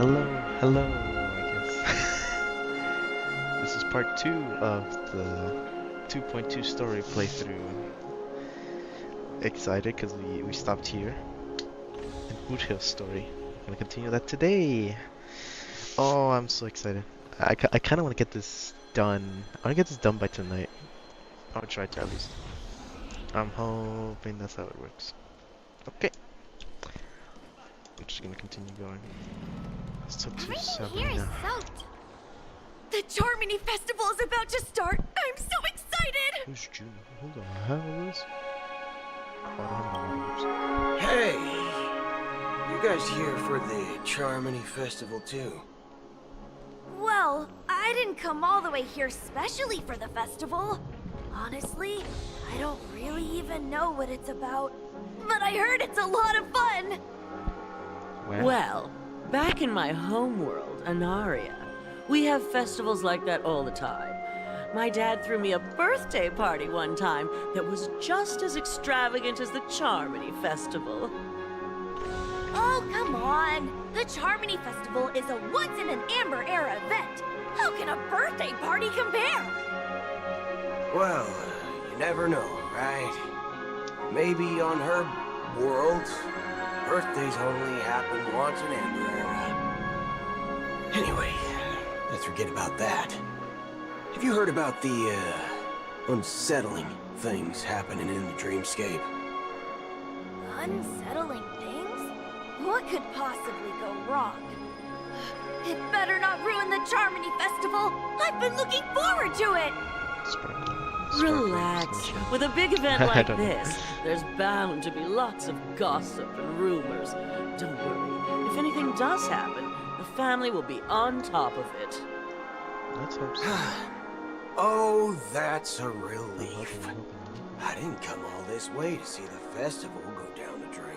Hello, I guess. This is part 2 of the 2.2 story playthrough. Excited because we stopped here in Boot Hill story. I'm gonna continue that today. Oh, I'm so excited. I kind of want to get this done. I want to get this done by tonight. I'll try to at least. I'm hoping that's how it works. Okay. I'm just gonna continue going. Let's talk to Everything here is Sabrina. soaked. The Charmony Festival is about to start. I'm so excited. Who's June? Who the hell is? Oh, I don't have my Hey! You guys here for the Charmony Festival too? Well, I didn't come all the way here specially for the festival. Honestly, I don't really even know what it's about. But I heard it's a lot of fun. Where? Well, back in my homeworld, Anaria, we have festivals like that all the time. My dad threw me a birthday party one time that was just as extravagant as the Charmony Festival. Oh, come on. The Charmony Festival is a once-in-an-amber-era event. How can a birthday party compare? Well, you never know, right? Maybe on her world, birthdays only happen once in Amber Era. Anyway, let's forget about that. Have you heard about the, unsettling things happening in the dreamscape? Unsettling things? What could possibly go wrong? It better not ruin the Charmony Festival. I've been looking forward to it. Relax. With a big event I like don't know. this, there's bound to be lots of gossip and rumors. Don't worry. If anything does happen, the family will be on top of it. Let's hope so. Oh, that's a relief. I didn't come all this way to see the festival go down the drain.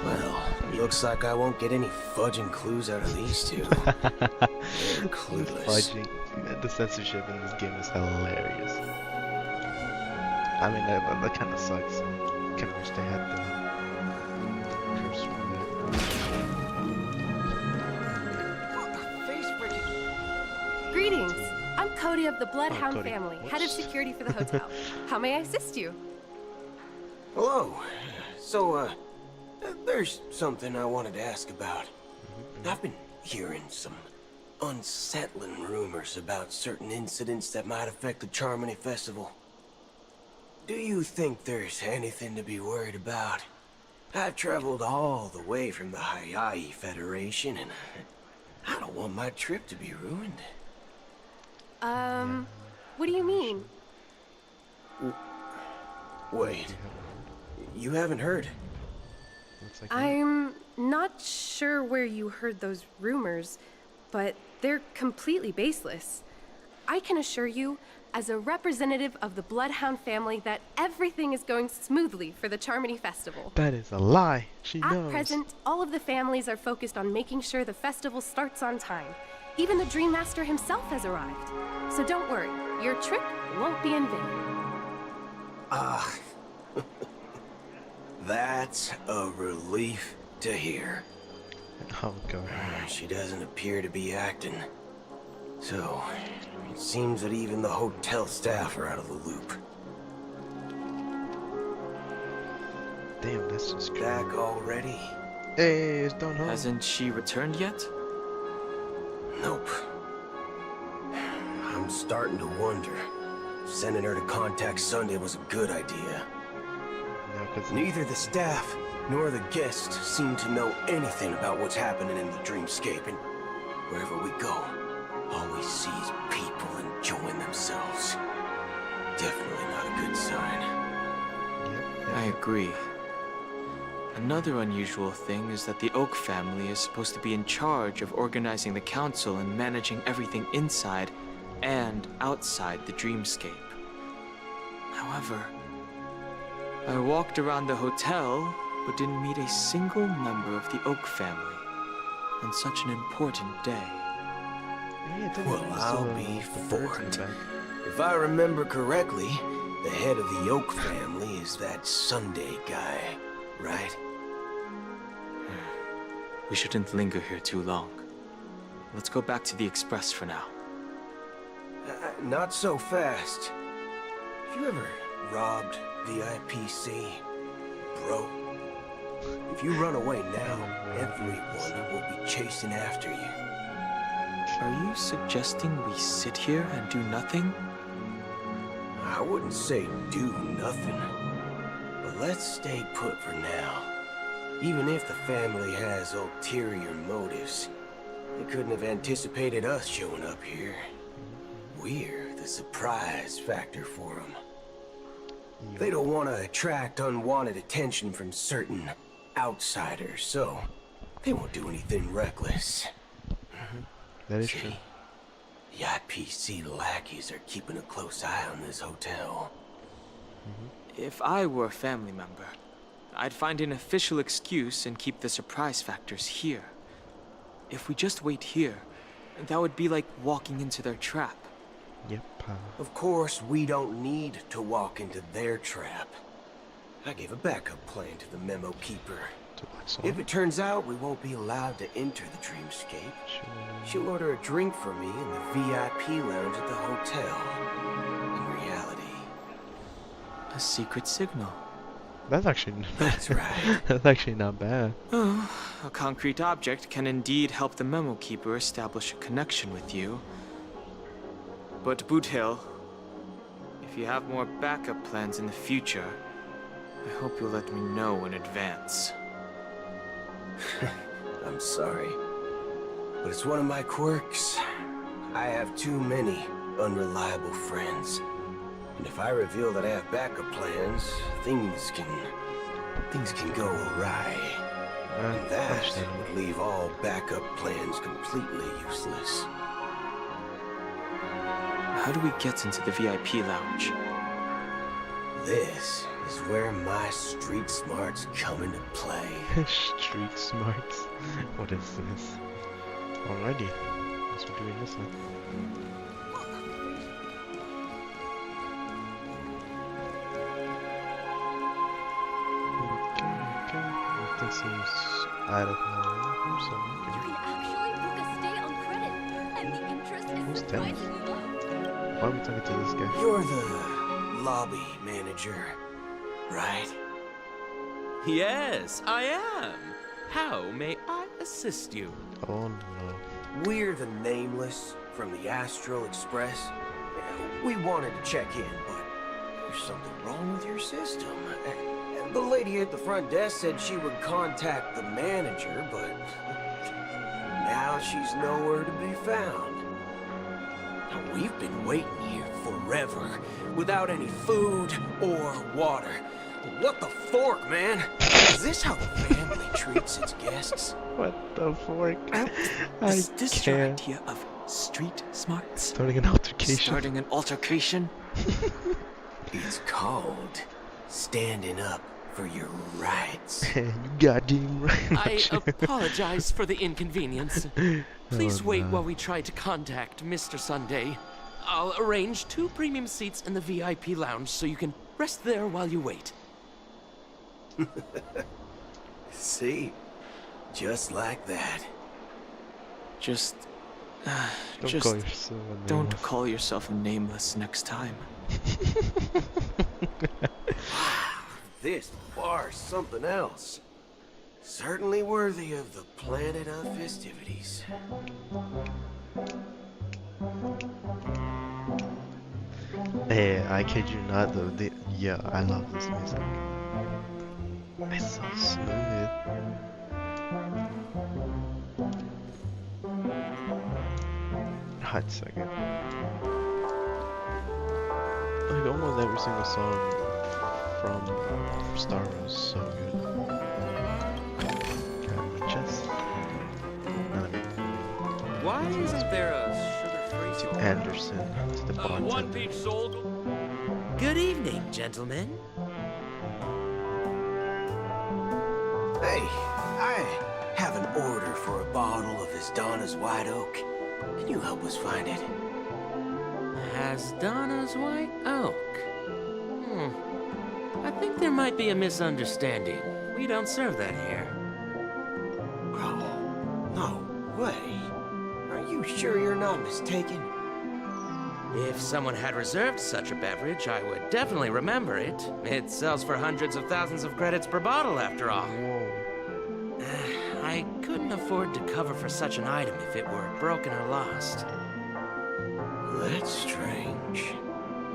Well, looks like I won't get any fudging clues out of these two. They're clueless. Fudging. The censorship in this game is hilarious. I mean, that kind of sucks. Kind of wish they had the curse from there. Greetings. I'm Cody of the Bloodhound Cody. family, head of Whoops. security for the hotel. How may I assist you? Hello. So, there's something I wanted to ask about. I've been hearing some unsettling rumors about certain incidents that might affect the Charmony Festival. Do you think there's anything to be worried about? I've traveled all the way from the Hayaii Federation, and I don't want my trip to be ruined. What do you mean? Wait, you haven't heard? Looks like I'm not sure where you heard those rumors, but they're completely baseless. I can assure you, as a representative of the Bloodhound family, that everything is going smoothly for the Charmony Festival. that is a lie. She At knows. present, all of the families are focused on making sure the festival starts on time. Even the Dream Master himself has arrived. So don't worry, your trip won't be in vain. Ah, that's a relief to hear. Oh god. She doesn't appear to be acting. So, it seems that even the hotel staff are out of the loop. Damn, that's just crazy. Back already? Hey, it's done, huh? Hasn't she returned yet? Nope. I'm starting to wonder if sending her to contact Sunday was a good idea. Yeah, 'cause Neither the staff nor the guests seem to know anything about what's happening in the dreamscape, and wherever we go, all we see is people enjoying themselves. Definitely not a good sign. I agree. Another unusual thing is that the Oak family is supposed to be in charge of organizing the council and managing everything inside and outside the dreamscape. However, I walked around the hotel but didn't meet a single member of the Oak family on such an important day. Yeah, didn't Well, notice I'll the- be the birds in the forked. back. If I remember correctly, the head of the Oak family is that Sunday guy, right? We shouldn't linger here too long. Let's go back to the Express for now. Not so fast. Have you ever robbed VIPC, bro? If you run away now, everyone will be chasing after you. Are you suggesting we sit here and do nothing? I wouldn't say do nothing, but let's stay put for now. Even if the family has ulterior motives, they couldn't have anticipated us showing up here. We're the surprise factor for them. They don't want to attract unwanted attention from certain outsiders, so they won't do anything reckless. That is true. The IPC lackeys are keeping a close eye on this hotel. If I were a family member, I'd find an official excuse and keep the surprise factors here. If we just wait here, that would be like walking into their trap. Yep. Of course, we don't need to walk into their trap. I gave a backup plan to the memo keeper. If it turns out we won't be allowed to enter the dreamscape, she'll order a drink for me in the VIP lounge at the hotel. In reality, A secret signal. That's actually that's right. that's actually not bad. Oh, a concrete object can indeed help the memo keeper establish a connection with you. But Boot Hill, if you have more backup plans in the future, I hope you'll let me know in advance. I'm sorry, but it's one of my quirks. I have too many unreliable friends. And if I reveal that I have backup plans, things can go awry. And that would leave all backup plans completely useless. How do we get into the VIP lounge? This is where my street smarts come into play. Street smarts. What is this? Alrighty. Guess we're doing this now. Okay. Everything seems out of normal, so You can actually book a stay on credit, and the interest Who's is Dennis? surprisingly low. why are we talking to this guy? You're the lobby manager, right? Yes, I am. How may I assist you? Oh no. We're the Nameless from the Astral Express. We wanted to check in, but there's something wrong with your system. The lady at the front desk said she would contact the manager, but now she's nowhere to be found. Now, we've been waiting here forever, without any food or water. What the fork, man? Is this how the family treats its guests? What the fork? Is I this your can't. idea of street smarts? Starting an altercation. Starting an altercation? It's called standing up for your rights. You goddamn right. I apologize for the inconvenience. Please Oh, wait no. while we try to contact Mr. Sunday. I'll arrange 2 premium seats in the VIP lounge so you can rest there while you wait. See? Just like that. Just Don't call yourself a don't nameless. call yourself nameless next time. This bar's something else. Certainly worthy of the planet of festivities. Hey, I kid you not though. Yeah, I love this music. It's so smooth. Hot second. Like almost every single song from Star Wars is so good. Got my chest. Why isn't there a sugar-free To Anderson, to the one bartender. peach sold? Good evening, gentlemen. Hey, I have an order for a bottle of His Donna's White Oak. Can you help us find it? Has Donna's White Oak? I think there might be a misunderstanding. We don't serve that here. Oh, sure you're not mistaken? If someone had reserved such a beverage, I would definitely remember it. It sells for hundreds of thousands of credits per bottle, after all. Whoa. I couldn't afford to cover for such an item if it were broken or lost. That's strange.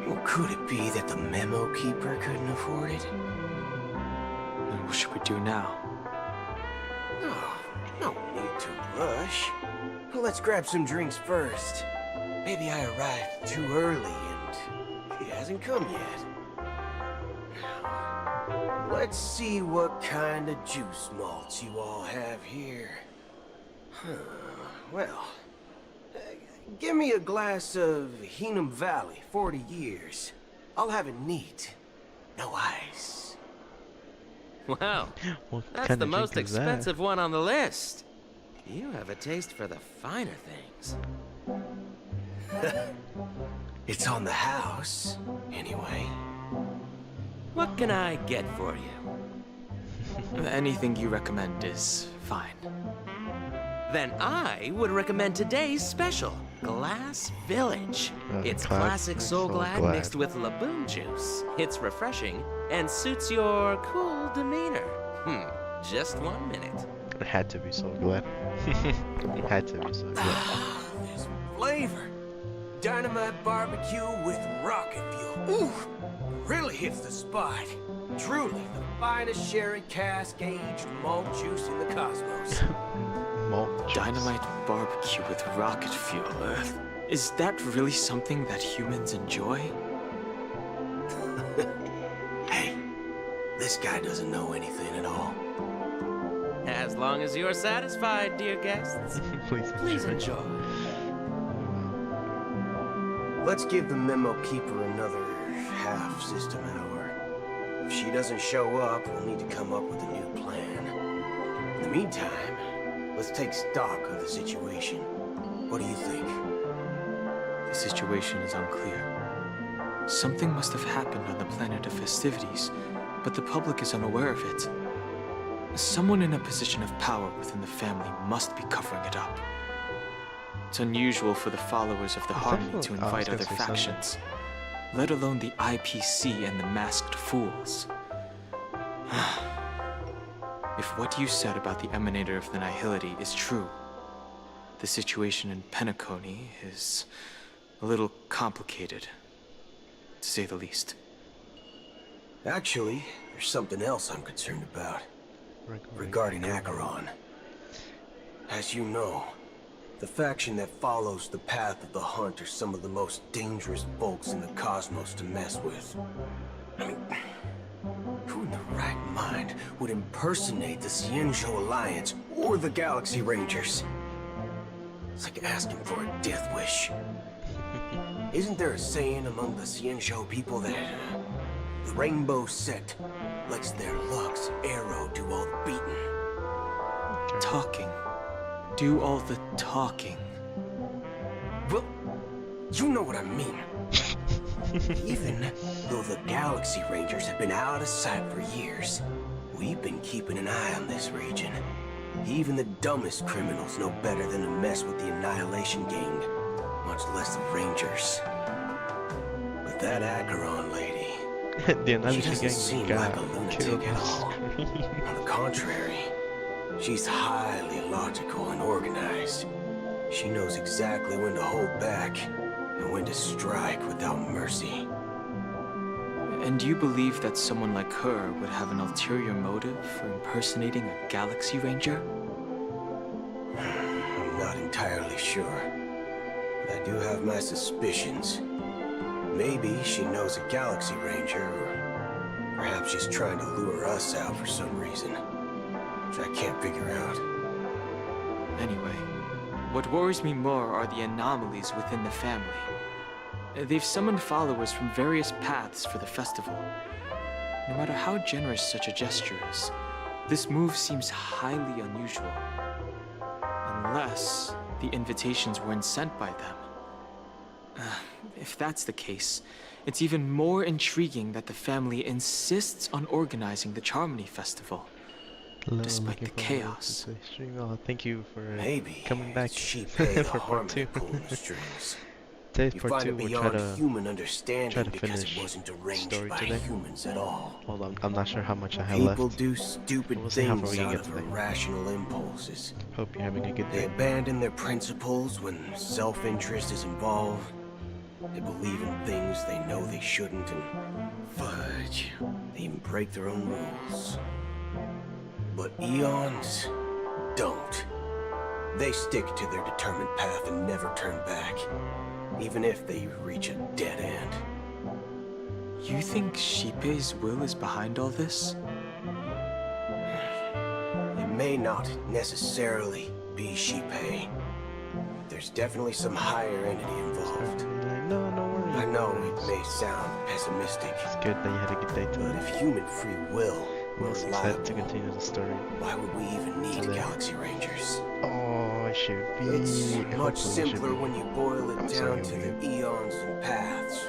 Well, could it be that the memo keeper couldn't afford it? Then what should we do now? Oh, no need to rush. Well, let's grab some drinks first. Maybe I arrived too early and he hasn't come yet. Now, let's see what kind of juice malts you all have here. Well, give me a glass of Hingham Valley, 40 years. I'll have it neat. No ice. Wow, What that's kind the of most drink is that? expensive one on the list. You have a taste for the finer things. It's on the house, anyway. What can I get for you? Anything you recommend is fine. Then I would recommend today's special, Glass Village. It's classic Soul Glad mixed with Laboon juice. It's refreshing and suits your cool demeanor. Just 1 minute. It had to be so glad. It had to be so glad. This flavor. Dynamite barbecue with rocket fuel. Ooh, really hits the spot. Truly the finest sherry cask-aged malt juice in the cosmos. Malt juice. Dynamite barbecue with rocket fuel. Is that really something that humans enjoy? Hey, this guy doesn't know anything at all. As long as you're satisfied, dear guests. Please enjoy. Let's give the memo keeper another half system hour. If she doesn't show up, we'll need to come up with a new plan. In the meantime, let's take stock of the situation. What do you think? The situation is unclear. Something must have happened on the planet of festivities, but the public is unaware of it. Someone in a position of power within the family must be covering it up. It's unusual for the followers of the Harmony to invite other factions, let alone the IPC and the Masked Fools. If what you said about the Emanator of the Nihility is true, the situation in Penacony is a little complicated, to say the least. Actually, there's something else I'm concerned about. Regarding Acheron. As you know, the faction that follows the path of the Hunt are some of the most dangerous folks in the cosmos to mess with. I mean, who in the right mind would impersonate the Cienzo Alliance or the Galaxy Rangers? It's like asking for a death wish. Isn't there a saying among the Cienzo people that the Rainbow Sect lets their Lux Arrow do all the beating? Talking. Do all the talking. Well, you know what I mean. Even though the Galaxy Rangers have been out of sight for years, we've been keeping an eye on this region. Even the dumbest criminals know better than to mess with the Annihilation Gang, much less the Rangers. But that Acheron lady, she doesn't seem like a lunatic at all. On the contrary, she's highly logical and organized. She knows exactly when to hold back and when to strike without mercy. And you believe that someone like her would have an ulterior motive for impersonating a Galaxy Ranger? I'm not entirely sure, but I do have my suspicions. Maybe she knows a Galaxy Ranger, or perhaps she's trying to lure us out for some reason, which I can't figure out. Anyway, what worries me more are the anomalies within the family. They've summoned followers from various paths for the festival. No matter how generous such a gesture is, this move seems highly unusual. Unless the invitations weren't sent by them. If that's the case, it's even more intriguing that the family insists on organizing the Charmony Festival. Hello, despite the chaos. Thank you for Maybe coming back Sheepay the for part 2. harmony pulling the strings. Today's You part find 2. it We'll beyond try human to understanding because it finish wasn't arranged story by today. humans at all. Hold on, I'm not sure how much I have People left. do stupid We'll see how far things we can out get of today. irrational impulses. Hope you're having a good They day. abandon their principles when self-interest is involved. They believe in things they know they shouldn't and fudge. They even break their own rules. But eons don't. They stick to their determined path and never turn back, even if they reach a dead end. You think Sheepay's will is behind all this? It may not necessarily be Sheepay. There's definitely some higher entity involved. No, no worries. I know it may sound pessimistic, It's good that you had a good day but today. if human free will I'm were also excited to reliable, continue the story. why would we even need Today. Galaxy Rangers? Oh, I should be. It's Hopefully much it should simpler be. when you boil it I'm down sorry, to I'm the eons and paths.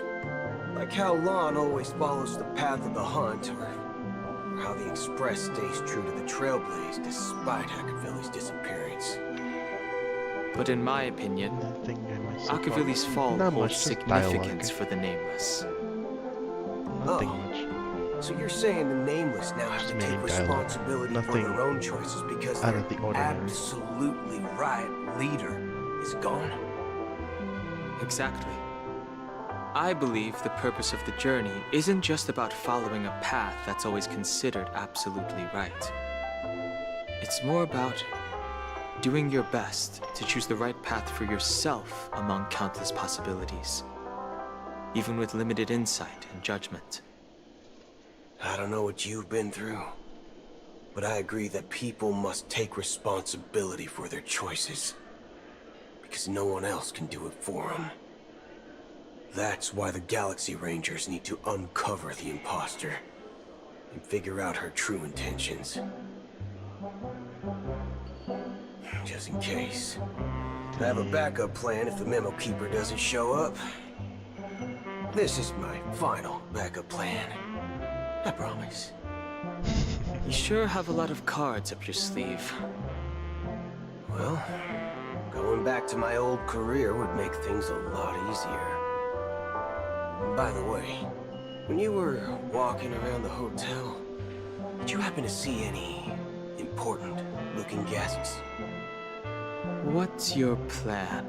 Like how Lon always follows the path of the hunt, or how the Express stays true to the Trailblaze despite Hackervilly's disappearance. But in my opinion, Nothing I must say. Akavilli's fall Not much, holds just significance dialogue. for the Nameless. Nothing Oh. much. So you're saying the Nameless now have Just to main take dialogue. responsibility for Nothing their own choices because out their of the ordinary. absolutely right leader is gone? Exactly. I believe the purpose of the journey isn't just about following a path that's always considered absolutely right. It's more about doing your best to choose the right path for yourself among countless possibilities, even with limited insight and judgment. I don't know what you've been through, but I agree that people must take responsibility for their choices, because no one else can do it for them. That's why the Galaxy Rangers need to uncover the imposter and figure out her true intentions. Just in case. I have a backup plan if the Memo Keeper doesn't show up. This is my final backup plan. I promise. You sure have a lot of cards up your sleeve. Well, going back to my old career would make things a lot easier. By the way, when you were walking around the hotel, did you happen to see any important-looking guests? What's your plan?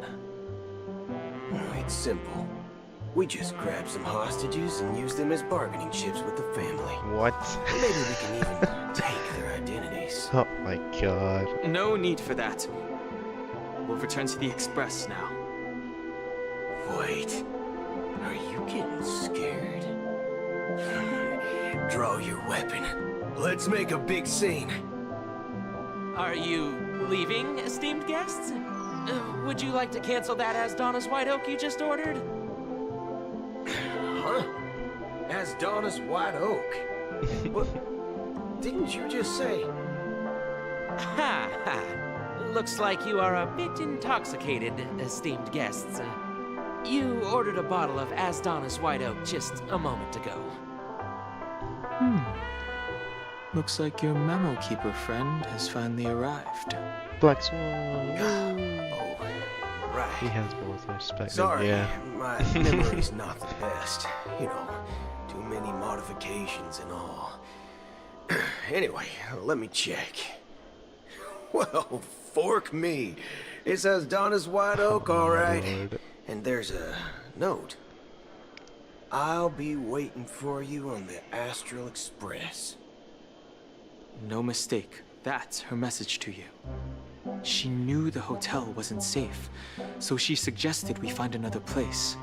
It's simple. We just grab some hostages and use them as bargaining chips with the family. What? Maybe we can even take their identities. Oh my god. No need for that. We'll return to the Express now. Wait, are you getting scared? Draw your weapon. Let's make a big scene. Are you leaving, esteemed guests? Would you like to cancel that as Donna's White Oak you just ordered? Huh? As Donna's White Oak? What? Didn't you just say? Ha ha. Looks like you are a bit intoxicated, esteemed guests. You ordered a bottle of As Donna's White Oak just a moment ago. Looks like your Memo Keeper friend has finally arrived. Black Swan. Oh, right. He has both respect. Sorry, Yeah. my memory's not the best. You know, too many modifications and all. Anyway, let me check. Well, fork me. It says Donna's White Oak, all right. Lord. And there's a note. I'll be waiting for you on the Astral Express. No mistake. That's her message to you. She knew the hotel wasn't safe, so she suggested we find another place.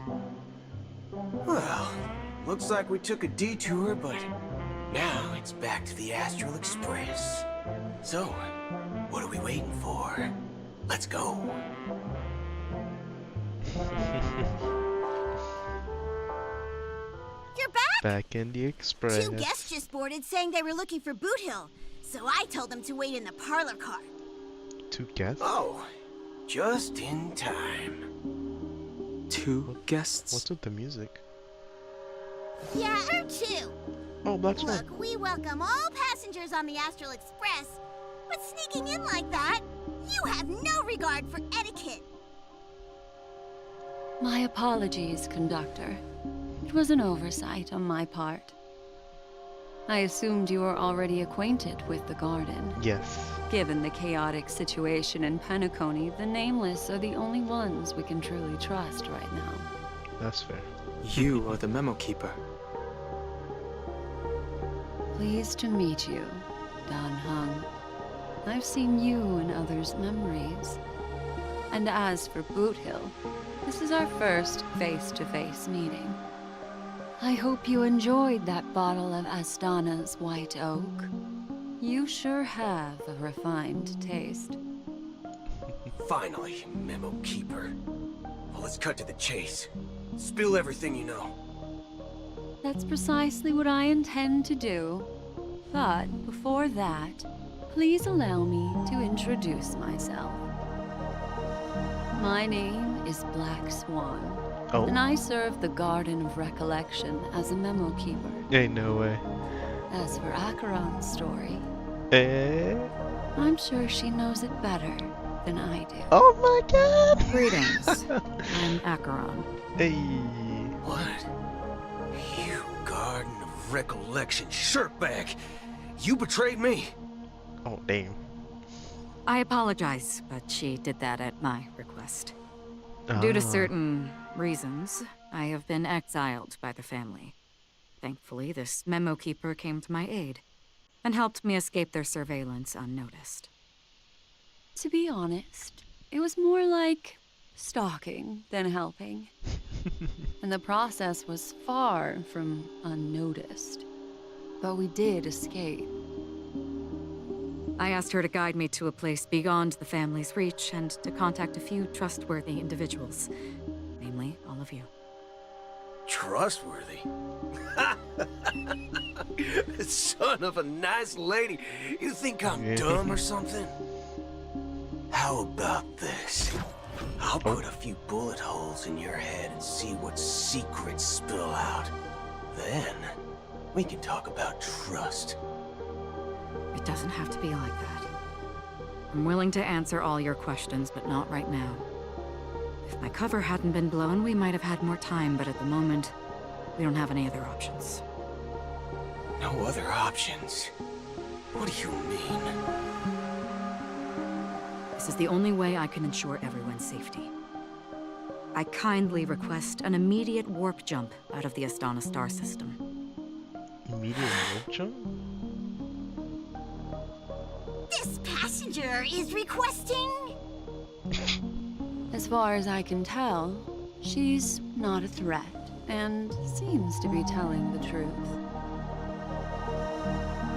Well, looks like we took a detour, but now it's back to the Astral Express. So, what are we waiting for? Let's go. You're back? Back in the Express. Two guests just boarded saying they were looking for Boot Hill, so I told them to wait in the parlor car. Two guests? Oh, just in time. Two guests? What's with the music? Yeah, or two. Oh, Black Swan. Look, we welcome all passengers on the Astral Express, But sneaking in like that, you have no regard for etiquette. My apologies, Conductor. It was an oversight on my part. I assumed you were already acquainted with the garden. Yes. Given the chaotic situation in Penacony, the Nameless are the only ones we can truly trust right now. That's fair. You are the memo keeper. Pleased to meet you, Dan Hung. I've seen you in others' memories. And as for Boot Hill, this is our first face-to-face meeting. I hope you enjoyed that bottle of Astana's White Oak. You sure have a refined taste. Finally, Memo Keeper. Well, let's cut to the chase. Spill everything you know. That's precisely what I intend to do. But before that, please allow me to introduce myself. My name is Black Swan. Oh. And I serve the Garden of Recollection as a memo keeper. Ain't no way. As for Acheron's story, I'm sure she knows it better than I do. Oh my god! Greetings. I'm Acheron. Hey. What? You Garden of Recollection shirtbag! You betrayed me! Oh, damn. I apologize, but she did that at my request. Due to certain reasons, I have been exiled by the family. Thankfully, this memo keeper came to my aid and helped me escape their surveillance unnoticed. To be honest, it was more like stalking than helping. And the process was far from unnoticed. But we did escape. I asked her to guide me to a place beyond the family's reach and to contact a few trustworthy individuals. Namely, all of you. Trustworthy? Son of a nice lady. You think I'm dumb or something? How about this? I'll put a few bullet holes in your head and see what secrets spill out. Then, we can talk about trust. It doesn't have to be like that. I'm willing to answer all your questions, but not right now. If my cover hadn't been blown, we might have had more time, but at the moment, we don't have any other options. No other options? What do you mean? This is the only way I can ensure everyone's safety. I kindly request an immediate warp jump out of the Astana star system. Immediate warp jump? This passenger is requesting... As far as I can tell, she's not a threat and seems to be telling the truth.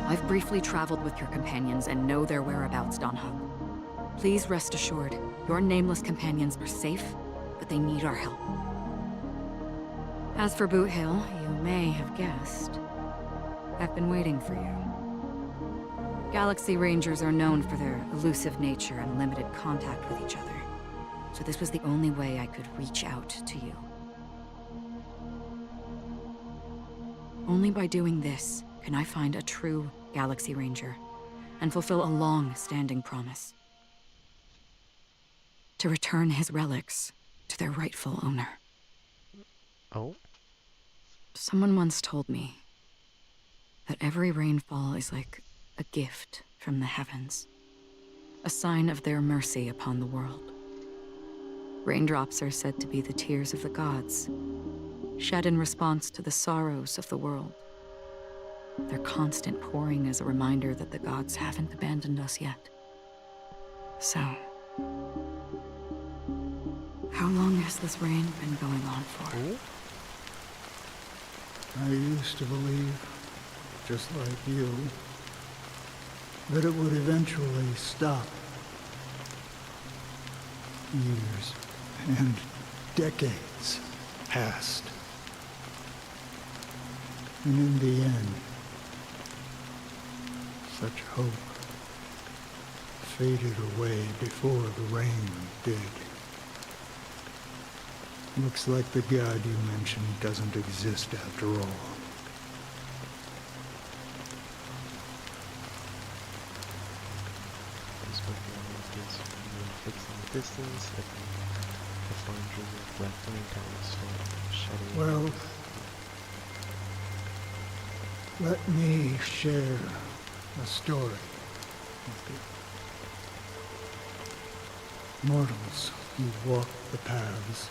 I've briefly traveled with your companions and know their whereabouts, Dan Hung. Please rest assured, your nameless companions are safe, but they need our help. As for Boot Hill, you may have guessed. I've been waiting for you. Galaxy Rangers are known for their elusive nature and limited contact with each other. So this was the only way I could reach out to you. Only by doing this can I find a true Galaxy Ranger and fulfill a long-standing promise. To return his relics to their rightful owner. Oh? Someone once told me that every rainfall is like a gift from the heavens, a sign of their mercy upon the world. Raindrops are said to be the tears of the gods, shed in response to the sorrows of the world. Their constant pouring is a reminder that the gods haven't abandoned us yet. So, how long has this rain been going on for? I used to believe, just like you, that it would eventually stop. Years and decades passed. And in the end, such hope faded away before the rain did. Looks like the god you mentioned doesn't exist after all. is moving fixed in the distance, like the flying drizzle of black flame down the storm, shadowy. Well, let me share a story. Mortals who walk the paths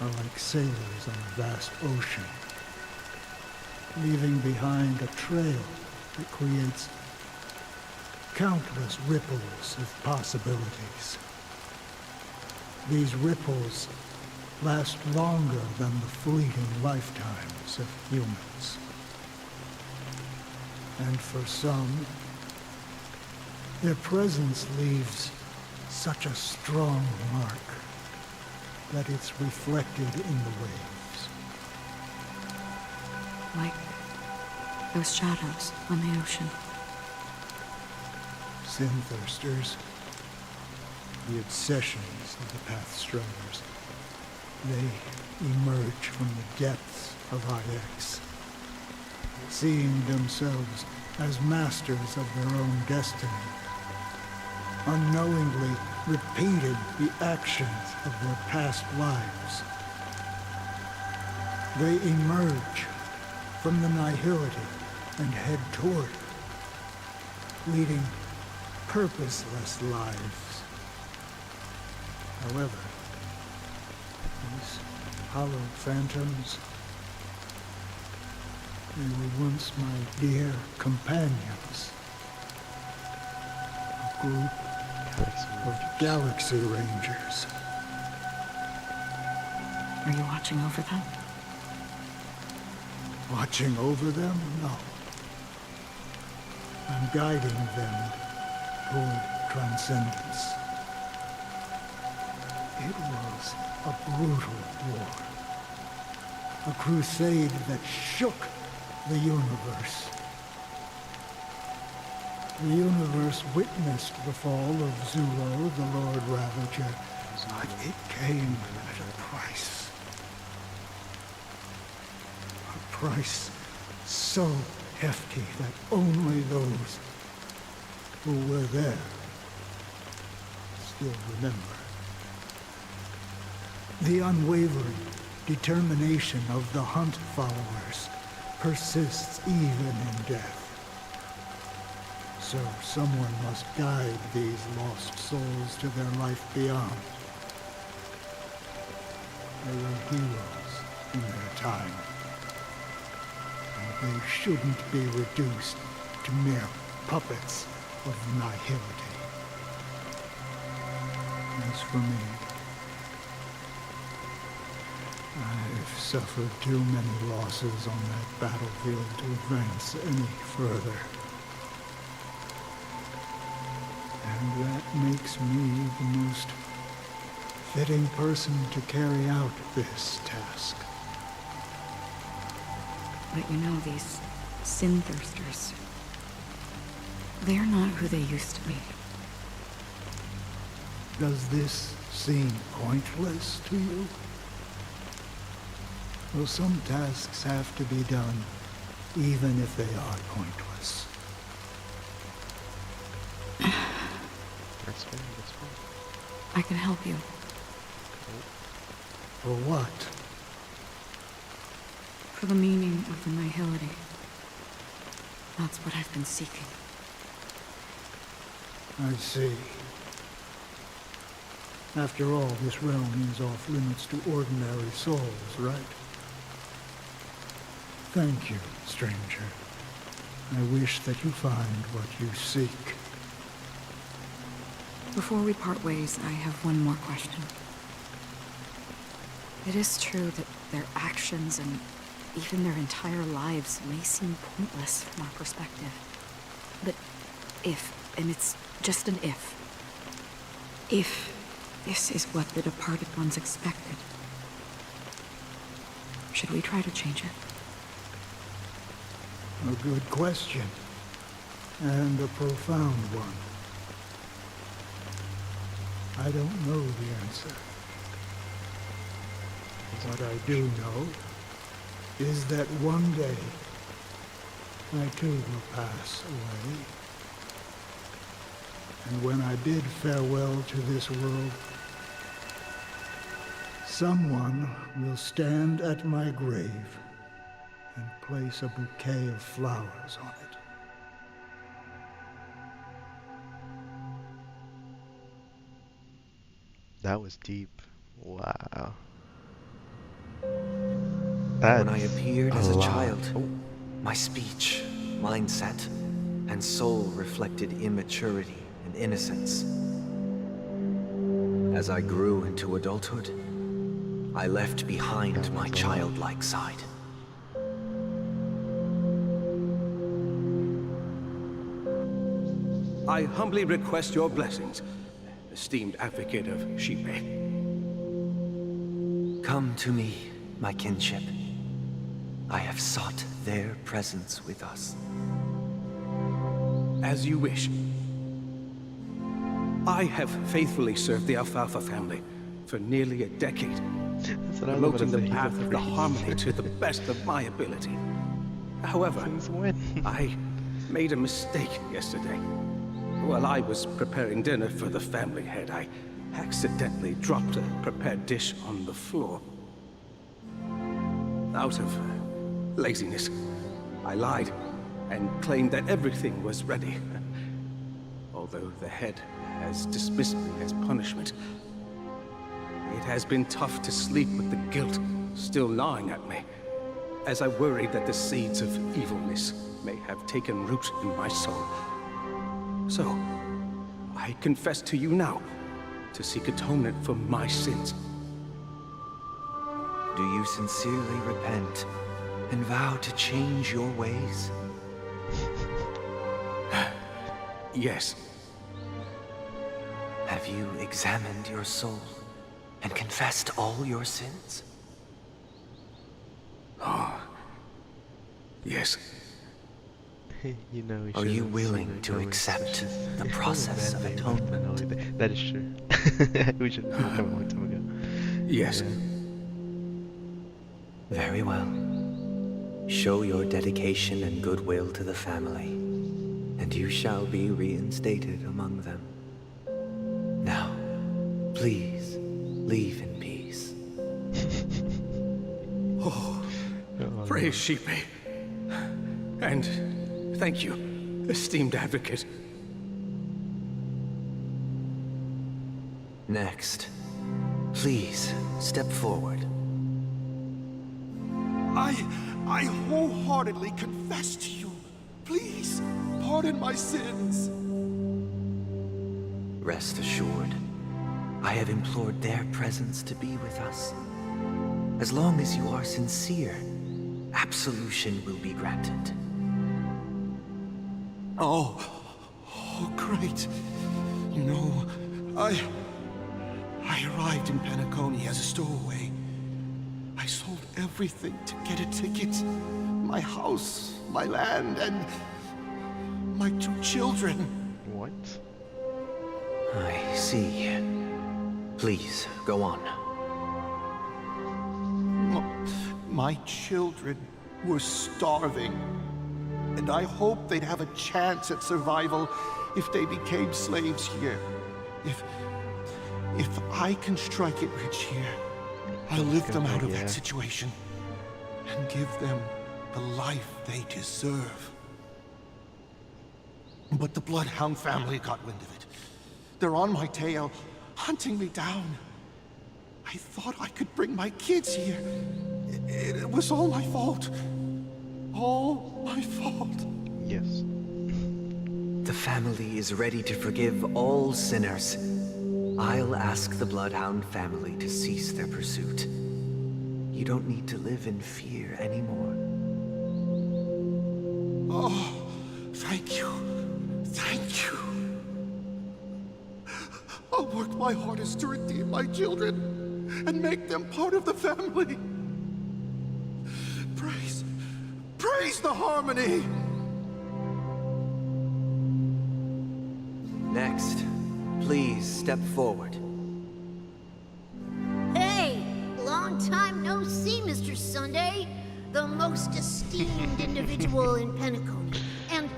are like sailors on a vast ocean, leaving behind a trail that creates countless ripples of possibilities. These ripples last longer than the fleeting lifetimes of humans. And for some, their presence leaves such a strong mark that it's reflected in the waves. Like those shadows on the ocean. Sin-thirsters, the obsessions of the Pathstrayers, they emerge from the depths of IX, seeing themselves as masters of their own destiny, unknowingly repeated the actions of their past lives. They emerge from the nihility and head toward it, leading purposeless lives. However, these hollow phantoms, they were once my dear companions. A group of Galaxy Rangers. Are you watching over them? Watching over them? No. I'm guiding them toward transcendence. It was a brutal war. A crusade that shook the universe. The universe witnessed the fall of Zulo, the Lord Ravager, but it came at a price. A price so hefty that only those who were there still remember. The unwavering determination of the Hunt followers persists even in death. So someone must guide these lost souls to their life beyond. They were heroes in their time. And they shouldn't be reduced to mere puppets of nihility. As for me, I've suffered too many losses on that battlefield to advance any further. And that makes me the most fitting person to carry out this task. But you know, these sin-thirsters, they're not who they used to be. Does this seem pointless to you? Well, some tasks have to be done, even if they are pointless. That's fine, that's fine. I can help you. For what? For the meaning of the nihility. That's what I've been seeking. I see. After all, this realm is off limits to ordinary souls, right? Thank you, stranger. I wish that you find what you seek. Before we part ways, I have one more question. It is true that their actions and even their entire lives may seem pointless from our perspective. But if, and it's just an if this is what the departed ones expected, should we try to change it? A good question, and a profound one. I don't know the answer. What I do know is that one day, I too will pass away. And when I bid farewell to this world, someone will stand at my grave and place a bouquet of flowers on it. That was deep. Wow. When I appeared as a lot. child, my speech, mindset, and soul reflected immaturity and innocence. As I grew into adulthood, I left behind my childlike side. I humbly request your blessings, esteemed advocate of Shipe. Come to me, my kinship. I have sought their presence with us. As you wish. I have faithfully served the Alfalfa family for nearly a decade, promoting the path of the harmony to the best of my ability. However, I made a mistake yesterday. While I was preparing dinner for the family head, I accidentally dropped a prepared dish on the floor. Out of laziness, I lied and claimed that everything was ready. Although the head has dismissed me as punishment, it has been tough to sleep with the guilt still gnawing at me, as I worried that the seeds of evilness may have taken root in my soul. So, I confess to you now, to seek atonement for my sins. Do you sincerely repent and vow to change your ways? Yes. Have you examined your soul and confessed all your sins? Oh, yes. You know, are you willing to accept the process of atonement? That is true. We should have come a long time ago. Yes. Very well. Show your dedication and goodwill to the family, and you shall be reinstated among them. Now, please, leave in peace. Oh, praise Shipe. And thank you, esteemed advocate. Next, please step forward. I wholeheartedly confess to you. Please, pardon my sins. Rest assured, I have implored their presence to be with us. As long as you are sincere, absolution will be granted. Oh, great. You know, I arrived in Penacony as a stowaway. I sold everything to get a ticket. My house, my land, and my 2 children. What? I see. Please, go on. My children were starving, and I hoped they'd have a chance at survival if they became slaves here. If I can strike it rich here, I'll lift them out of that situation and give them the life they deserve. But the Bloodhound family got wind of it. They're on my tail, hunting me down. I thought I could bring my kids here. It was all my fault. All my fault. Yes. The family is ready to forgive all sinners. I'll ask the Bloodhound family to cease their pursuit. You don't need to live in fear anymore. Oh, thank you. Thank you. I'll work my hardest to redeem my children and make them part of the family. Praise the harmony! Next, please step forward. Hey, long time no see, Mr. Sunday. The most esteemed individual in Penacony, and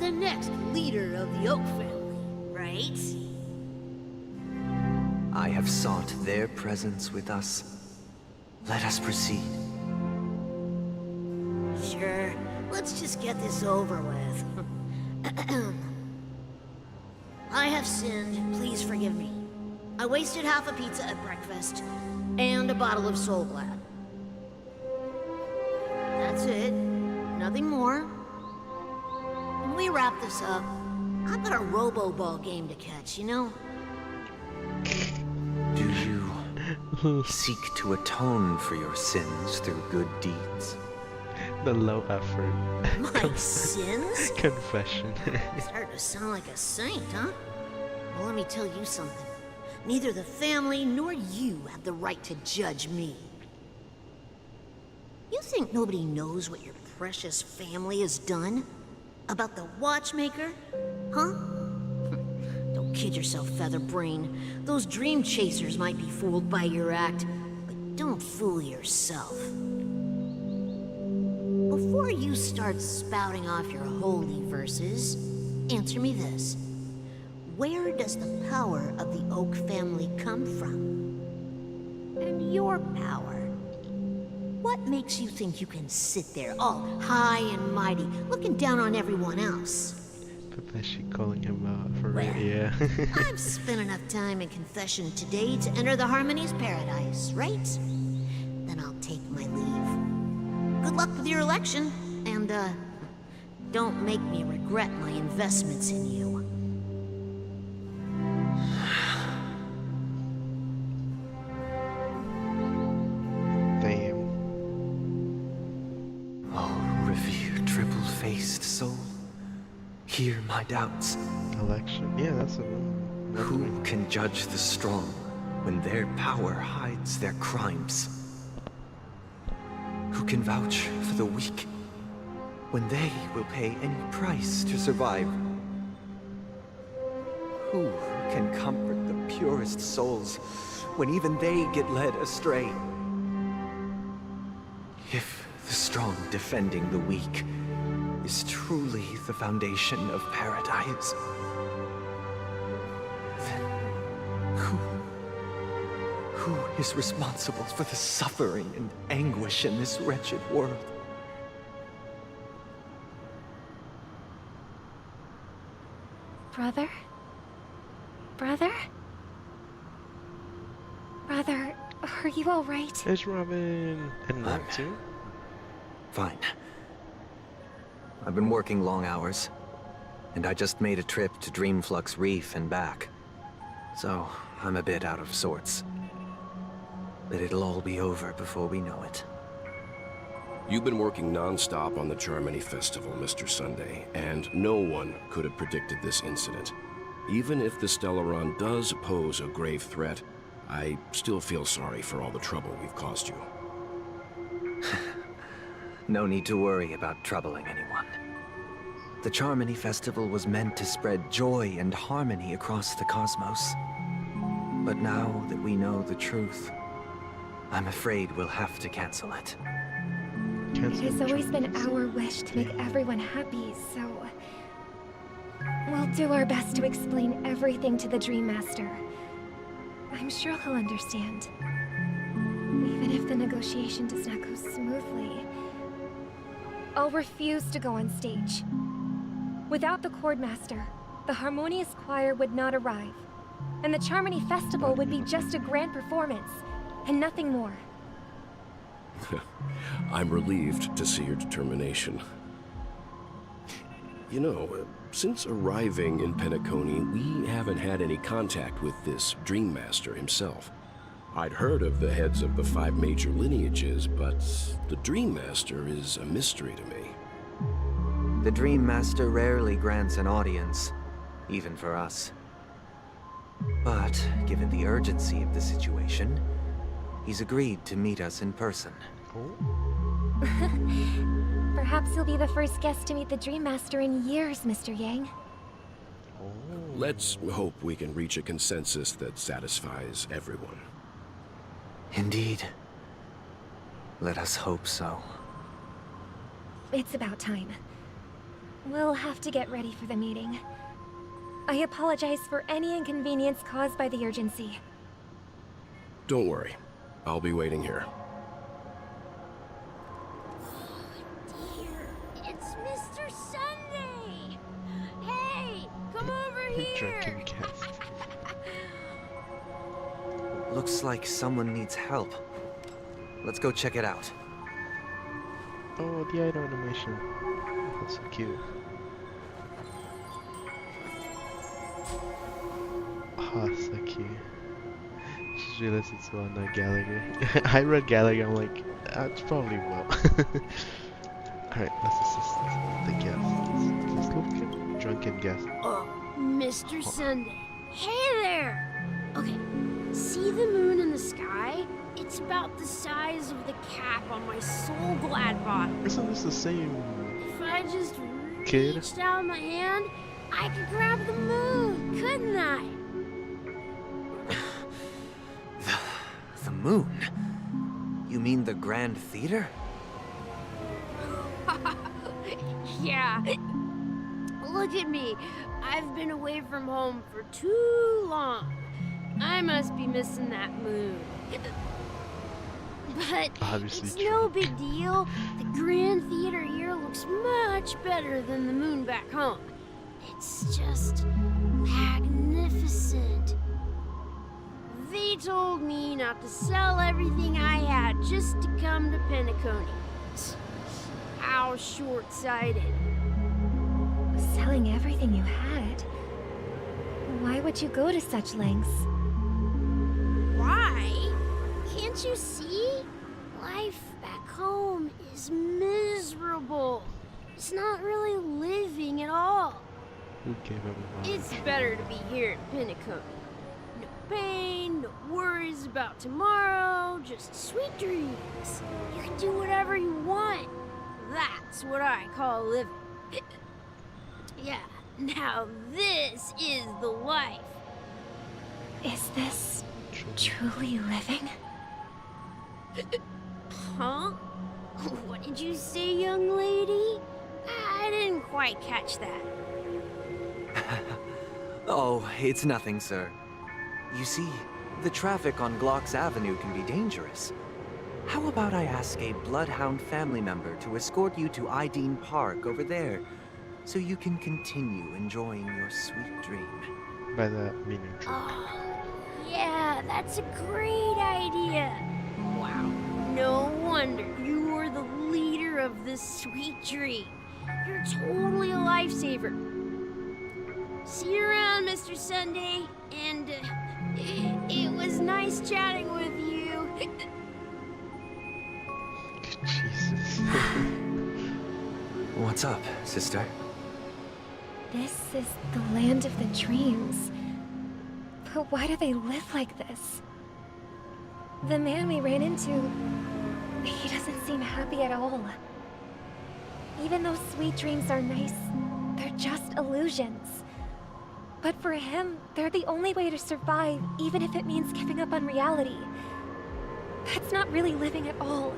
the next leader of the Oak family. right? I have sought their presence with us. Let us proceed. Sure. Let's just get this over with. I have sinned. Please forgive me. I wasted half a pizza at breakfast and a bottle of Soul Glad. That's it. Nothing more. When we wrap this up, I've got a robo-ball game to catch, you know? Do you seek to atone for your sins through good deeds? The low effort. My sins? Confession. You're starting to sound like a saint, huh? Well, let me tell you something. Neither the family nor you have the right to judge me. You think nobody knows what your precious family has done? About the watchmaker? Huh? Don't kid yourself, Featherbrain. Those dream chasers might be fooled by your act, but don't fool yourself. Before you start spouting off your holy verses, answer me this. Where does the power of the Oak family come from? And your power? What makes you think you can sit there all high and mighty, looking down on everyone else? Pepeshi calling him for real, yeah. I've spent enough time in confession today to enter the Harmony's paradise, right? Then I'll take my leave. Good luck with your election, and don't make me regret my investments in you. Damn. Oh, revered triple-faced soul, hear my doubts. Election? Yeah, that's a... Who can judge the strong when their power hides their crimes? Who can vouch for the weak when they will pay any price to survive? Who can comfort the purest souls when even they get led astray? If the strong defending the weak is truly the foundation of paradise, then who is responsible for the suffering and anguish in this wretched world? Brother? Brother? Brother, are you all right? There's Robin. And Mark too? Fine. I've been working long hours, and I just made a trip to Dreamflux Reef and back. So, I'm a bit out of sorts. But it'll all be over before we know it. You've been working non-stop on the Charmony Festival, Mr. Sunday, and no one could have predicted this incident. Even if the Stellaron does pose a grave threat, I still feel sorry for all the trouble we've caused you. No need to worry about troubling anyone. The Charmony Festival was meant to spread joy and harmony across the cosmos. But now that we know the truth, I'm afraid we'll have to cancel it. It has always been our wish to make everyone happy, so... we'll do our best to explain everything to the Dream Master. I'm sure he'll understand. Even if the negotiation does not go smoothly, I'll refuse to go on stage. Without the Chord Master, the Harmonious Choir would not arrive, and the Charmony Festival would be just a grand performance, and nothing more. I'm relieved to see your determination. You know, since arriving in Penacony, we haven't had any contact with this Dream Master himself. I'd heard of the heads of the 5 major lineages, but the Dream Master is a mystery to me. The Dream Master rarely grants an audience, even for us. But, given the urgency of the situation, he's agreed to meet us in person. Perhaps you'll be the first guest to meet the Dream Master in years, Mr. Yang. Let's hope we can reach a consensus that satisfies everyone. Indeed. Let us hope so. It's about time. We'll have to get ready for the meeting. I apologize for any inconvenience caused by the urgency. Don't worry. I'll be waiting here. It's Mr. Sunday! Hey, come over here! Drunken guest. Looks like someone needs help. Let's go check it out. Oh, the idol animation. That's so cute. Oh, so cute. Just realized it's on Gallagher. I read Gallagher, I'm like, that's probably Will. Alright, let's assist the guest. Let's go get drunken guest. Oh, Mr. Sunday. Hey there! Okay, see the moon in the sky? It's about the size of the cap on my Soul Glad bottle. Isn't this the same If I just kid? reached out my hand, I could grab the moon, couldn't I? The moon? You mean the Grand Theater? Yeah. Look at me. I've been away from home for too long. I must be missing that moon. But Obviously it's true. no big deal. The Grand Theater here looks much better than the moon back home. It's just magnificent. They told me not to sell everything I had just to come to Penacony. How short-sighted. Selling everything you had? Why would you go to such lengths? Why? Can't you see? Life back home is miserable. It's not really living at all. Who gave everyone? It's better to be here in Penacony. No pain, no worries about tomorrow, just sweet dreams. You can do whatever you want. That's what I call living. Yeah, now this is the life. Is this truly living? Huh? What did you say, young lady? I didn't quite catch that. Oh, it's nothing, sir. You see, the traffic on Glock's Avenue can be dangerous. How about I ask a Bloodhound family member to escort you to Ideen Park over there, so you can continue enjoying your sweet dream? By that meaning drunk. Oh, yeah, that's a great idea. Wow, no wonder you were the leader of this sweet dream. You're totally a lifesaver. See you around, Mr. Sunday, and it was nice chatting with you. Jesus. What's up, sister? This is the land of the dreams. But why do they live like this? The man we ran into, he doesn't seem happy at all. Even though sweet dreams are nice, they're just illusions. But for him, they're the only way to survive, even if it means giving up on reality. That's not really living at all.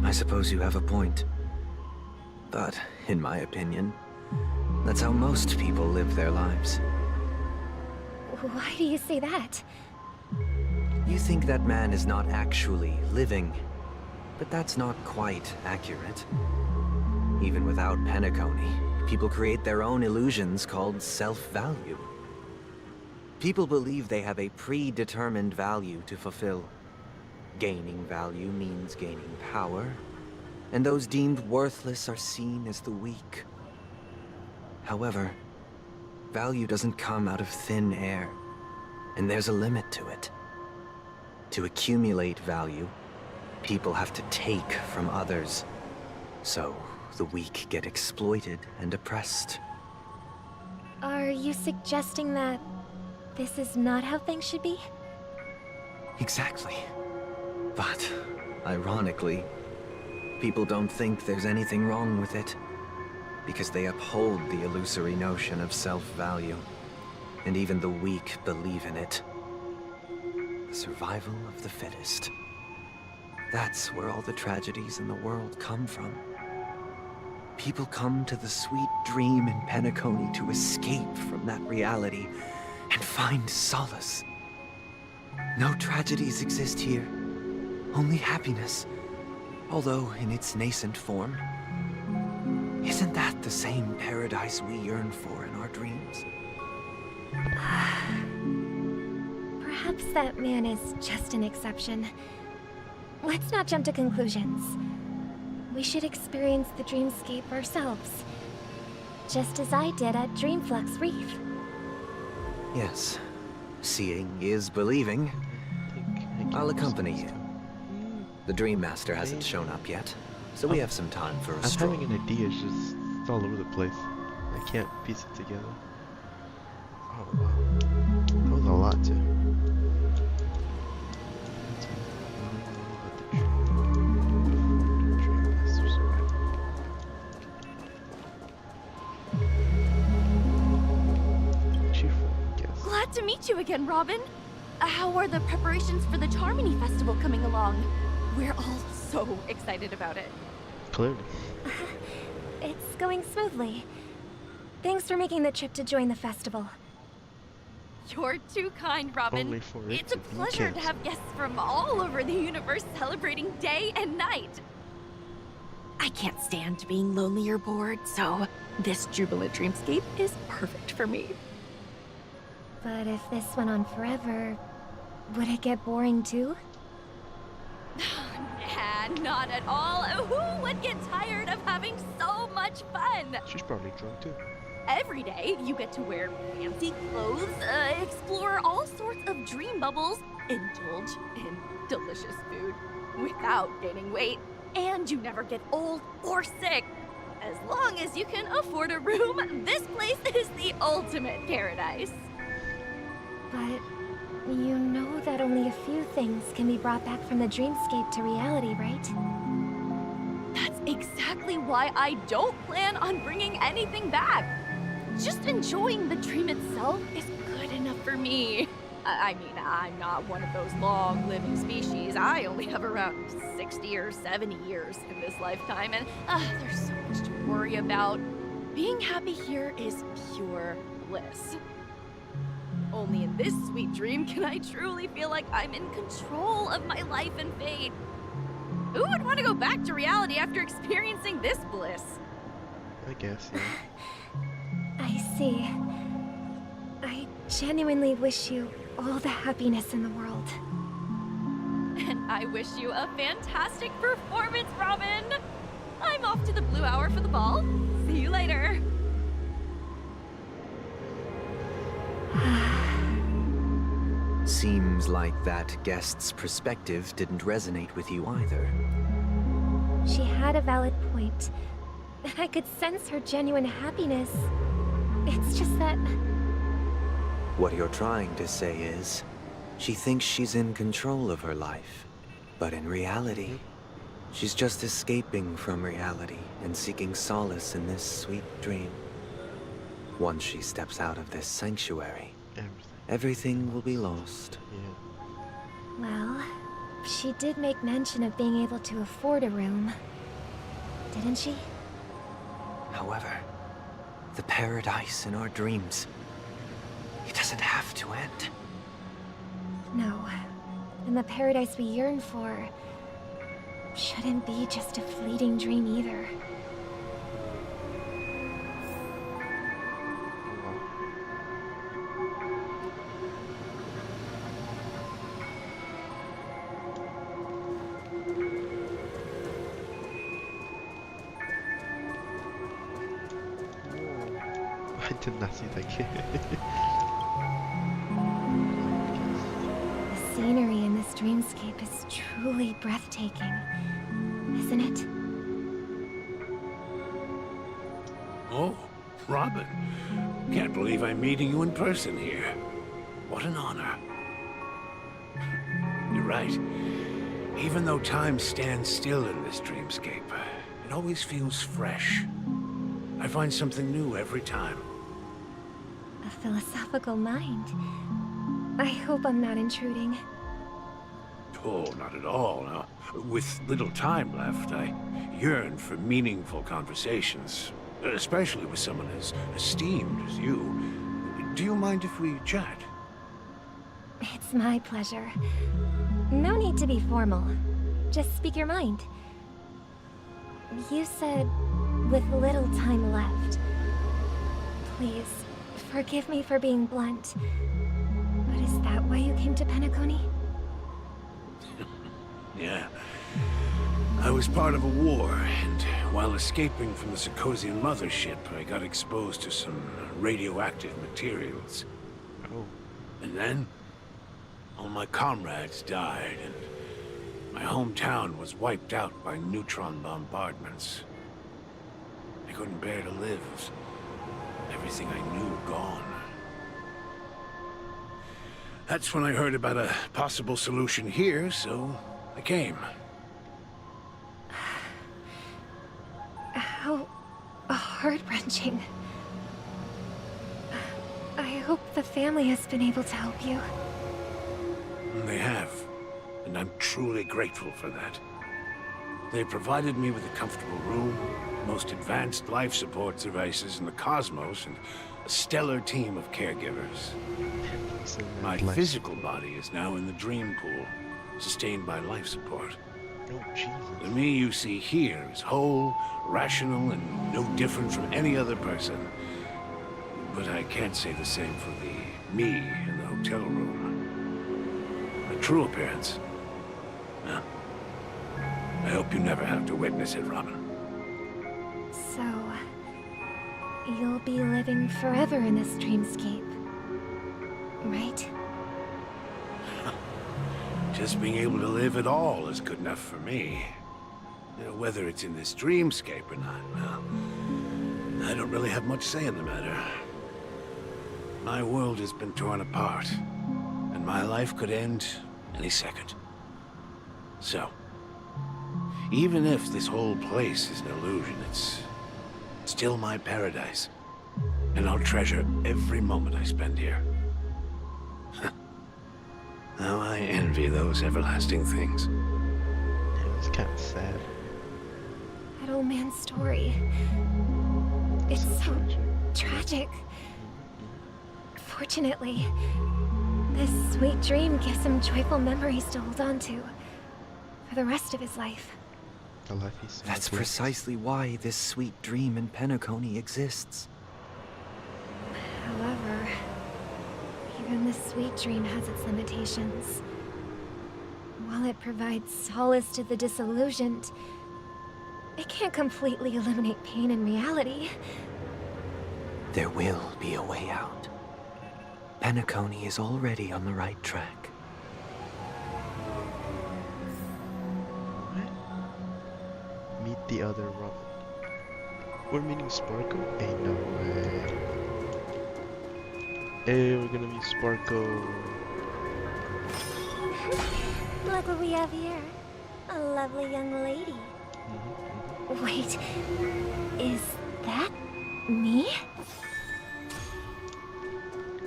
I suppose you have a point. But, in my opinion, that's how most people live their lives. Why do you say that? You think that man is not actually living, but that's not quite accurate. Even without Penacony, people create their own illusions called self-value. People believe they have a predetermined value to fulfill. Gaining value means gaining power, and those deemed worthless are seen as the weak. However, value doesn't come out of thin air, and there's a limit to it. To accumulate value, people have to take from others. So, the weak get exploited and oppressed. Are you suggesting that this is not how things should be? Exactly. But, ironically, people don't think there's anything wrong with it, because they uphold the illusory notion of self-value, and even the weak believe in it. The survival of the fittest. That's where all the tragedies in the world come from. people come to the sweet dream in Penacony to escape from that reality and find solace. No tragedies exist here, only happiness, although in its nascent form. Isn't that the same paradise we yearn for in our dreams? Perhaps that man is just an exception. Let's not jump to conclusions. We should experience the dreamscape ourselves. Just as I did at Dreamflux Reef. Yes. Seeing is believing. I'll accompany you. The Dream Master hasn't shown up yet, so we have some time for a stroll. I'm having an idea, it's all over the place. I can't piece it together. Oh wow. That was a lot too. Glad to meet you again, Robin. How are the preparations for the Charmony Festival coming along? We're all so excited about it. Clearly. It's going smoothly. Thanks for making the trip to join the festival. You're too kind, Robin. It's a pleasure to have guests from all over the universe celebrating day and night. I can't stand being lonely or bored, so this jubilant dreamscape is perfect for me. But if this went on forever, would it get boring too? Nah, not at all. Who would get tired of having so much fun? She's probably drunk too. Every day, you get to wear fancy clothes, explore all sorts of dream bubbles, indulge in delicious food without gaining weight, and you never get old or sick. As long as you can afford a room, this place is the ultimate paradise. But you know that only a few things can be brought back from the dreamscape to reality, right? That's exactly why I don't plan on bringing anything back. Just enjoying the dream itself is good enough for me. I mean, I'm not one of those long-living species. I only have around 60 or 70 years in this lifetime, and there's so much to worry about. Being happy here is pure bliss. Only in this sweet dream can I truly feel like I'm in control of my life and fate. Who would want to go back to reality after experiencing this bliss? I guess, yeah. I see. I genuinely wish you all the happiness in the world. And I wish you a fantastic performance, Robin! I'm off to the Blue Hour for the ball. See you later. Seems like that guest's perspective didn't resonate with you either. She had a valid point. I could sense her genuine happiness. It's just that... What you're trying to say is, she thinks she's in control of her life. But in reality, she's just escaping from reality and seeking solace in this sweet dream. Once she steps out of this sanctuary, everything will be lost. Well, she did make mention of being able to afford a room, didn't she? However, the paradise in our dreams, it doesn't have to end. No. And the paradise we yearn for shouldn't be just a fleeting dream either. I did not see that kid. The scenery in this dreamscape is truly breathtaking, isn't it? Oh, Robin. Can't believe I'm meeting you in person here. What an honor. You're right. Even though time stands still in this dreamscape, it always feels fresh. I find something new every time. A philosophical mind. I hope I'm not intruding. Oh, not at all. Now, with little time left, I yearn for meaningful conversations, especially with someone as esteemed as you. Do you mind if we chat? It's my pleasure. No need to be formal. Just speak your mind. You said, with little time left. Please, forgive me for being blunt. But is that why you came to Penacony? Yeah. I was part of a war, and while escaping from the Sarkosian mothership, I got exposed to some radioactive materials. Oh. And then, all my comrades died, and my hometown was wiped out by neutron bombardments. I couldn't bear to live. Everything I knew gone. That's when I heard about a possible solution here, so I came. How heart-wrenching. I hope the family has been able to help you. They have, and I'm truly grateful for that. They provided me with a comfortable room, most advanced life support devices in the cosmos, and a stellar team of caregivers. My physical body is now in the dream pool, sustained by life support. Oh, Jesus. The me you see here is whole, rational, and no different from any other person. But I can't say the same for the me in the hotel room. My true appearance? No. I hope you never have to witness it, Robin. So, you'll be living forever in this dreamscape, right? Just being able to live at all is good enough for me. You know, whether it's in this dreamscape or not, well, I don't really have much say in the matter. My world has been torn apart, and my life could end any second. So, even if this whole place is an illusion, it's still my paradise. And I'll treasure every moment I spend here. How I envy those everlasting things. Yeah, it's kind of sad. That old man's story. It's so tragic. Fortunately, this sweet dream gives him joyful memories to hold on to for the rest of his life. The life he's That's precisely why this sweet dream in Penacony exists. However, even this sweet dream has its limitations. While it provides solace to the disillusioned, it can't completely eliminate pain in reality. There will be a way out. Penacony is already on the right track. Meet the other Robin. We're meeting Sparkle? Hey, no way. Hey, we're gonna meet Sparkle. Look what we have here. A lovely young lady. Wait, is that me?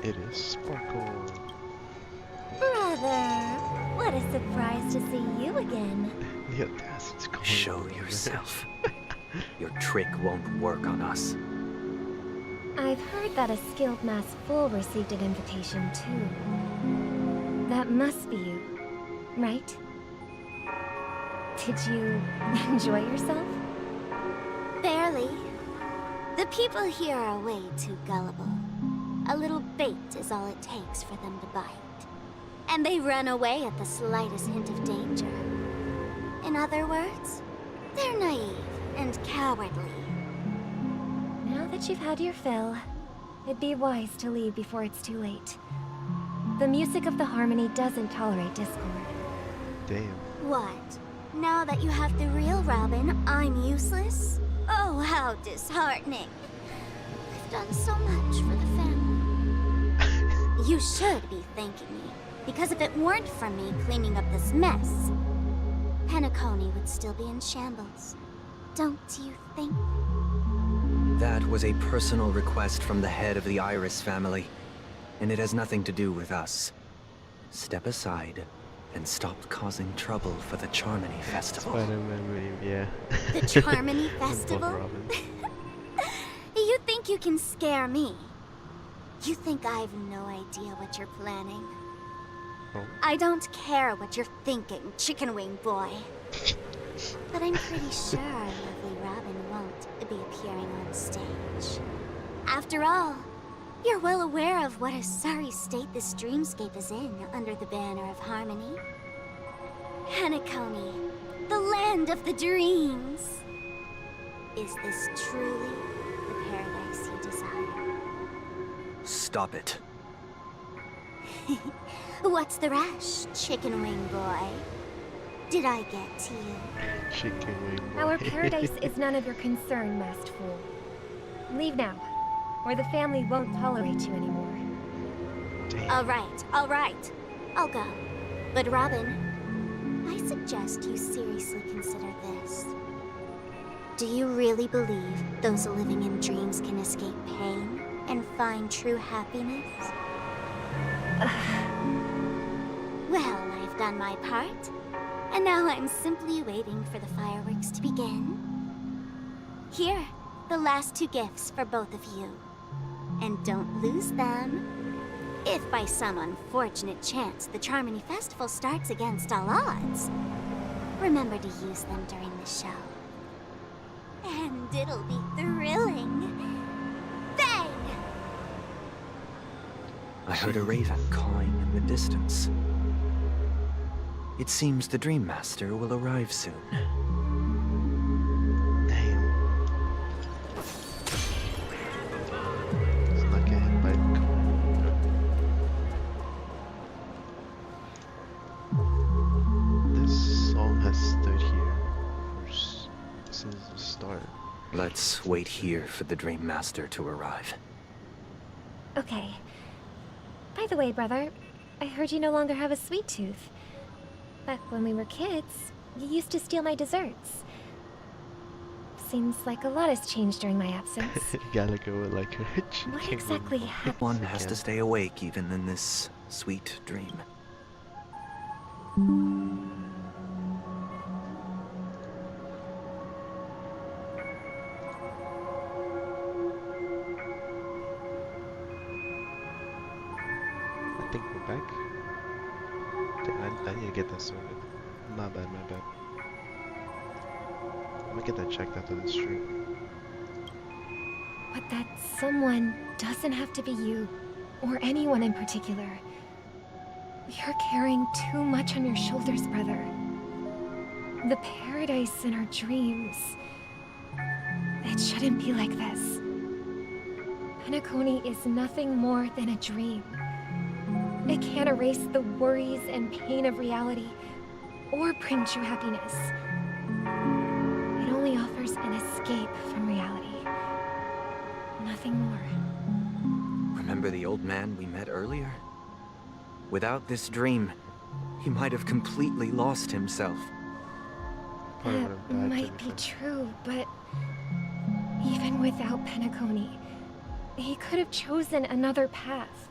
It is Sparkle. Brother, what a surprise to see you again. The audacity's going Show over yourself. Your trick won't work on us. I've heard that a skilled mass fool received an invitation too. That must be you, right? Did you enjoy yourself? Barely. The people here are way too gullible. A little bait is all it takes for them to bite. And they run away at the slightest hint of danger. In other words, they're naive and cowardly. Now that you've had your fill, it'd be wise to leave before it's too late. The music of the harmony doesn't tolerate discord. Damn. What? Now that you have the real Robin, I'm useless? Oh, how disheartening. I've done so much for the family. You should be thanking me, because if it weren't for me cleaning up this mess, Penacony would still be in shambles. Don't you think? That was a personal request from the head of the Iris family, and it has nothing to do with us. Step aside and stopped causing trouble for the Charmony Festival. Spider-Man, yeah. The Charmony Both Festival? Robins. You think you can scare me? You think I have no idea what you're planning? Oh. I don't care what you're thinking, Chicken Wing Boy. But I'm pretty sure lovely Robin won't be appearing on stage. After all, you're well aware of what a sorry state this dreamscape is in under the banner of harmony. Penacony, the land of the dreams. Is this truly the paradise you desire? Stop it. What's the rush, Chicken Wing Boy? Did I get to you? Chicken Wing Boy. Our paradise is none of your concern, masked fool. Leave now, or the family won't tolerate you anymore. All right. I'll go. But Robin, I suggest you seriously consider this. Do you really believe those living in dreams can escape pain and find true happiness? Well, I've done my part, and now I'm simply waiting for the fireworks to begin. Here, the last 2 gifts for both of you. And don't lose them. If by some unfortunate chance the Charmony Festival starts against all odds, remember to use them during the show. And it'll be thrilling. Bang! I heard a raven cawing in the distance. It seems the Dream Master will arrive soon. Let's wait here for the Dream Master to arrive. Okay. By the way, brother, I heard you no longer have a sweet tooth. Back when we were kids, you used to steal my desserts. Seems like a lot has changed during my absence. Gallagher would like her. What exactly happened? One has to stay awake even in this sweet dream. I think we're back. I need to get that sorted. My bad. Let me get that checked after this stream. But that someone doesn't have to be you, or anyone in particular. You're carrying too much on your shoulders, brother. The paradise in our dreams. It shouldn't be like this. Penacony is nothing more than a dream. It can't erase the worries and pain of reality, or bring true happiness. It only offers an escape from reality. Nothing more. Remember the old man we met earlier? Without this dream, he might have completely lost himself. That might be true, but even without Penacony, he could have chosen another path.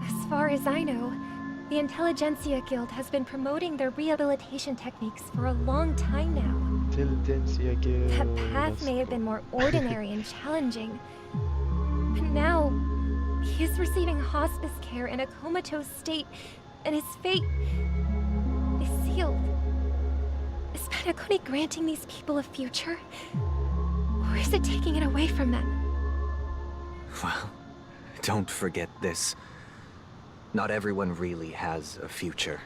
As far as I know, the Intelligentsia Guild has been promoting their rehabilitation techniques for a long time now. Intelligentsia Guild. That path may have been more ordinary and challenging, but now he is receiving hospice care in a comatose state, and his fate is sealed. Is Penacony granting these people a future, or is it taking it away from them? Well, don't forget this. Not everyone really has a future.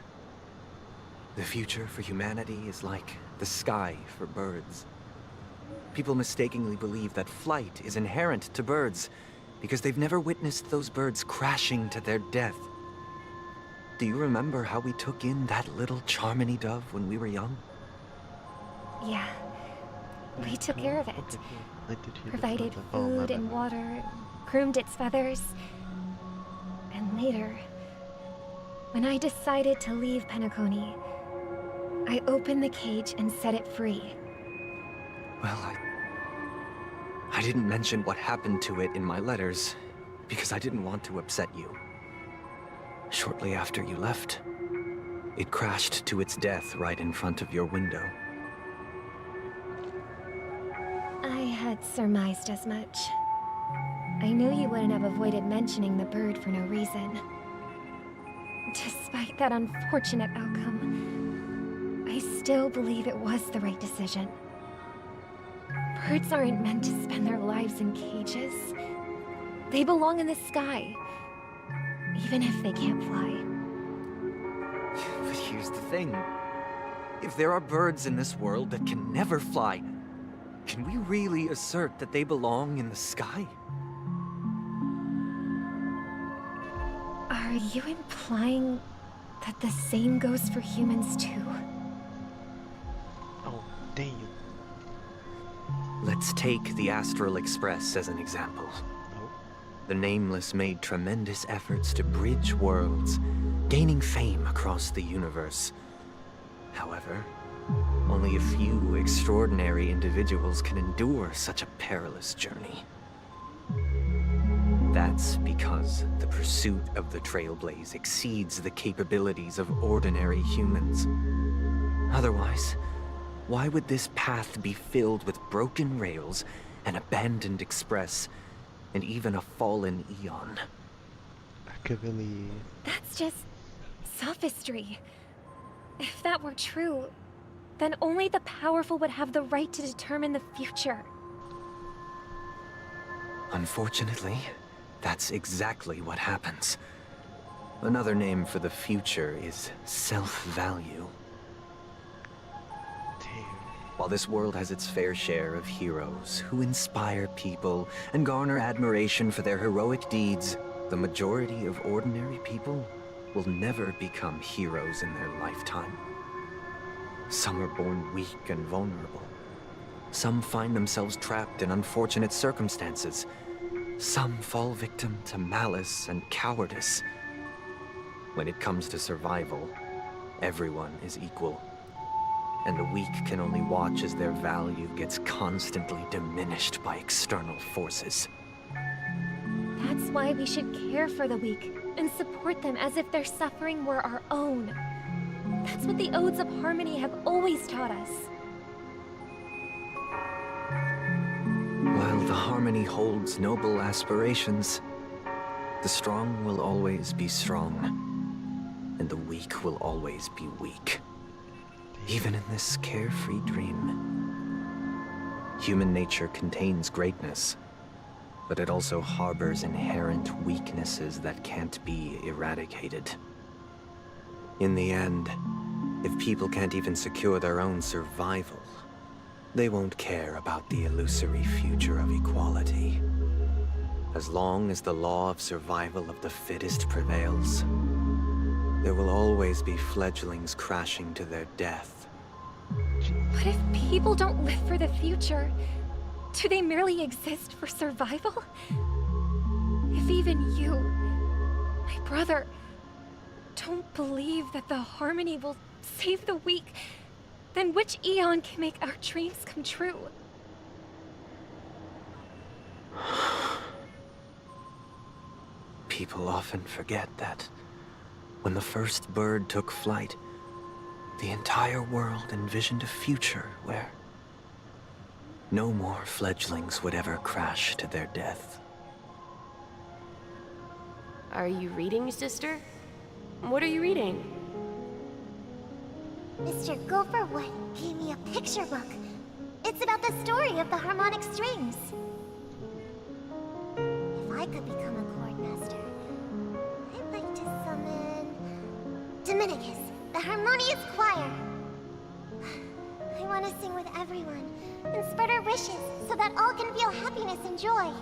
The future for humanity is like the sky for birds. People mistakenly believe that flight is inherent to birds because they've never witnessed those birds crashing to their death. Do you remember how we took in that little Charmony dove when we were young? Yeah. We took care of it. Provided food and water, groomed its feathers. And later, when I decided to leave Penacony, I opened the cage and set it free. Well, I didn't mention what happened to it in my letters, because I didn't want to upset you. Shortly after you left, It crashed to its death right in front of your window. I had surmised as much. I knew you wouldn't have avoided mentioning the bird for no reason. Despite that unfortunate outcome, I still believe it was the right decision. Birds aren't meant to spend their lives in cages. They belong in the sky, even if they can't fly. But here's the thing. If there are birds in this world that can never fly, can we really assert that they belong in the sky? Are you implying that the same goes for humans too? Oh, dang. Let's take the Astral Express as an example. The Nameless made tremendous efforts to bridge worlds, gaining fame across the universe. However, only a few extraordinary individuals can endure such a perilous journey. That's because the pursuit of the Trailblaze exceeds the capabilities of ordinary humans. Otherwise, why would this path be filled with broken rails, an abandoned express, and even a fallen Eon? That's just sophistry. If that were true, then only the powerful would have the right to determine the future. Unfortunately, that's exactly what happens. Another name for the future is self-value. While this world has its fair share of heroes who inspire people and garner admiration for their heroic deeds, the majority of ordinary people will never become heroes in their lifetime. Some are born weak and vulnerable. Some find themselves trapped in unfortunate circumstances. Some fall victim to malice and cowardice. When it comes to survival, everyone is equal. And the weak can only watch as their value gets constantly diminished by external forces. That's why we should care for the weak and support them as if their suffering were our own. That's what the Odes of Harmony have always taught us. While the Harmony holds noble aspirations, the strong will always be strong, and the weak will always be weak. Even in this carefree dream. Human nature contains greatness, but it also harbors inherent weaknesses that can't be eradicated. In the end, if people can't even secure their own survival, they won't care about the illusory future of equality. As long as the law of survival of the fittest prevails, there will always be fledglings crashing to their death. But if people don't live for the future, do they merely exist for survival? If even you, my brother, don't believe that the Harmony will save the weak, then which Eon can make our dreams come true? People often forget that when the first bird took flight, the entire world envisioned a future where no more fledglings would ever crash to their death. Are you reading, sister? What are you reading? Mr. Gopherwood gave me a picture book. It's about the story of the harmonic strings. If I could become a chord master, I'd like to summon Dominicus, the harmonious choir. I want to sing with everyone and spread our wishes so that all can feel happiness and joy.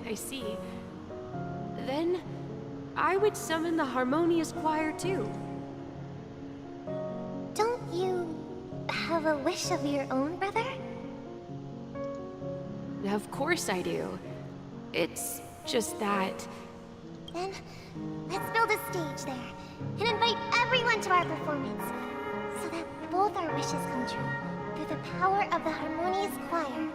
I see. Then, I would summon the harmonious choir too. Don't you have a wish of your own, brother? Of course I do. It's just that... Then, let's build a stage there and invite everyone to our performance so that both our wishes come true through the power of the harmonious choir.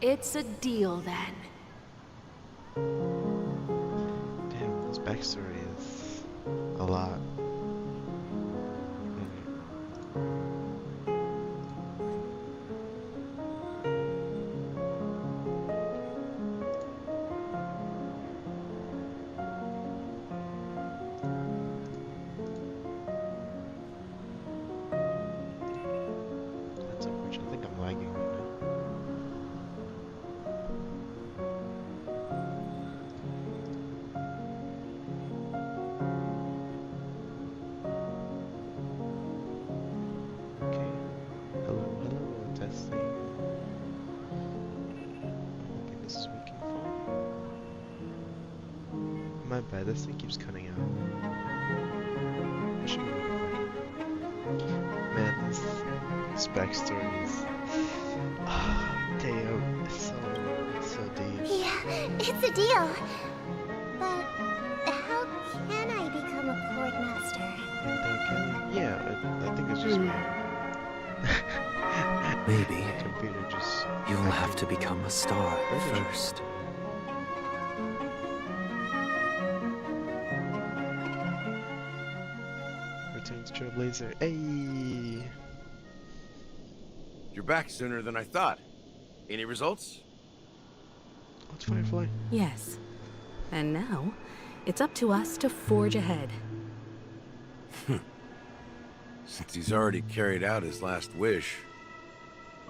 it's a deal then. Damn, this backstory is a lot. That's unfortunate. I think I'm lagging right now. Okay. Hello, testing. I'm hoping this is working fine. My bad, this thing keeps cutting out. I should be working fine. Man, this backstory is... damn, it's so deep. Yeah, it's a deal. But how can I become a Court Master? Yeah, I think it's just me. Maybe The computer just... you'll have to become a star first. Returns Trailblazer. Hey! You're back sooner than I thought. Any results? What's Firefly? Yes. And now, it's up to us to forge ahead. Since he's already carried out his last wish,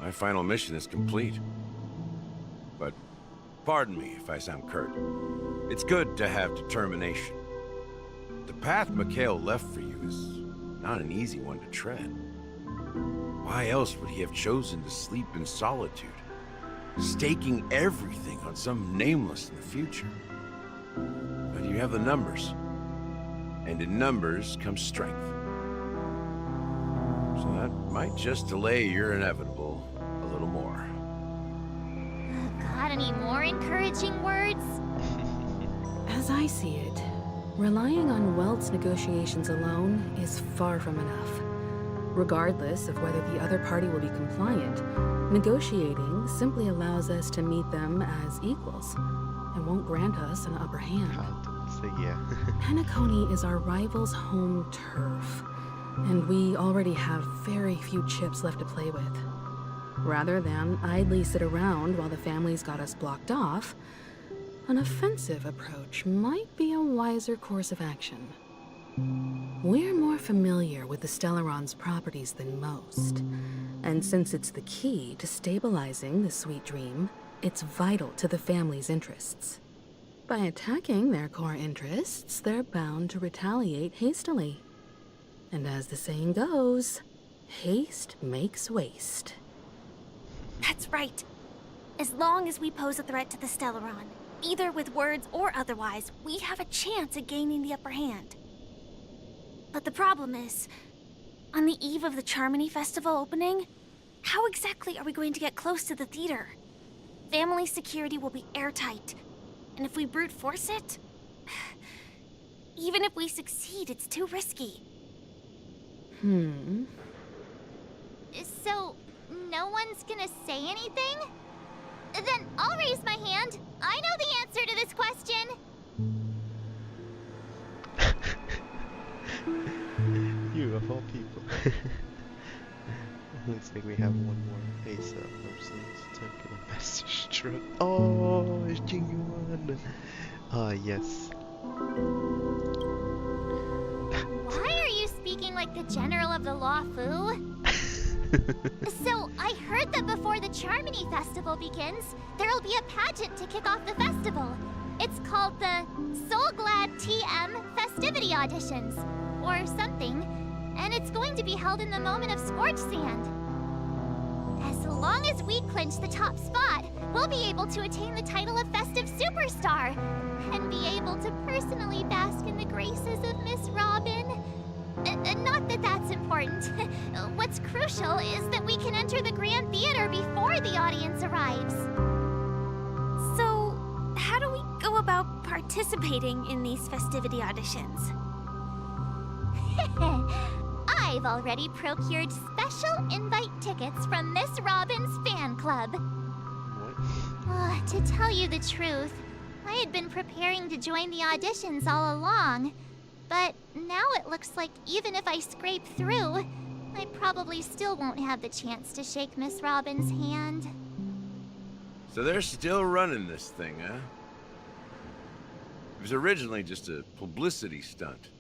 my final mission is complete. But pardon me if I sound curt. It's good to have determination. The path Mikhail left for you is not an easy one to tread. Why else would he have chosen to sleep in solitude, staking everything on some nameless in the future? But you have the numbers, and in numbers comes strength. So that might just delay your inevitable a little more. Got any more encouraging words? As I see it, relying on Welt's negotiations alone is far from enough. Regardless of whether the other party will be compliant, negotiating simply allows us to meet them as equals and won't grant us an upper hand. So yeah. Penacony is our rival's home turf, and we already have very few chips left to play with. Rather than idly sit around while the family's got us blocked off, an offensive approach might be a wiser course of action. We're more familiar with the Stellaron's properties than most, and since it's the key to stabilizing the Sweet Dream, it's vital to the family's interests. By attacking their core interests, they're bound to retaliate hastily. And as the saying goes, haste makes waste. That's right. As long as we pose a threat to the Stellaron, either with words or otherwise, we have a chance at gaining the upper hand. But the problem is, on the eve of the Charmony Festival opening, how exactly are we going to get close to the theater? Family security will be airtight, and if we brute force it, even if we succeed, it's too risky. So, no one's gonna say anything? Then I'll raise my hand. I know the answer to this question. You of all people. Looks like we have one more face up. Temple Master Stroke. Oh, it's genuine. Ah, yes. Why are you speaking like the General of the Lawfu? So, I heard that before the Charmony Festival begins, there'll be a pageant to kick off the festival. It's called the Soulglad TM Festivity Auditions, or something, and it's going to be held in the moment of Scorch Sand. As long as we clinch the top spot, we'll be able to attain the title of Festive Superstar, and be able to personally bask in the graces of Miss Robin. Not that that's important. What's crucial is that we can enter the Grand Theater before the audience arrives. So, how do we go about participating in these festivity auditions? I've already procured special invite tickets from Miss Robin's fan club. What? To tell you the truth, I had been preparing to join the auditions all along. But now it looks like even if I scrape through, I probably still won't have the chance to shake Miss Robin's hand. So they're still running this thing, huh? It was originally just a publicity stunt,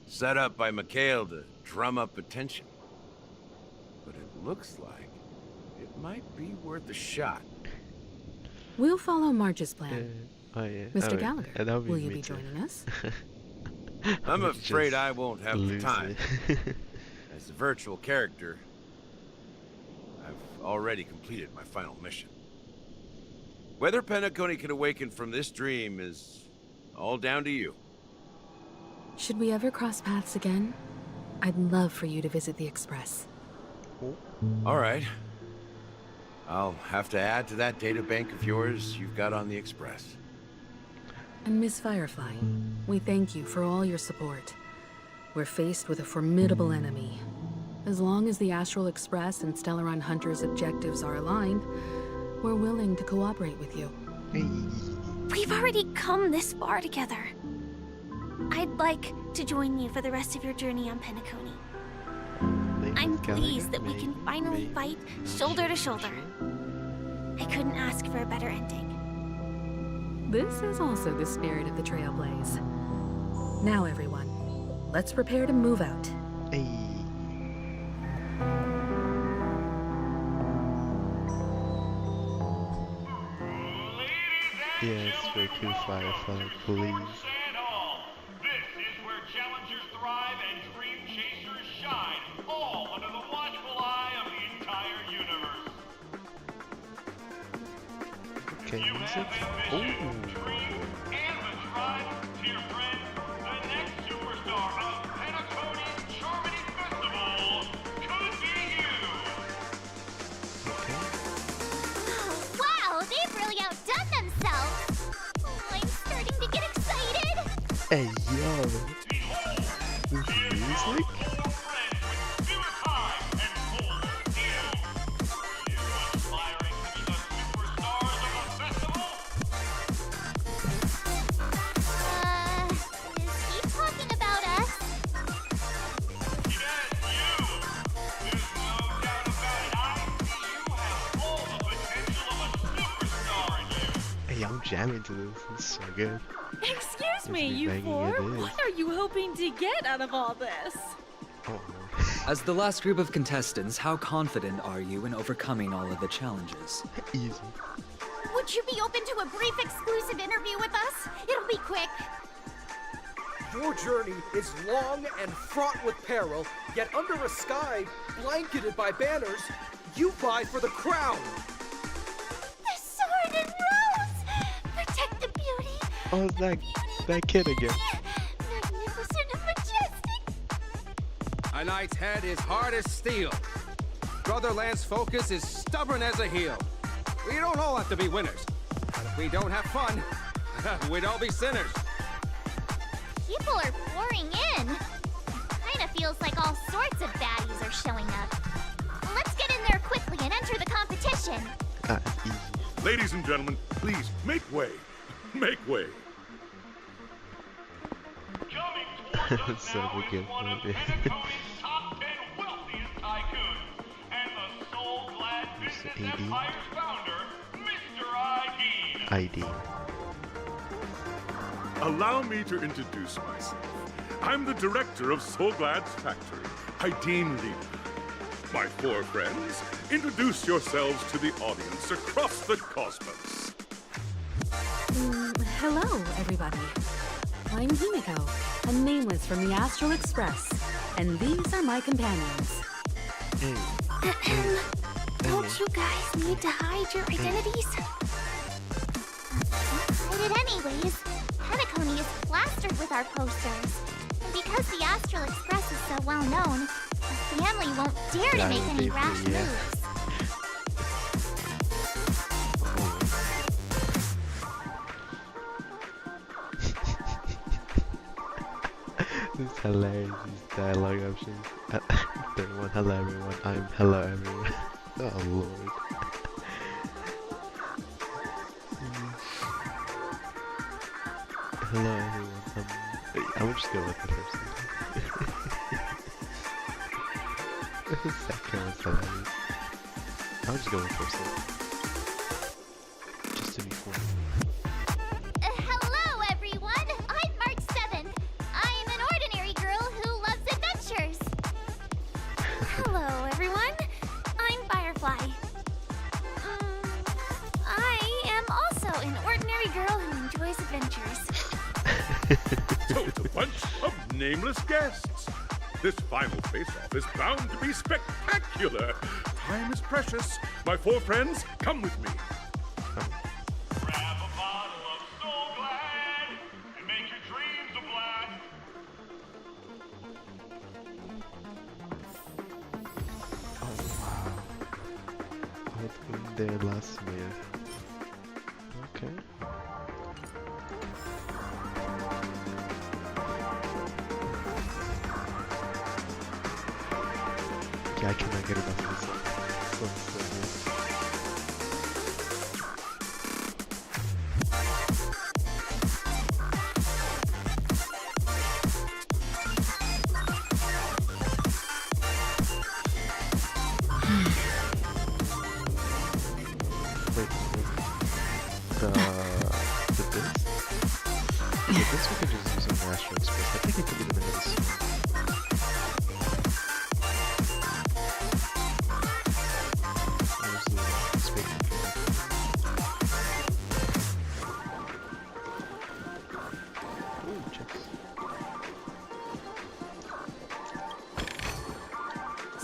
set up by Mikhail to drum up attention. But it looks like it might be worth a shot. We'll follow Marge's plan. Oh yeah. Mr. Gallagher, will you be too. joining us? I'm afraid I won't have the lose time. it. As a virtual character, I've already completed my final mission. Whether Penacony can awaken from this dream is all down to you. Should we ever cross paths again? I'd love for you to visit the Express. All right. I'll have to add to that data bank of yours you've got on the Express. And Miss Firefly, we thank you for all your support. We're faced with a formidable enemy. As long as the Astral Express and Stellaron Hunter's objectives are aligned, we're willing to cooperate with you. We've already come this far together. I'd like to join you for the rest of your journey on Penacony. I'm pleased that we can finally fight shoulder to shoulder. I couldn't ask for a better ending. This is also the spirit of the Trailblaze. Now, everyone, let's prepare to move out. Hey. Yes, very cool Firefly, please. Okay, music. Oh. Wow, they've really outdone themselves. Oh, I'm starting to get excited. Hey, yo. With music? I'm jamming to this. This is so good. Excuse me, you four. What are you hoping to get out of all this? Oh. As the last group of contestants, how confident are you in overcoming all of the challenges? Easy. Would you be open to a brief exclusive interview with us? It'll be quick. Your journey is long and fraught with peril, yet under a sky blanketed by banners, you vie for the crown. The sword and rose! Protect the beauty! Oh, it's that kid again. Magnificent and majestic! A knight's head is hard as steel. Brother Lance's focus is stubborn as a heel. We don't all have to be winners. But if we don't have fun, we'd all be sinners. People are pouring in. Kinda feels like all sorts of baddies are showing up. Let's get in there quickly and enter the competition. Ladies and gentlemen, please make way. Make way. So good. ID. Allow me to introduce myself. I'm the director of Soulglad's factory, Haideen Lena. My four friends, introduce yourselves to the audience across the cosmos. Hello, everybody. I'm Himiko, a nameless from the Astral Express, and these are my companions. Don't you guys need to hide your identities? Hide it anyways. Penacony is plastered with our posters. And because the Astral Express is so well known, the family won't dare to make any rash moves. This is hilarious, these dialogue options. Third one, hello everyone, I'm hello everyone. Oh lord. Hello everyone. I would just go with the first one. Second one's hilarious. I would just go with the first one. Just to be cool. Hello, everyone. I'm March 7th. I'm an ordinary girl who loves adventures. Hello, everyone. I'm Firefly. I am also an ordinary girl who enjoys adventures. So it's a bunch of nameless guests. This final face-off is bound to be spectacular. Time is precious. My four friends, come with me. Grab a bottle of Soul Glad and make your dreams a blast. Oh wow. I've been there last year. Okay. Yeah, I cannot get enough of this song. So good. Wait, the disc? The disc we could just use on Astro Express. I think I could leave it in this.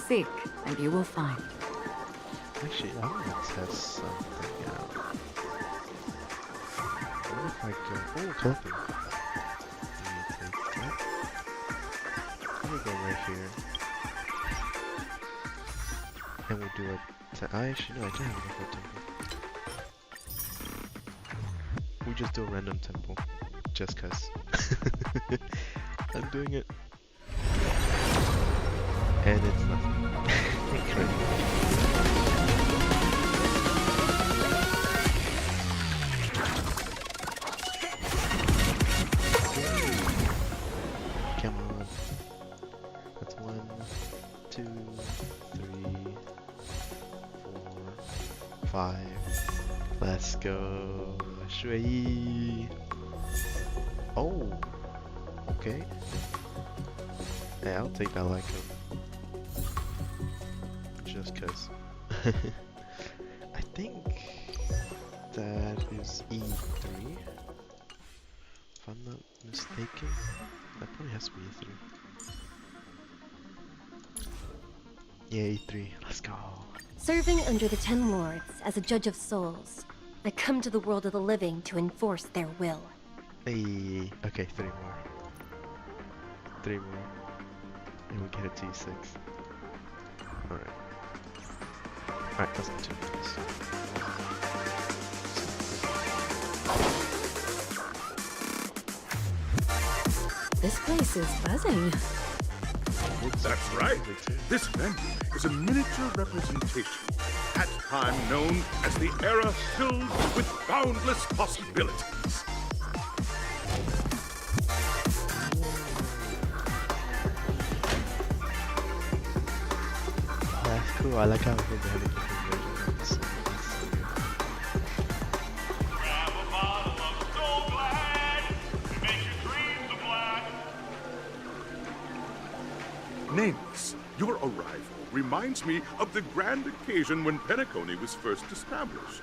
Seek, and you will find. Actually, I want to test something out. What if I go... Oh, collecting. I'm gonna go right here. And we'll do a... I actually, no, I don't have enough for a temple. We just do a random temple. Just cause. I'm doing it. And it's nothing. Incredible. Come on. That's 1, 2, 3, 4, 5. Let's go. Shui. Oh. Okay. Yeah, I'll take that like a... Just cause. I think that is E3. If I'm not mistaken. That probably has to be E3. Yeah, E3. Let's go. Serving under the 10 Lords as a judge of souls, I come to the world of the living to enforce their will. Hey, okay, 3 more. 3 more. And we get a T6. Alright. Alright, let's continue this. This place is buzzing. That's right. This venue is a miniature representation, at time known as the era filled with boundless possibilities. That's cool. I like how they have a different versions. Grab a bottle of Soul Glad and make your dreams a blast. Nameless, your arrival reminds me of the grand occasion when Penacony was first established.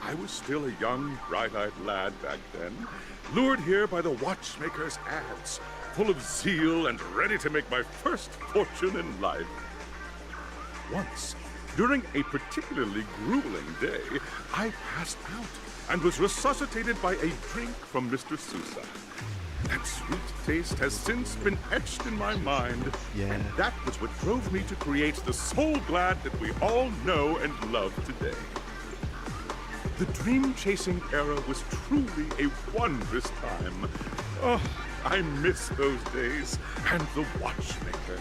I was still a young, bright-eyed lad back then, lured here by the watchmaker's ads, full of zeal and ready to make my first fortune in life. Once, during a particularly grueling day, I passed out and was resuscitated by a drink from Mr. Sousa. That sweet taste has since been etched in my mind, and that was what drove me to create the Soul Glad that we all know and love today. The dream-chasing era was truly a wondrous time. Oh, I miss those days, and the watchmaker.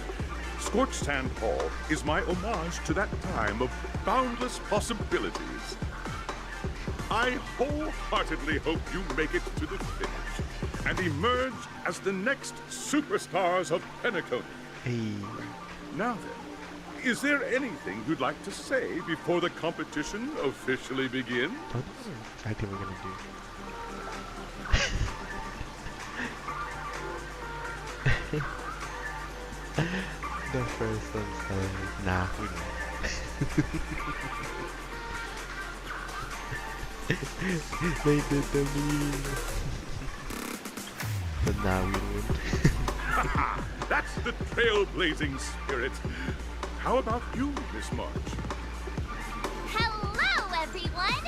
Scorched Sand Hall is my homage to that time of boundless possibilities. I wholeheartedly hope you make it to the finish, and emerge as the next superstars of Penacony. Hey. Now then, is there anything you'd like to say before the competition officially begins? What exactly we're gonna do? The first one's nah, we don't. They did the meme. But nah, we win. That's the trailblazing spirit. How about you, Miss March? Hello, everyone!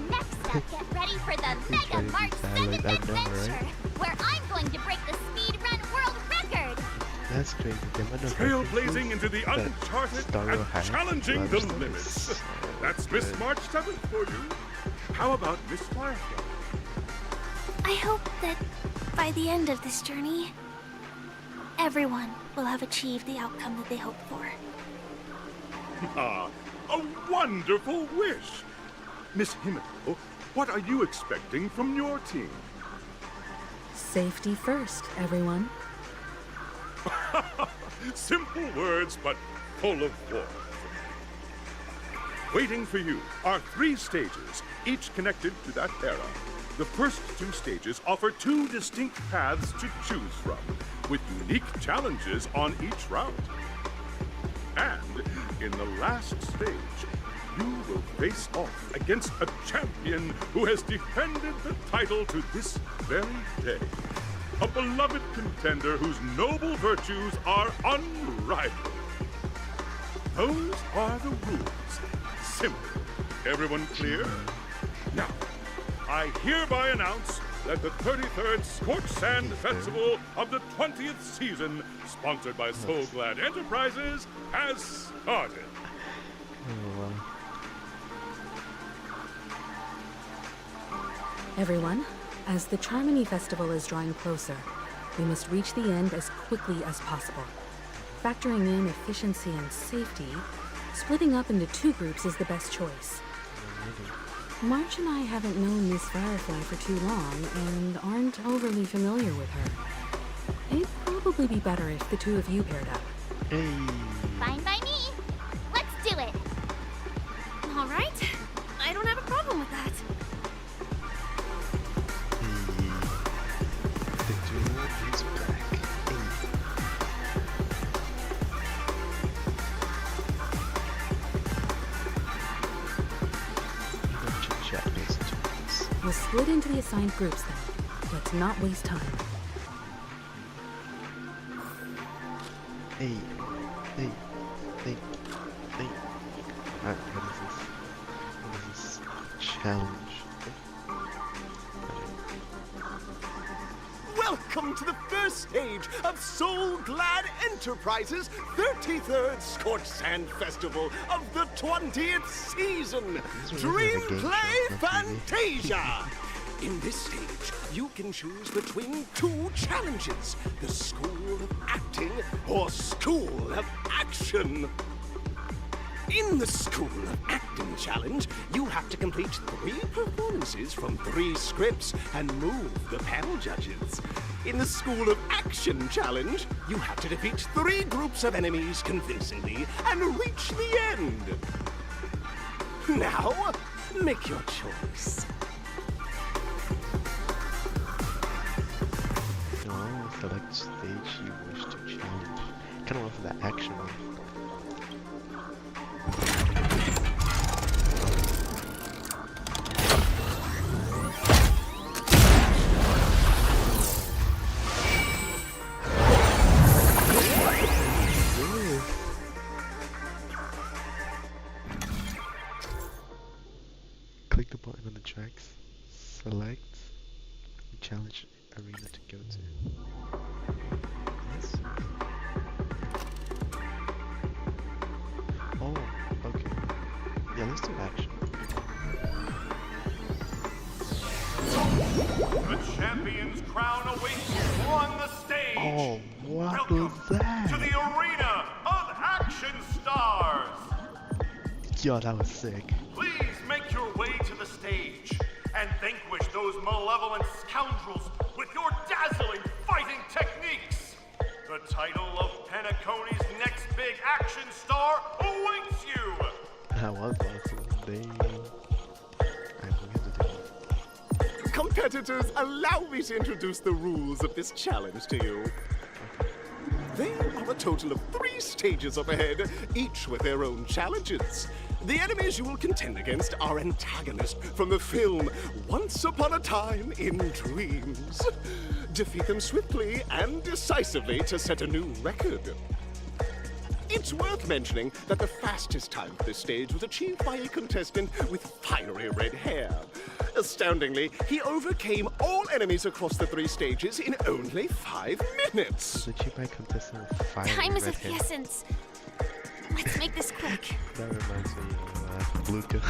Next up, get ready for the Mega March 7th Adventure, where I'm going to break the speed run world record! That's crazy. Trailblazing into the uncharted and challenging the limits. That's Miss March 7th for you. How about Miss Firefly? I hope that by the end of this journey, everyone will have achieved the outcome that they hoped for. Ah, a wonderful wish! Miss Himiko, what are you expecting from your team? Safety first, everyone. Simple words, but full of warmth. Waiting for you are 3 stages, each connected to that era. The first 2 stages offer 2 distinct paths to choose from, with unique challenges on each route. And in the last stage, you will face off against a champion who has defended the title to this very day. A beloved contender whose noble virtues are unrivaled. Those are the rules. Simple. Everyone clear? Now, I hereby announce that the 33rd Scorch Sand Festival of the 20th season, sponsored by Soul Glad Enterprises, has started. Everyone, as the Charmony Festival is drawing closer, we must reach the end as quickly as possible. Factoring in efficiency and safety, splitting up into 2 groups is the best choice. March and I haven't known Miss Firefly for too long and aren't overly familiar with her. It'd probably be better if the 2 of you paired up. Fine by me. Let's do it. All right. I don't have a problem with that. The duel is back. We'll split into the assigned groups then. Let's not waste time. Hey. Alright, what is this? Challenge. Welcome to the first stage of Soul Glad Enterprises' 33rd Scorch Sand Festival of the 20th season. Dream Play Fantasia! In this stage, you can choose between 2 challenges, the School of Acting or School of Action. In the School of Acting challenge, you have to complete 3 performances from 3 scripts and move the panel judges. In the School of Action challenge, you have to defeat 3 groups of enemies convincingly and reach the end. Now, make your choice. No, select stage you wish to challenge. Kind of went for that action one. Click the button on the tracks, select the challenge arena to go to. Yes. Oh, okay. Yeah, let's do action. The champion's crown awaits you on the stage. Oh, what Welcome was that? to the arena of action stars. Yo, that was sick. Please make your way to the stage and vanquish those malevolent scoundrels with your dazzling fighting techniques. The title of Penacony's next big action star awaits you. I was Competitors, allow me to introduce the rules of this challenge to you. There are a total of 3 stages up ahead, each with their own challenges. The enemies you will contend against are antagonists from the film Once Upon a Time in Dreams. Defeat them swiftly and decisively to set a new record. It's worth mentioning that the fastest time for this stage was achieved by a contestant with fiery red hair. Astoundingly, he overcame all enemies across the 3 stages in only 5 minutes. Achieved by a contestant with fiery Time is red of the hair. essence. Let's make this quick. That reminds me of Bluto.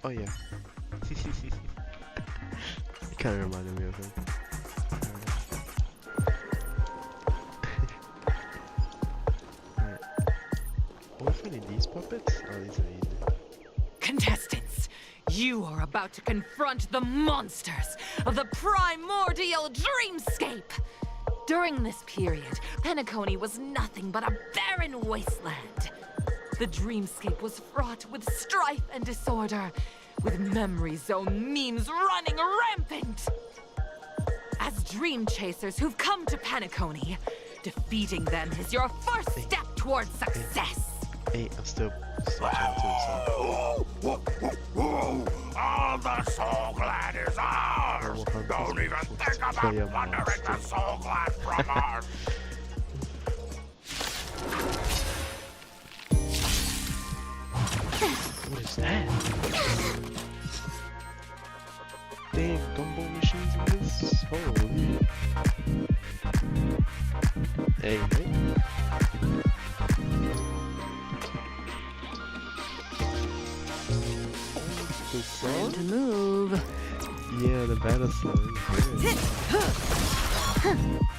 Oh yeah. It kind of reminded me of him. Alright. What's in these puppets? Oh, these are easy. Contestants, you are about to confront the monsters of the primordial dreamscape. During this period, Penacony was nothing but a barren wasteland. The dreamscape was fraught with strife and disorder, with memory zone memes running rampant. As dream chasers who've come to Penacony, defeating them is your first step towards success. Hey, I'm still trying to All the Soul Glad is ours! Don't even think about plundering the Soul Glad from us! What is that? Dang, gumball machines in this? Holy. Hey, hey. Time to move. Yeah, the battle song is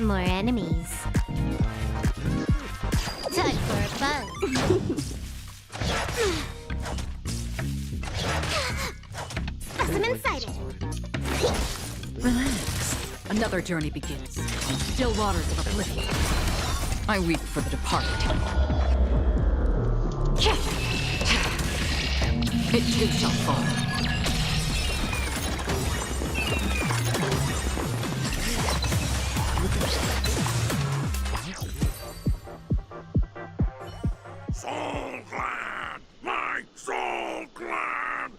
More enemies. Time for a buzz. Specimen sighted. Relax. Another journey begins. Still waters of oblivion. I weep for the departed. It too shall fall. Soul Glad! My Soul Glad!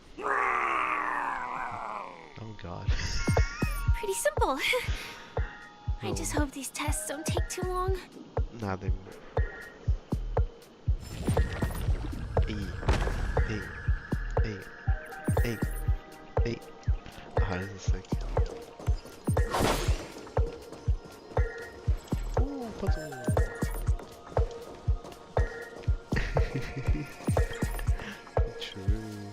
Oh god. Pretty simple. I just hope these tests don't take too long. Nah, they Hey. Ah, this is sick. Ooh, puzzle. True.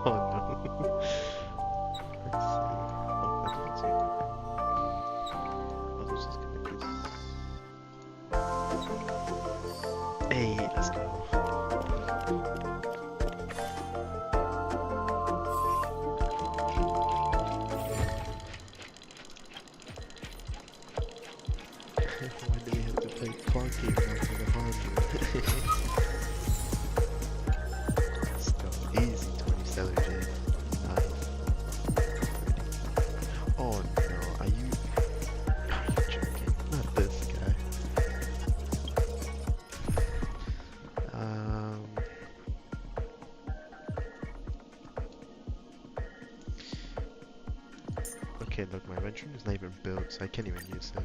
I will do this real quick. Hey, let's go. Why do we have to play clunky enough for the hard Still easy 27 days. Oh no, are you joking? Not this guy. Okay, look, my red room is not even built, so I can't even use him.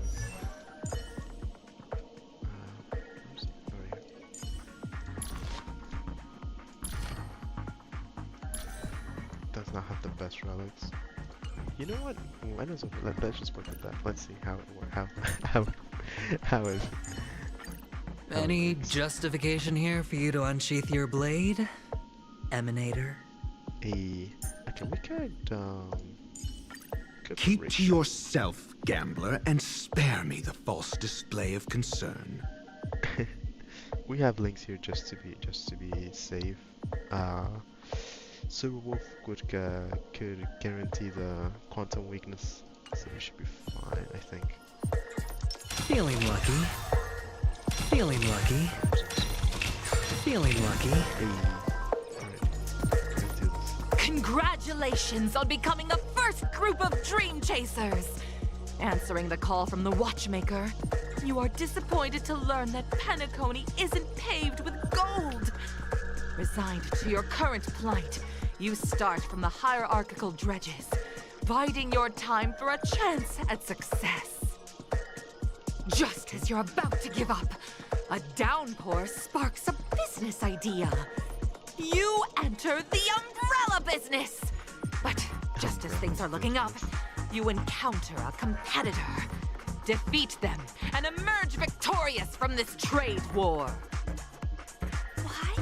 Oops, over here. Ghost relics. You know what? Might as well let's just work with that. Let's see how it works. How is Any justification here for you to unsheath your blade, Emanator? Okay, we could Keep to yourself, gambler, and spare me the false display of concern. we have links here just to be safe. Silverwolf could guarantee the quantum weakness, so we should be fine, I think. Feeling lucky. Feeling lucky. Feeling lucky. Congratulations on becoming the first group of Dream Chasers! Answering the call from the Watchmaker, you are disappointed to learn that Penacony isn't paved with gold. Resigned to your current plight, you start from the hierarchical dredges, biding your time for a chance at success. Just as you're about to give up, a downpour sparks a business idea. You enter the umbrella business! But just as things are looking up, you encounter a competitor. Defeat them and emerge victorious from this trade war. Why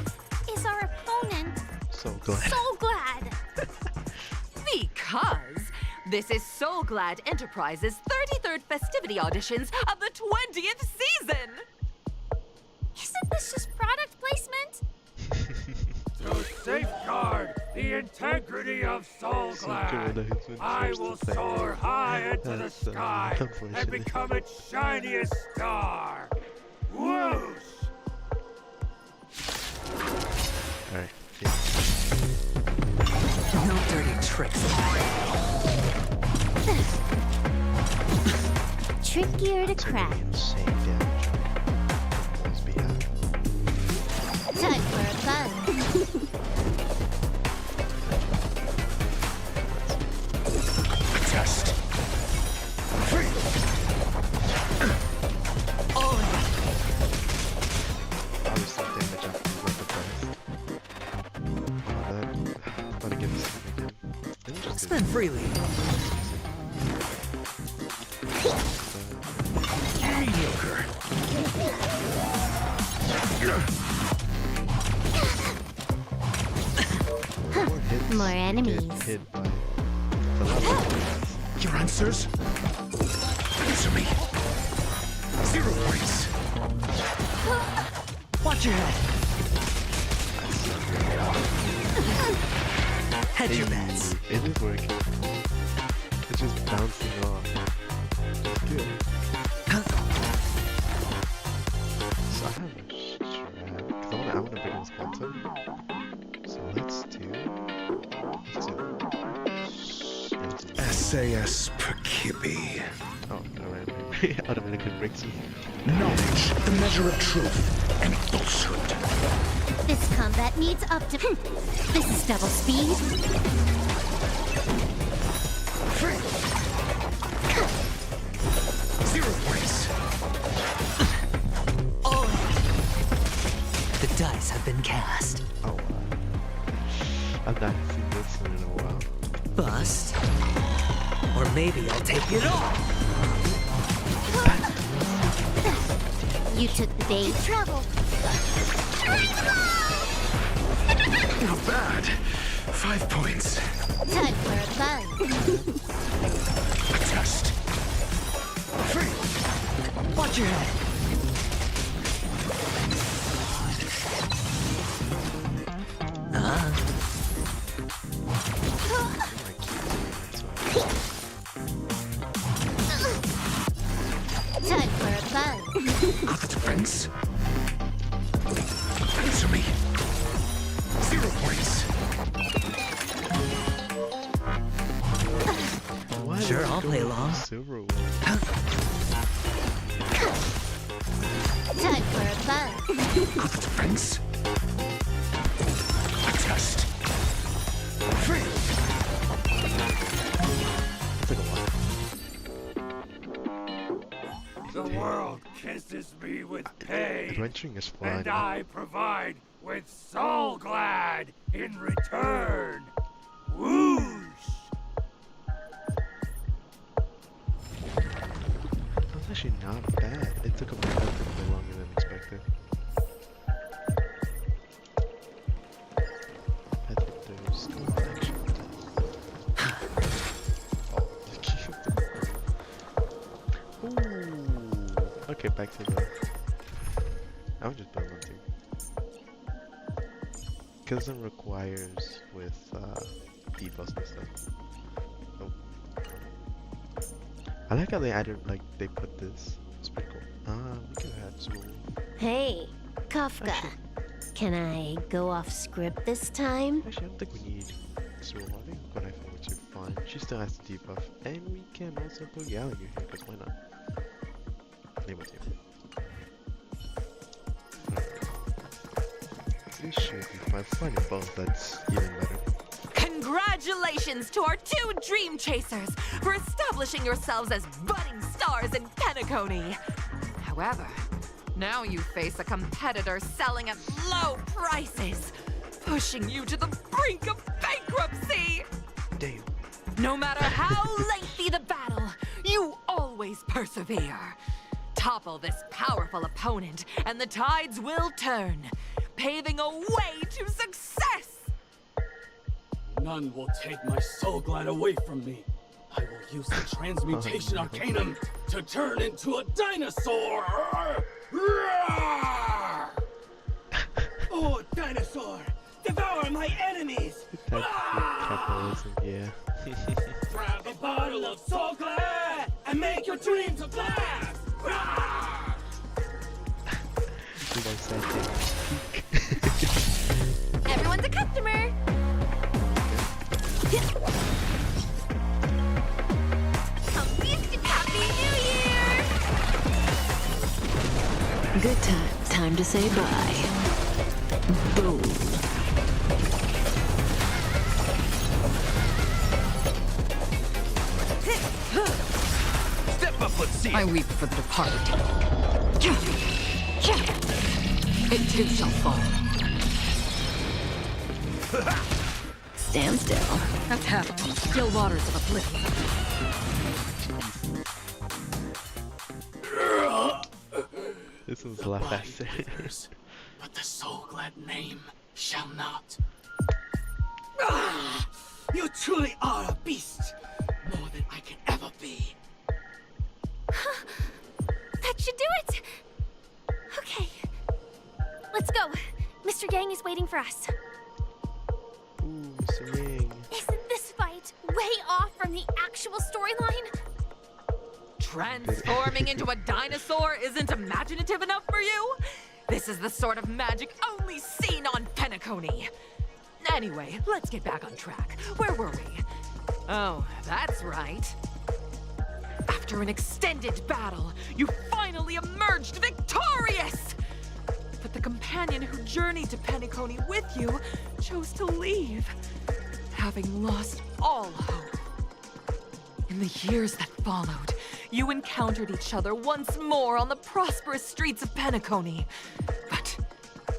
is our opponent so glad? So glad! Because this is So Glad Enterprises' 33rd festivity auditions of the 20th season! Isn't this just product placement? To safeguard the integrity of Soulglad, I will soar high into the sky and become its shiniest star. Whoosh! Alright. No dirty tricks. Trickier to crack. Time for a buzz. Test. Obviously damage after you let the price. Gotta get this thing again. Spend freely. Mediocre. More enemies. Your answers? Answer me. 0 points. Watch your head. Hedge your bets. It is working. It's just bouncing off. It's good. So I have a strap, because I want to bring this quantum. So let's do SAS Perkibi. Oh, alright. Automatically breaks me. Knowledge, the measure of truth and falsehood. This combat needs This is double speed. 0 points. The dice have been cast. Oh, I've not seen this one in a while. Bust. Or maybe I'll take it all. You took the bait. Trouble. Not bad. 5 points. Time for a buzz. A test. 3. Watch your head. Time for a buzz. Got the defense. Answer me. 0 points. Sure, I'll play along. Silver Time for a buzz. Got the defense. A test. 3. The world kisses me with pain, Adventuring is fun. and I provide with Soulglad in return. Whoosh! actually not bad. It took a bit longer than expected. I think there's still an action. Ooh. Okay, back to the. I would just build one too. Because it requires with debuffs and stuff. Nope. I like how they added, like, they put this. It's pretty cool. We could add Zool. Hey, Kafka. Can I go off script this time? Actually, I don't think we need Zool. I think when I find you fine. She still has to debuff. And we can also put Gallagher here, because why not? Name with you. This should be fine. Finding both, that's even better. Congratulations to our two Dream Chasers for establishing yourselves as budding stars in Penacony. However, now you face a competitor selling at low prices, pushing you to the brink of bankruptcy. Damn. No matter how lengthy the battle, you always persevere. Topple this powerful opponent, and the tides will turn, paving a way to success! None will take my soul glad away from me. I will use the transmutation arcanum to turn into a dinosaur! Oh, dinosaur! Devour my enemies! Capitalism, yeah. Grab a bottle of soul glad and make your dreams a blast! Everyone's a customer! Happy New Year! Good time. Time to say bye. Boom. Step up, let's see. I weep for the departed. It too shall fall. Stand still. That's happened on the still waters of oblivion. This one's a lot faster. But the soul glad name shall not. You truly are a beast, more than I can ever be. That should do it! Okay. Let's go. Mr. Yang is waiting for us. Ooh, Mr. Yang. Isn't this fight way off from the actual storyline? Transforming into a dinosaur isn't imaginative enough for you? This is the sort of magic only seen on Penacony. Anyway, let's get back on track. Where were we? Oh, that's right. After an extended battle, you finally emerged victorious! But the companion who journeyed to Penacony with you chose to leave, having lost all hope. In the years that followed, you encountered each other once more on the prosperous streets of Penacony, but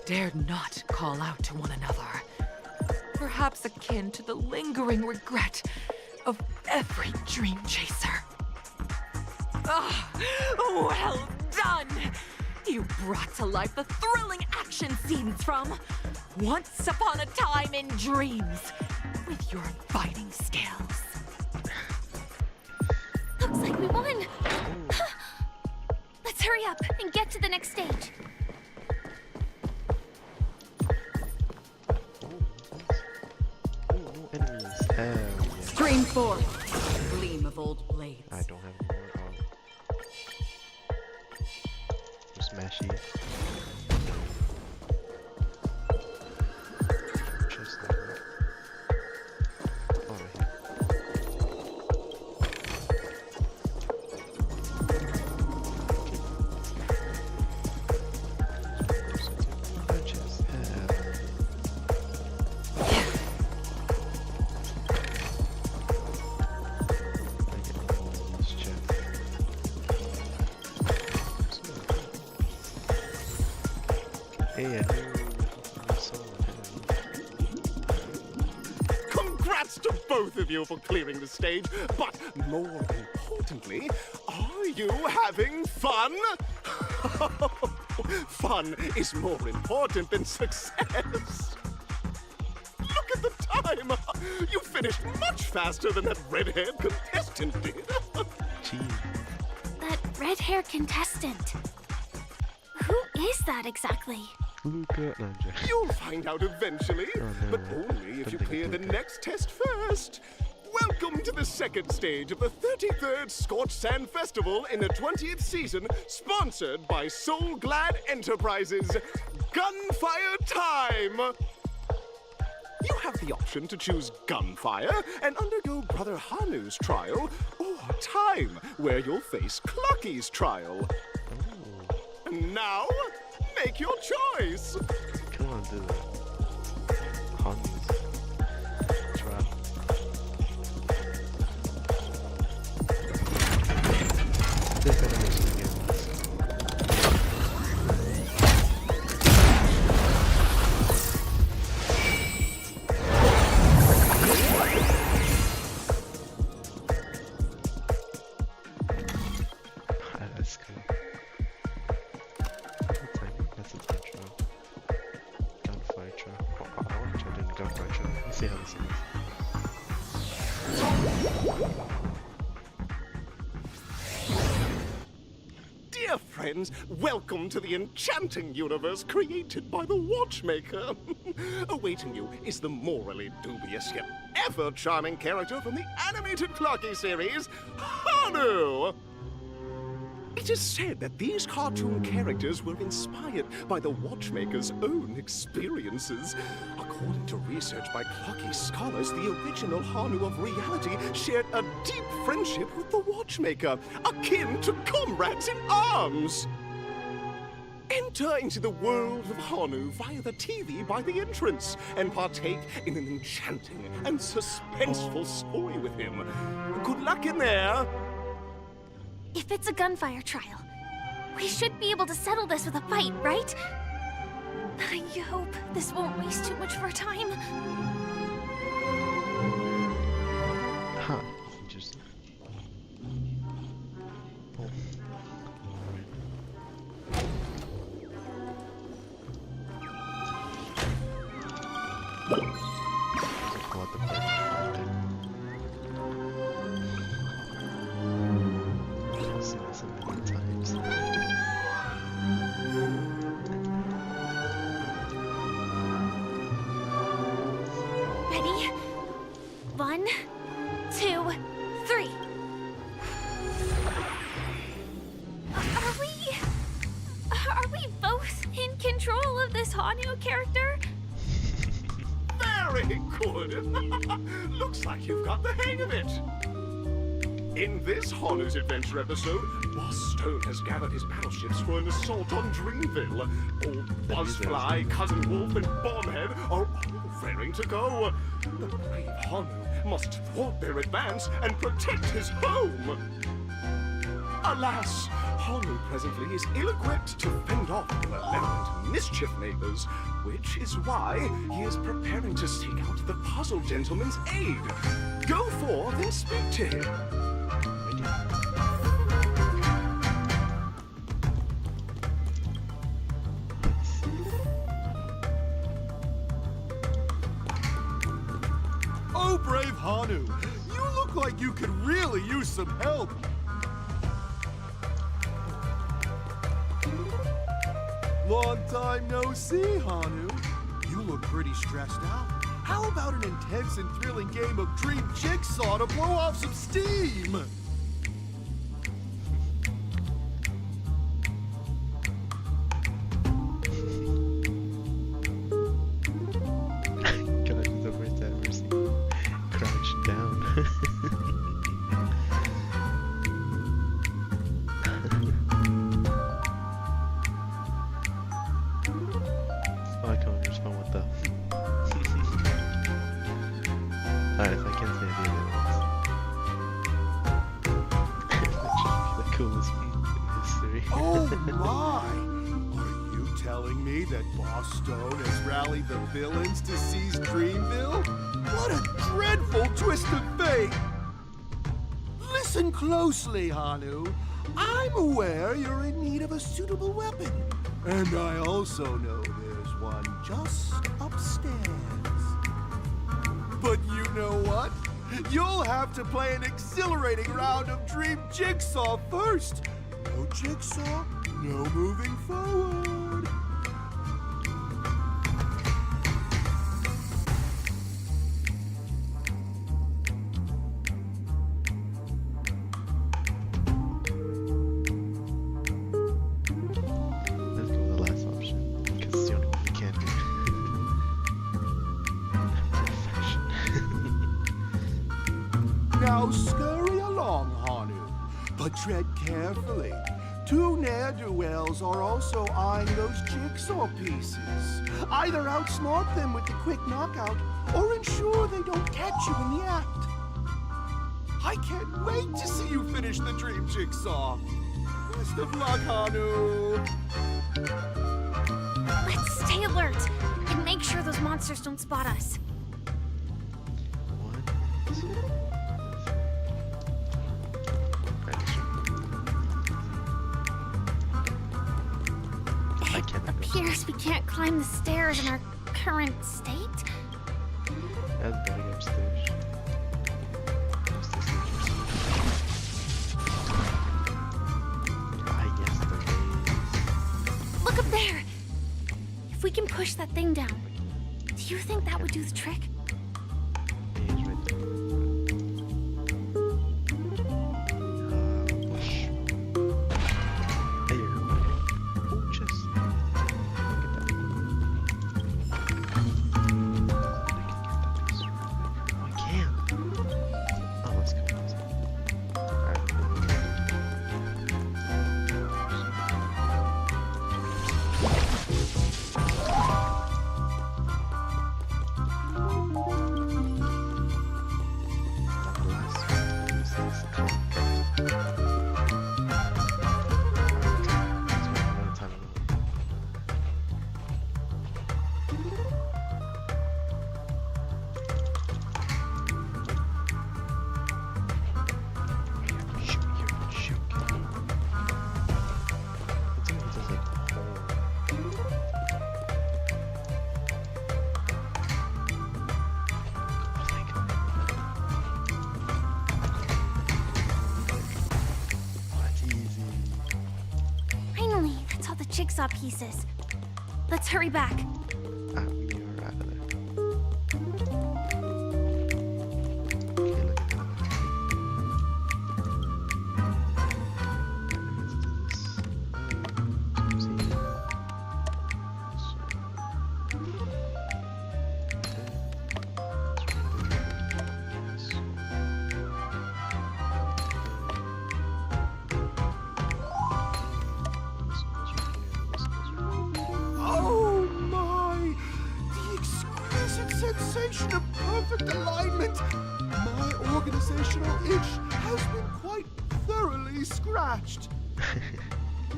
dared not call out to one another. Perhaps akin to the lingering regret of every dream chaser. Ah, well done! You brought to life the thrilling action scenes from Once Upon a Time in Dreams with your fighting skills. Looks like we won! Let's hurry up and get to the next stage. No enemies. Stream forth, gleam of old blades. I don't have more. Just mashy. Just like that. Alright. Congrats to both of you for clearing the stage, but more importantly, are you having fun? Fun is more important than success. Look at the time! You finished much faster than that red-haired contestant did. That red-haired contestant. Who is that exactly? Luca. No, you'll find out eventually, but only if you clear the next test first. Welcome to the second stage of the 33rd Scorched Sand Festival in the 20th season, sponsored by Soul Glad Enterprises. Gunfire time! You have the option to choose gunfire and undergo Brother Hanu's trial, or time, where you'll face Clucky's trial. And now, make your choice! Come on, do that. Hanu's trial. This animation again. That's cool. That's a time trial. Gunfire trial. Oh, I want to try doing a gunfire trial. Let's see how this goes. Dear friends, welcome to the enchanting universe created by the Watchmaker. Awaiting you is the morally dubious yet ever charming character from the animated Clocky series, Hanu! It is said that these cartoon characters were inspired by the Watchmaker's own experiences. According to research by Clocky scholars, the original Hanu of reality shared a deep friendship with the Watchmaker, akin to comrades in arms. Enter into the world of Hanu via the TV by the entrance and partake in an enchanting and suspenseful story with him. Good luck in there! If it's a gunfire trial, we should be able to settle this with a fight, right? I hope this won't waste too much of our time. Huh. Interesting. Oh. What the fuck? I've seen this a million times. Ready? 1, 2, 3. Are we both in control of this Hanu character? Very good! Looks like you've got the hang of it. In this Hanu's Adventure episode, Boss Stone has gathered his battleships for an assault on Dreamville. Old Buzzfly, Cousin Wolf, and Bombhead are all raring to go. The brave Hanu must thwart their advance and protect his home. Alas, Hanu presently is ill-equipped to fend off the malevolent mischief makers, which is why he is preparing to seek out the Puzzle Gentleman's aid. Go forth and speak to him. Oh, brave Hanu, you look like you could really use some help. Long time no see, Hanu. You look pretty stressed out. How about an intense and thrilling game of Dream Jigsaw to blow off some steam? God, it's the worst I've ever seen. Crouched down. Oh, I can't respond with that. Alright, if I can't say any of it, that should be the coolest meme in history. Oh my! Are you telling me that Boss Stone has rallied the villains to seize Dreamville? What a dreadful twist of fate! Listen closely, Hanu. I'm aware you're in need of a suitable weapon. And I also know there's one just upstairs. But you know what? You'll have to play an exhilarating round of Dream Jigsaw first. No Jigsaw, no moving forward. Let's go with the last option, because it's the only one we can do. Perfection. Now scurry along, Hanu, but tread carefully. Two ne'er-do-wells are also eyeing those jigsaw pieces. Either outsmart them with the quick knockout, or ensure they don't catch you in the act. I can't wait to see you finish the dream jigsaw. Best of luck, Hanu. Let's stay alert and make sure those monsters don't spot us. It appears we can't climb the stairs in our current state. That's gotta go upstairs. Look up there! If we can push that thing down, do you think that would do the trick? Jigsaw pieces. Let's hurry back. We are out of there. Sensation of perfect alignment! My organizational itch has been quite thoroughly scratched.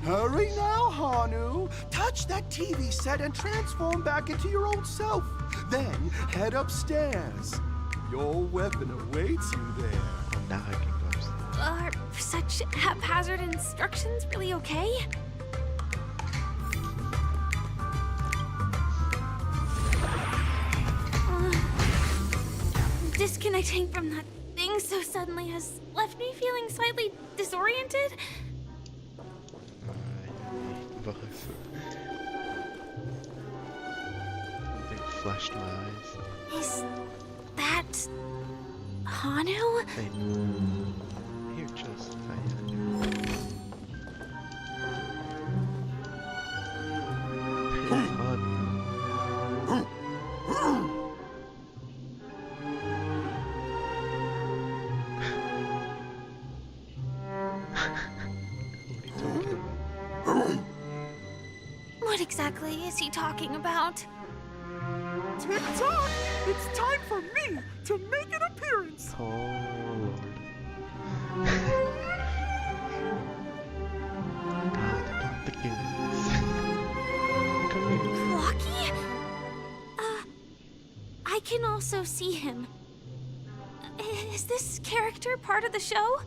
Hurry now, Hanu! Touch that TV set and transform back into your old self. Then head upstairs. Your weapon awaits you there. Oh, now I can go upstairs. Are such haphazard instructions really okay? Disconnecting from that thing so suddenly has left me feeling slightly disoriented. They flashed my eyes. Is that Hanu? Hey, here, just What exactly is he talking about? Tick-tock! It's time for me to make an appearance! Oh, Lord. God, not the goons. can also see him. Is this character part of the show?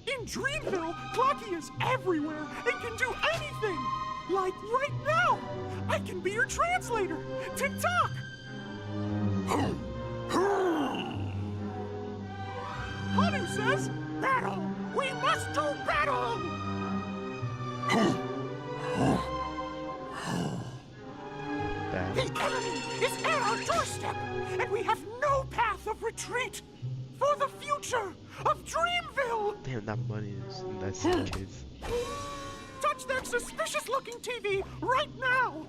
In Dreamville, Clocky is everywhere and can do anything. Like right now, I can be your translator. Tick-tock! Hanu says, battle! We must do battle! The enemy is at our doorstep, and we have no path of retreat for the future of Dreamville! Damn, that money is that's kids. Touch that suspicious-looking TV right now!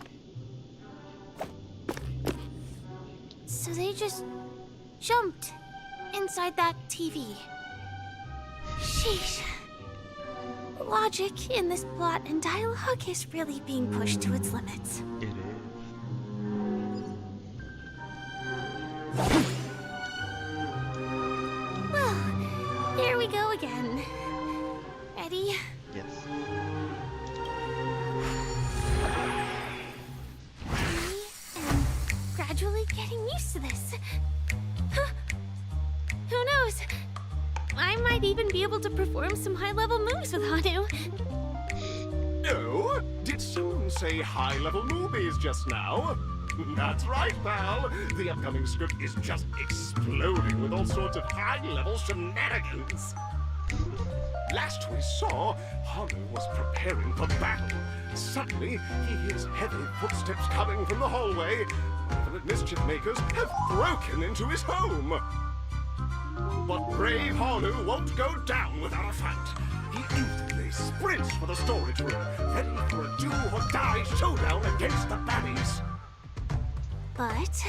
So they just jumped inside that TV. Sheesh. Logic in this plot and dialogue is really being pushed to its limits. It is. Well, here we go again. Ready? Yes. Gradually getting used to this. Huh. Who knows? I might even be able to perform some high-level moves with Hanu. Oh, did someone say high-level movies just now? That's right, pal. The upcoming script is just exploding with all sorts of high-level shenanigans. Last we saw, Hanu was preparing for battle. Suddenly, he hears heavy footsteps coming from the hallway. Malevolent mischief makers have broken into his home. But brave Hanu won't go down without a fight. He instantly sprints for the storage room, ready for a do-or-die showdown against the baddies. But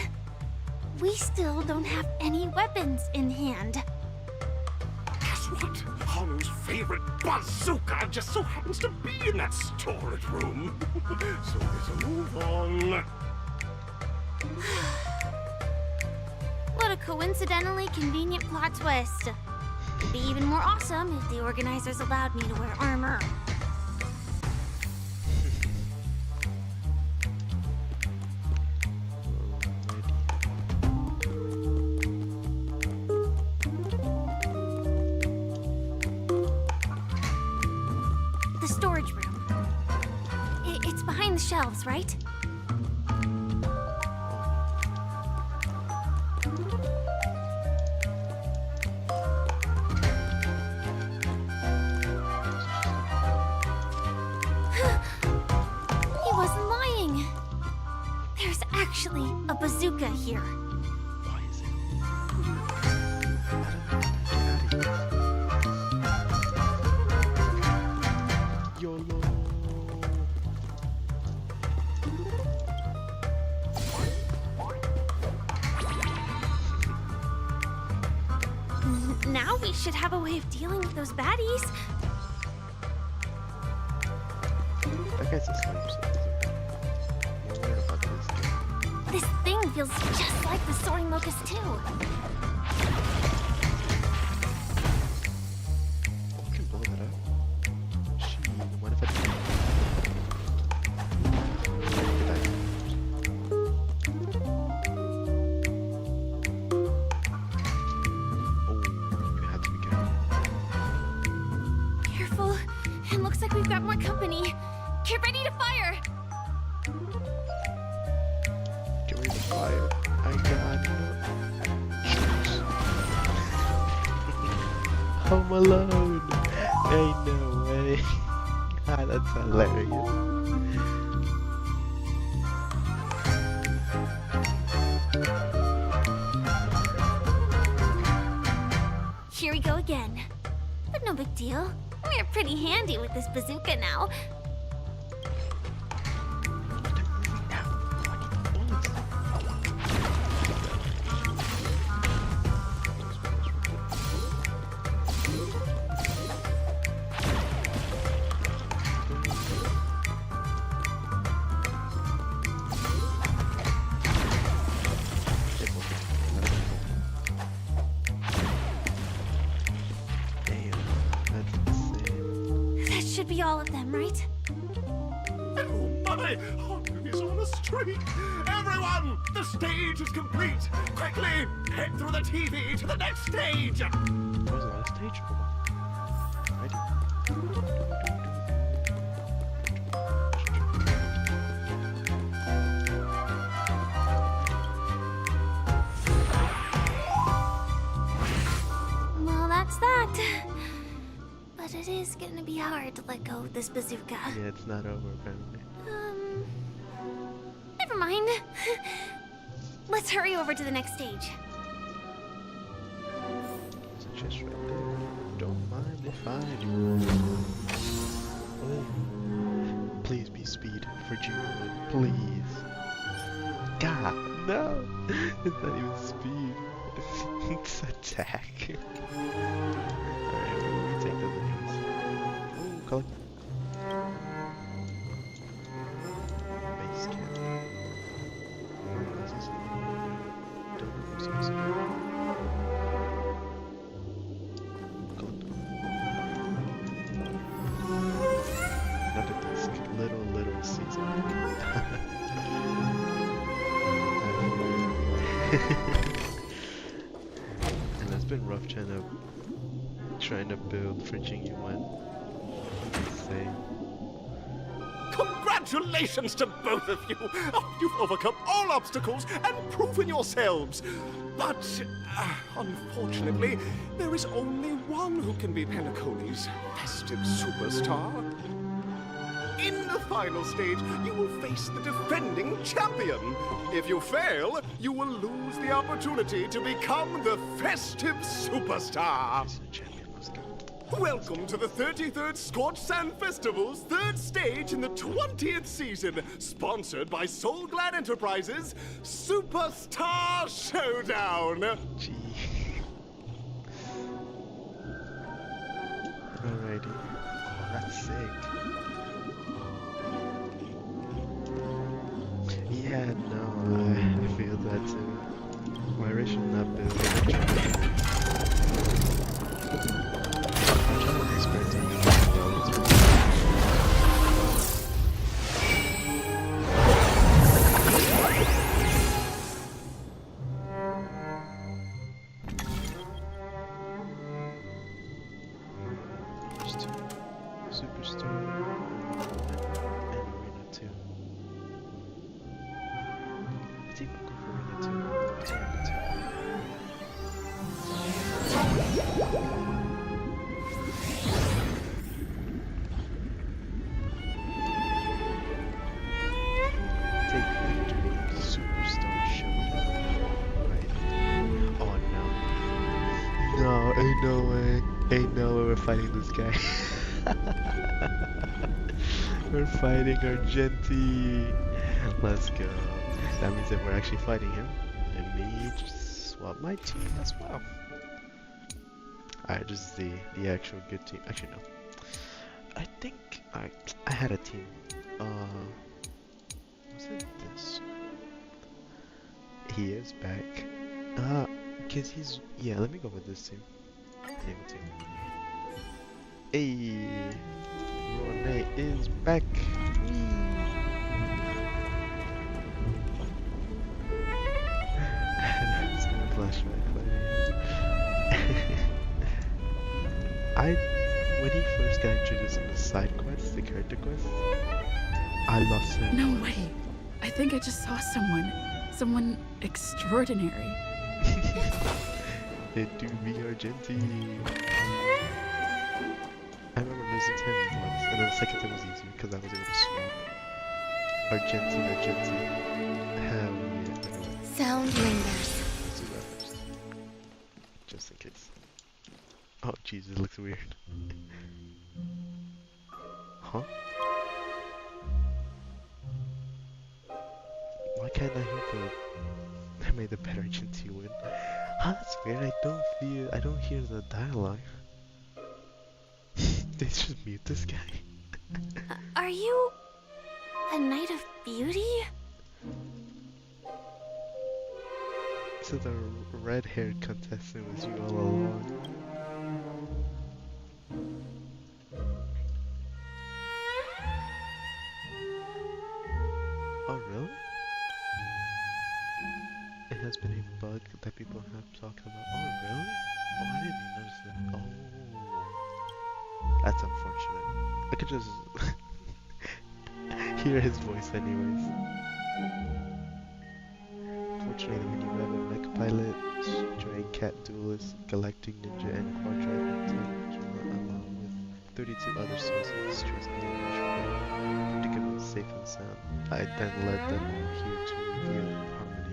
we still don't have any weapons in hand. Guess what? Hanu's favorite bazooka just so happens to be in that storage room. So there's a move on. What a coincidentally convenient plot twist. It'd be even more awesome if the organizers allowed me to wear armor. The storage room. It's behind the shelves, right? He wasn't lying. There's actually a bazooka here. Why is it? YOLO. Now we should have a way of dealing with those baddies. That guy's asleep, so it doesn't matter. More worried about this. This thing feels just like the soaring locust too. You can blow that up. Shit, what if I Careful. It looks like we've got more company. Get ready to fire! get ready to fire? I got Home Alone! Ain't no way. Ah, that's hilarious. Here we go again. But no big deal. We're pretty handy with this bazooka now. That should be all of them, right? Oh my! Hanu is on on the street. Everyone, the stage is complete. Quickly, head through the TV to the next stage. Where's the next stage? Well, that's that. But it is gonna be hard to let go of this bazooka. Yeah, it's not over apparently. Never mind. Let's hurry over to the next stage. There's a chest right there. Don't mind if I do. Oh. Please be speed for June. Please. God, no. It's not even speed. It's attack. Alright, we take those things. Ooh, collect. Base camp. What is this? Don't know what's this. Collect. Another disc. Little season. And it's been rough trying to build for Jing Yuan. Insane. Congratulations to both of you! Oh, you've overcome all obstacles and proven yourselves. But, unfortunately, there is only one who can be Penacony's festive superstar. In the final stage, you will face the defending champion. If you fail, you will lose the opportunity to become the festive superstar. Welcome to the 33rd Scorched Sand Festival's third stage in the 20th season, sponsored by Soul Glad Enterprises, Superstar Showdown. Gee. Alrighty. Oh, that's sick. Yeah, no, I feel that too. Why I should not build it? I'm trying to experience it. Superstar and Arena 2. Let's even go for Arena 2. Take victory, Superstar Showdown. Right. Oh no. No, ain't no way. Ain't no way we're fighting this guy. We're fighting Argenti. Let's go. That means that we're actually fighting him. And me just swap my team as well. Alright, this is the actual good team. Actually no. I think I had a team. Was it this? He is back. Cause he's let me go with this team. Name a team. Hey, Ronay is back. Flashback. When he first got introduced in the side quests, the character quests, I lost him. No way. I think I just saw someone extraordinary. It do be Argenti. I remember losing to him once, and then the second time was easier because I was able to swap. Argenti. Hell yeah. Anyway. Sound lingers. Let's do that first. Just in case. Oh jeez, it looks weird. Huh? Why can't I hear I made the better Argenti win. Huh, that's weird. I don't hear the dialogue. They just mute this guy. Are you a Knight of Beauty? So the red-haired contestant was you all along. Oh really? has been a bug that people have talked about. Oh, really? Oh, I didn't even notice that. Oh, that's unfortunate. I could just hear his voice anyways. Unfortunately, when you have a mech pilot, stray cat duelist, galactic ninja, and quadrilateral along with 32 other sources, destroys any predicament safe and sound. I then led them all here to reveal harmony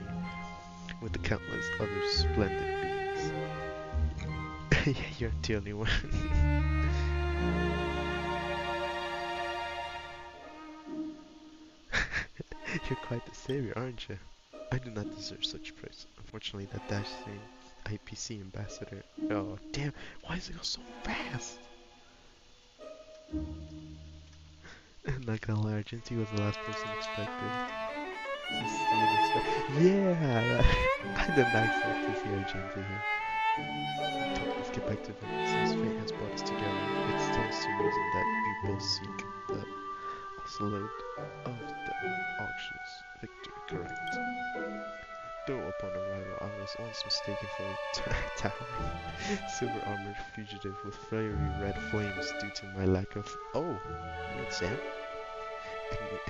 with the countless other splendid beings. Yeah, you're the only one. You're quite the savior, aren't you? I do not deserve such praise. Unfortunately, that dashing IPC ambassador. Oh, damn. Why is it go so fast? I'm not gonna lie, Argenti was the last person expected. To see yeah! I did not expect to see Argenti here. Let's get back to them. Since fate has brought us together, it stands to reason that we both seek the absolute of the auction's victory, correct? Though upon arrival, I was once mistaken for a towering, silver-armored fugitive with fiery red flames due to my lack of... Oh! You mean Sam?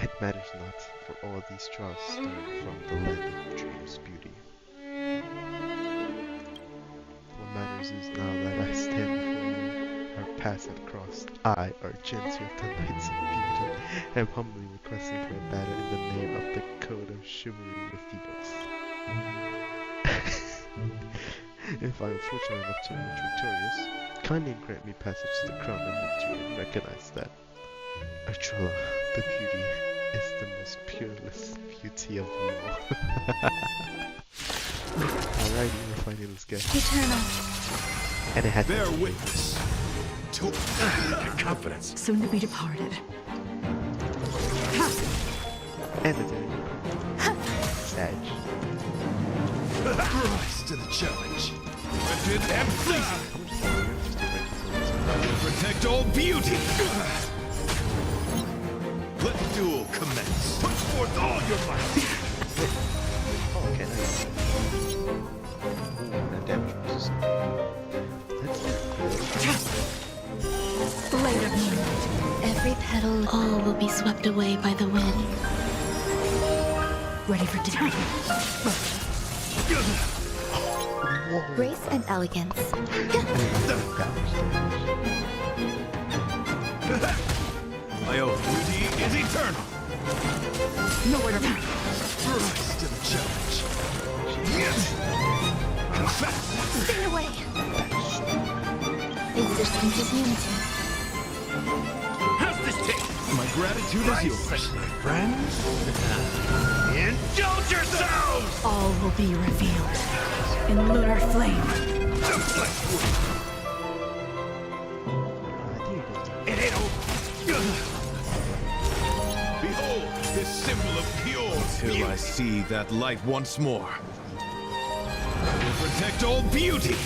It matters not, for all these trials start from the land of dreams beauty. What matters is now that I stand before you, our paths have crossed. I, Argenti of the Knights of Beauty, am humbly requesting for a battle in the name of the Code of Chivalry with Thebos. If I am fortunate enough to emerge victorious, kindly grant me passage to the crown of victory and recognize that Artrella, the beauty, is the most peerless beauty of them all. Alrighty, we're fighting this guy. Eternal. And it had Bear witness to confidence. Soon to be departed. And it's Sag. Rise to the challenge. Rigid and pleasing. Protect all beauty. Let the duel commence. Put forth all your might. Oh, okay, nice. Ooh, that damage was... Blade of moonlight. Every petal, all will be swept away by the wind. Ready for dinner. Grace and elegance. My own beauty is eternal. Nowhere to run. Rise to the challenge. Yes. Confess. Stay away. Existence is unity. How's this take? My gratitude is yours, my friends. Indulge yourselves! All will be revealed in lunar flame. It ain't over. Behold, this symbol of pure Till I see that light once more. I will protect all beauty.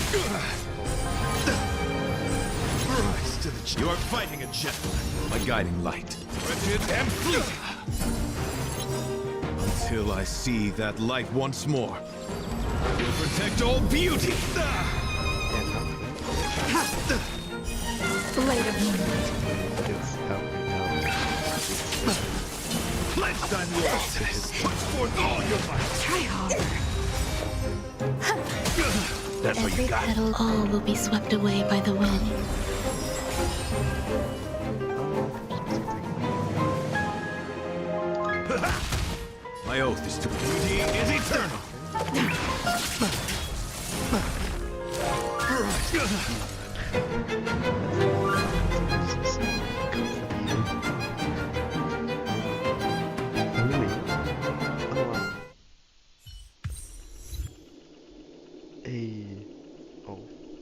Rise to the You are fighting a gentleman, my guiding light. Wretched and fleeting. Until I see that light once more. I will protect all beauty. Blade of moonlight. Pledge thy loyalty. Put forth all your might. Try harder. That's what you got. Every petal, all will be swept away by the wind. My oath is to beauty is eternal.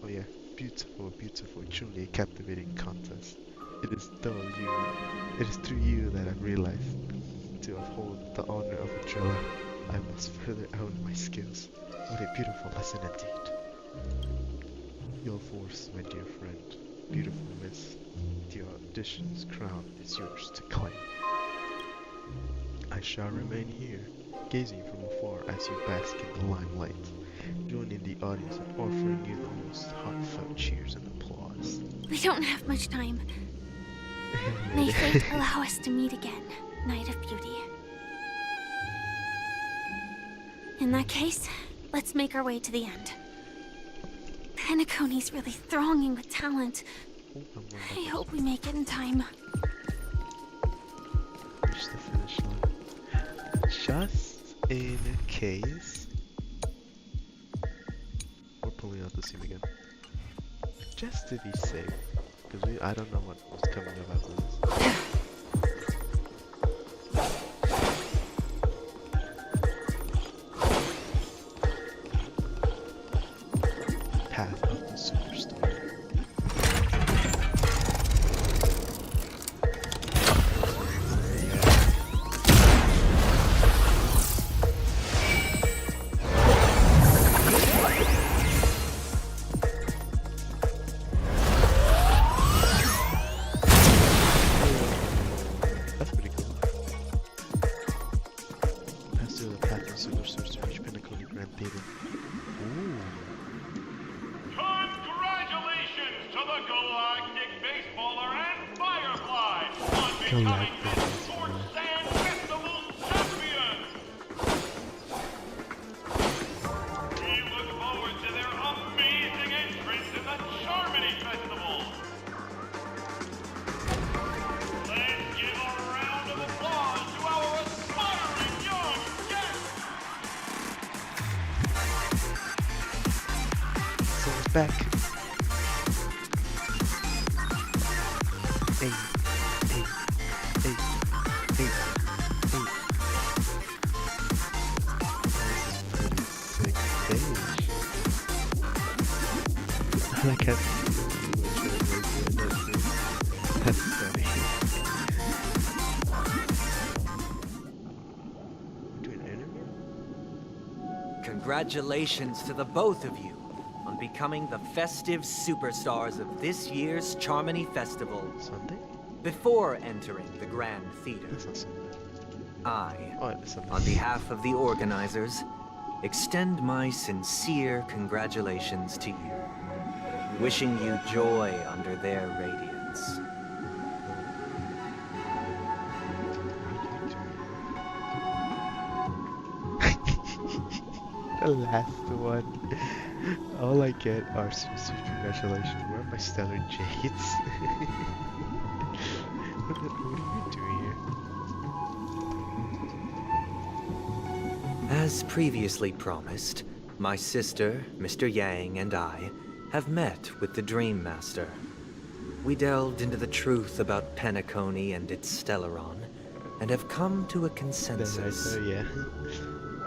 Oh yeah, beautiful, beautiful, truly a captivating contest. It is through you that I've realized to uphold the honor of a driller, I must further hone my skills. What a beautiful lesson indeed. Your force, my dear friend, beautiful miss, the audition's crown is yours to claim. I shall remain here, gazing from afar as you bask in the limelight, joining the audience and offering you the most heartfelt cheers and applause. We don't have much time. May fate allow us to meet again, Knight of Beauty. In that case, let's make our way to the end. Penacony's really thronging with talent. I hope we make it in time. Reach the finish line. Just in case. We're pulling out the seam again. Just to be safe. Because I don't know what's coming up after this. Path of the Superstar. That's pretty cool. Pass through the path of the Superstars to reach Penacony Grand Theater. Ooh. Congratulations to the Galactic Baseballer and Firefly on becoming the Sports and Festival champions! We look forward to their amazing entrance in the Charmony Festival! Let's give a round of applause to our aspiring young guests! So it's back. Hey, hey, hey, hey, hey. This is pretty sick stage. I can't That's funny. We're doing an interview? Congratulations to the both of you on becoming the festive superstars of this year's Charmony Festival. Sunday? Before entering the Grand Theater, I, on behalf of the organizers, extend my sincere congratulations to you, wishing you joy under their radiance. The last one. All I get are specific congratulations. Where are my stellar jades? What are you doing here? As previously promised, my sister, Mr. Yang, and I have met with the Dream Master. We delved into the truth about Penacony and its Stellaron, and have come to a consensus. Yeah.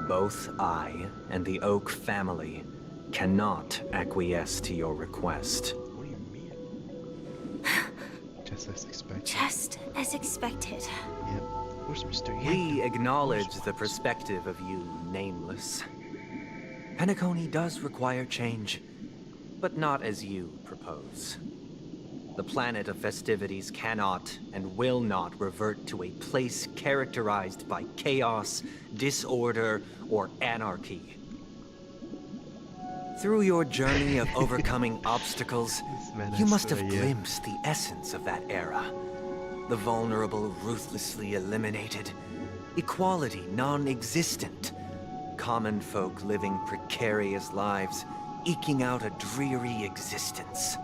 Both I and the Oak family cannot acquiesce to your request. What do you mean? Just as expected. Just as expected. Yep. Where's Mr. Yang? We acknowledge the perspective of you, Nameless. Penacony does require change, but not as you propose. The planet of festivities cannot and will not revert to a place characterized by chaos, disorder, or anarchy. Through your journey of overcoming obstacles, you must have glimpsed the essence of that era. The vulnerable ruthlessly eliminated, equality non-existent, common folk living precarious lives, eking out a dreary existence.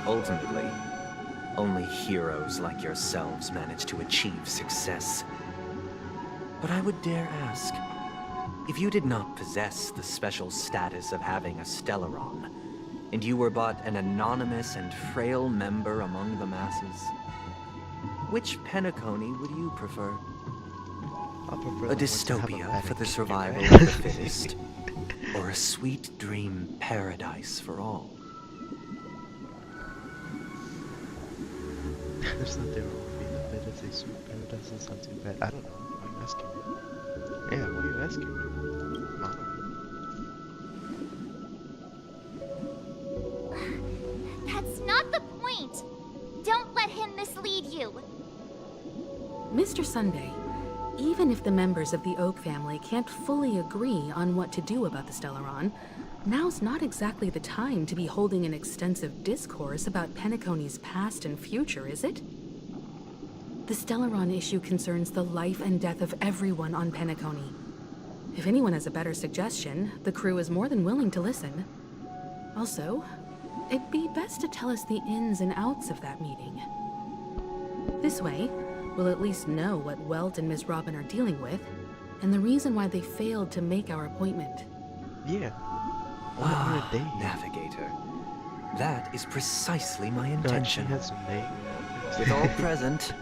Ultimately, only heroes like yourselves manage to achieve success. But I would dare ask, if you did not possess the special status of having a Stellaron, and you were but an anonymous and frail member among the masses, which Penacony would you prefer? A dystopia for the survival of the fittest, or a sweet dream paradise for all? There's nothing wrong with being a bit of a sweet paradise. Doesn't sound too bad. I don't know. Why are you asking me? Yeah, why are you asking me? Mom. That's not the point! Don't let him mislead you! Mr. Sunday, Even if the members of the Oak family can't fully agree on what to do about the Stellaron, now's not exactly the time to be holding an extensive discourse about Penacony's past and future, is it? The Stellaron issue concerns the life and death of everyone on Penacony. If anyone has a better suggestion, the crew is more than willing to listen. Also, it'd be best to tell us the ins and outs of that meeting. This way, we'll at least know what Welt and Ms. Robin are dealing with, and the reason why they failed to make our appointment. Yeah. Ah, Navigator. That is precisely my intention. With all present,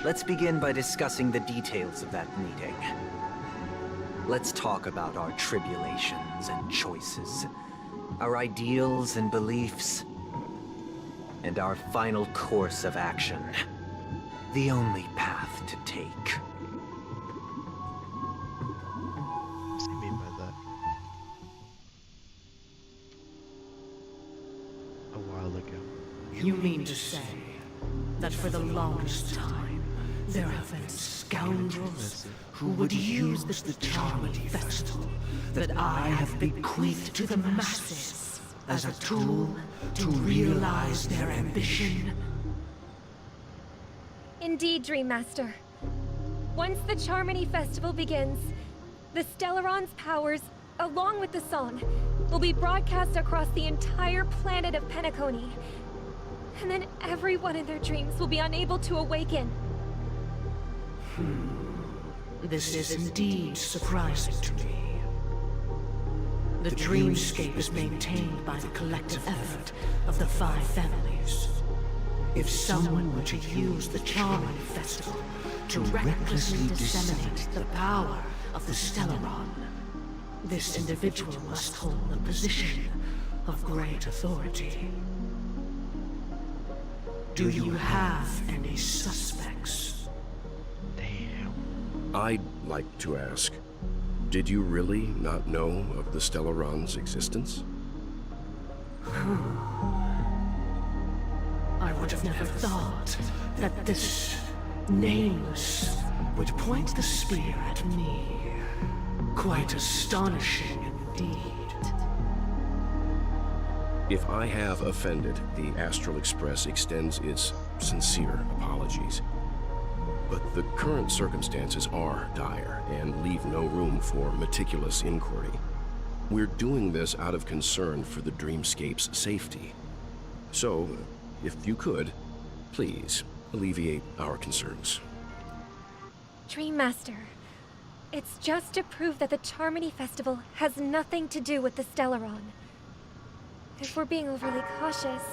let's begin by discussing the details of that meeting. Let's talk about our tribulations and choices, our ideals and beliefs, and our final course of action. The only path to take. What does he mean by that? A while ago. You mean to say that for the longest time, there have been scoundrels who would use the Charmony Festival that I have bequeathed to the masses as a tool to realize their ambition? Indeed, Dream Master. Once the Charmony Festival begins, the Stellaron's powers, along with the song, will be broadcast across the entire planet of Penacony. And then everyone in their dreams will be unable to awaken. This is indeed surprising to me. The dreamscape is maintained by the collective effort of the 5 families. If someone were to use the Charmony Festival to recklessly disseminate the power of the Stellaron, this individual must hold a position of great authority. Do you have any suspects? I'd like to ask, did you really not know of the Stellaron's existence? I would have never thought that this nameless would point the spear at me. Quite astonishing indeed. If I have offended, the Astral Express extends its sincere apologies. But the current circumstances are dire and leave no room for meticulous inquiry. We're doing this out of concern for the Dreamscape's safety. So, if you could, please alleviate our concerns. Dream Master, it's just to prove that the Charmony Festival has nothing to do with the Stellaron. If we're being overly cautious,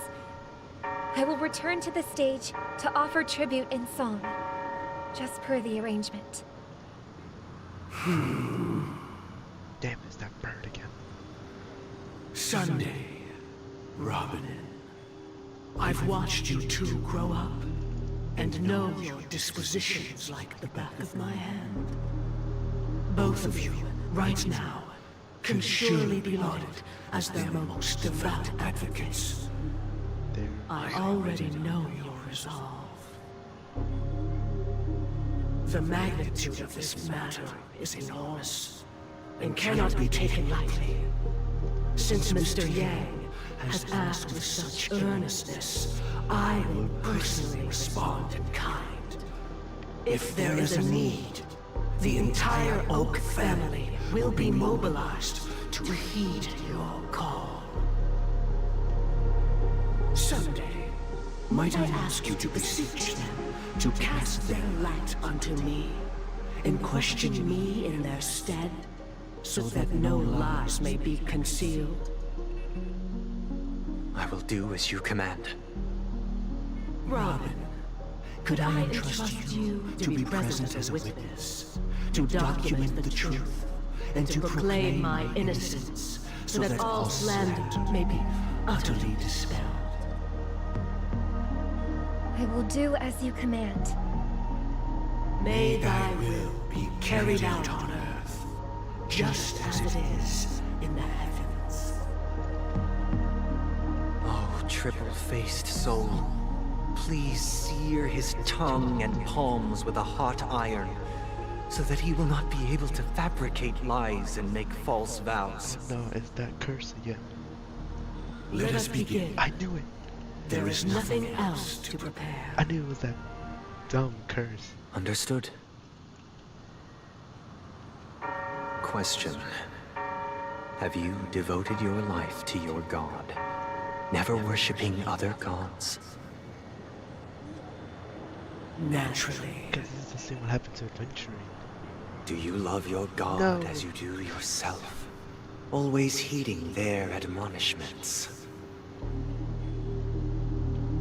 I will return to the stage to offer tribute in song, just per the arrangement. Damn, is that bird again? Sunday, Robin. I've watched you two grow up, and know your dispositions like the back of my hand. Both of you, right now, can surely be lauded as their most devout advocates. I already know your resolve. The magnitude of this matter is enormous, and cannot be taken lightly. Since Mr. Yang has asked with such earnestness, I will personally respond in kind. If there is a need, the entire Oak family will be mobilized to heed your call. Someday, might I ask you to beseech them to cast their light unto me, and question me in their stead, so that no lies may be concealed? I will do as you command. Robin, could I entrust you to be present as a witness, to document the truth, and to proclaim my innocence, so that all slander may be utterly dispelled? I will do as you command. May thy will be carried out on earth, just as it is in the heavens. Oh, triple-faced soul, please sear his tongue and palms with a hot iron, so that he will not be able to fabricate lies and make false vows. No, it's that curse again. Let us begin. I knew it. There is nothing else to prepare. I knew it was that dumb curse. Understood. Question. Have you devoted your life to your god, never worshipping other gods? Naturally. Because this is the same what happened to adventuring. Do you love your god as you do yourself? Always heeding their admonishments?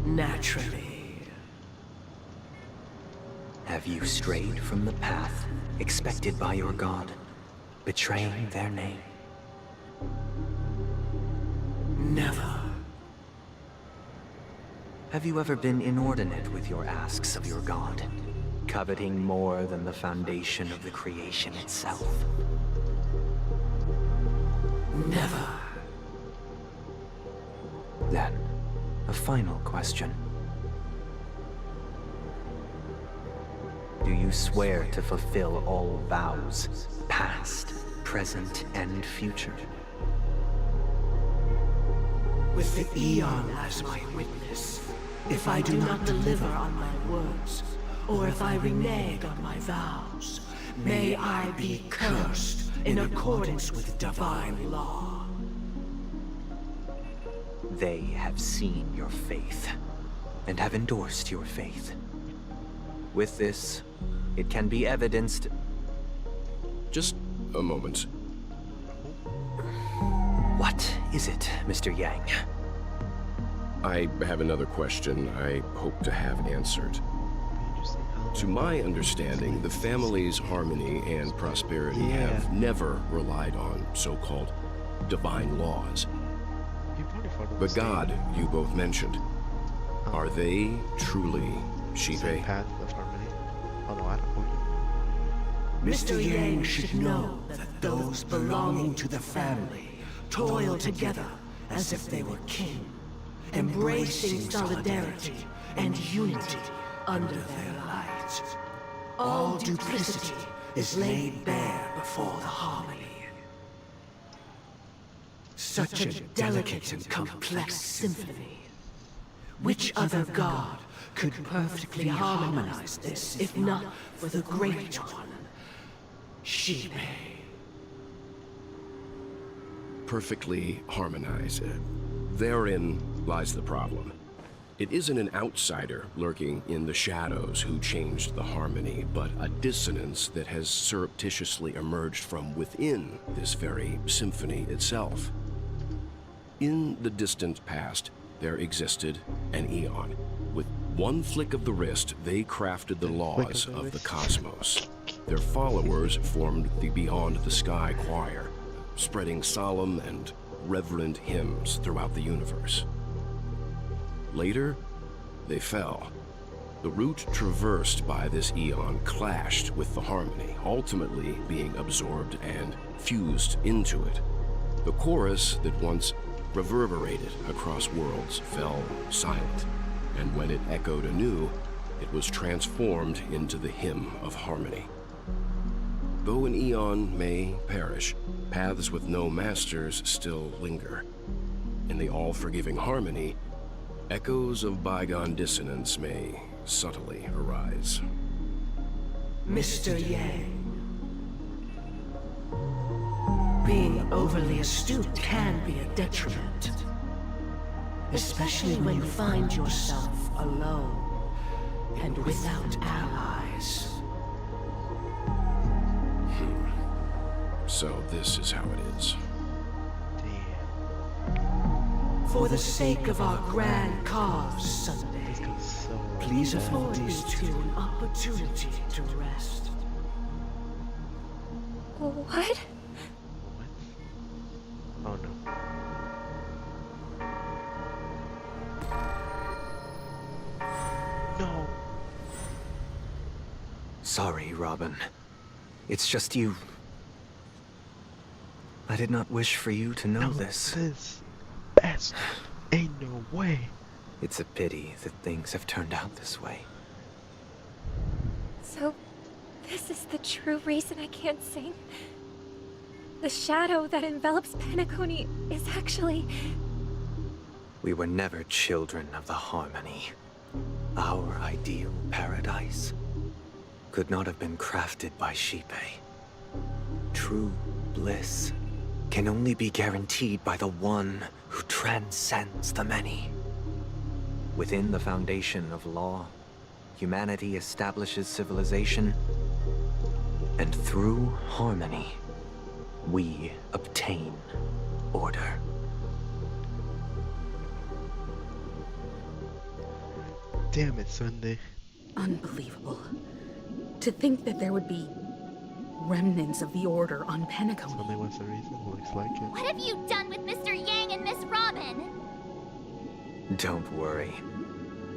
Naturally. Have you strayed from the path expected by your god, betraying their name? Never. Have you ever been inordinate with your asks of your god, coveting more than the foundation of the creation itself? Never. Then, a final question. Do you swear to fulfill all vows, past, present, and future? With the Eon as my witness, if I do not deliver on my words, or if I renege on my vows, may I be cursed in accordance with divine law. They have seen your faith, and have endorsed your faith. With this, it can be evidenced... Just a moment. What is it, Mr. Yang? I have another question I hope to have answered. To my understanding, the family's harmony and prosperity have never relied on so-called divine laws. The god you both mentioned, are they truly Shipe? Path of harmony. Oh no, I don't know. Mr. Yang should know that those belonging to the family toil together as if they were kin, embracing solidarity and unity under their light. All duplicity is laid bare before the harmony. Such a delicate and complex symphony. Which other god could perfectly harmonize this, if not for the Great One, Shipe? Perfectly harmonized. Therein lies the problem. It isn't an outsider lurking in the shadows who changed the harmony, but a dissonance that has surreptitiously emerged from within this very symphony itself. In the distant past, there existed an Eon. With one flick of the wrist, they crafted the laws of the cosmos. Their followers formed the Beyond the Sky Choir, spreading solemn and reverent hymns throughout the universe. Later, they fell. The route traversed by this Eon clashed with the harmony, ultimately being absorbed and fused into it. The chorus that once reverberated across worlds fell silent, and when it echoed anew, it was transformed into the hymn of harmony. Though an Eon may perish, paths with no masters still linger. In the all-forgiving harmony, echoes of bygone dissonance may subtly arise. Mr. Yang, being overly astute can be a detriment, especially when you find yourself alone and without allies. So this is how it is. For the sake of our grand cause, Sunday, please afford me to an opportunity to rest. What? Oh no. No. Sorry, Robin. It's just you. I did not wish for you to know this. This bastard. Ain't no way. It's a pity that things have turned out this way. So, This is the true reason I can't sing. The shadow that envelops Penacony is actually... We were never children of the harmony. Our ideal paradise could not have been crafted by Xipe. True bliss can only be guaranteed by the one who transcends the many. Within the foundation of law, humanity establishes civilization, and through harmony, we obtain order. Damn it, Sunday. Unbelievable. To think that there would be remnants of the Order on Penacony. Sunday was the reason. Looks like it. What have you done with Mr. Yang and Miss Robin? Don't worry.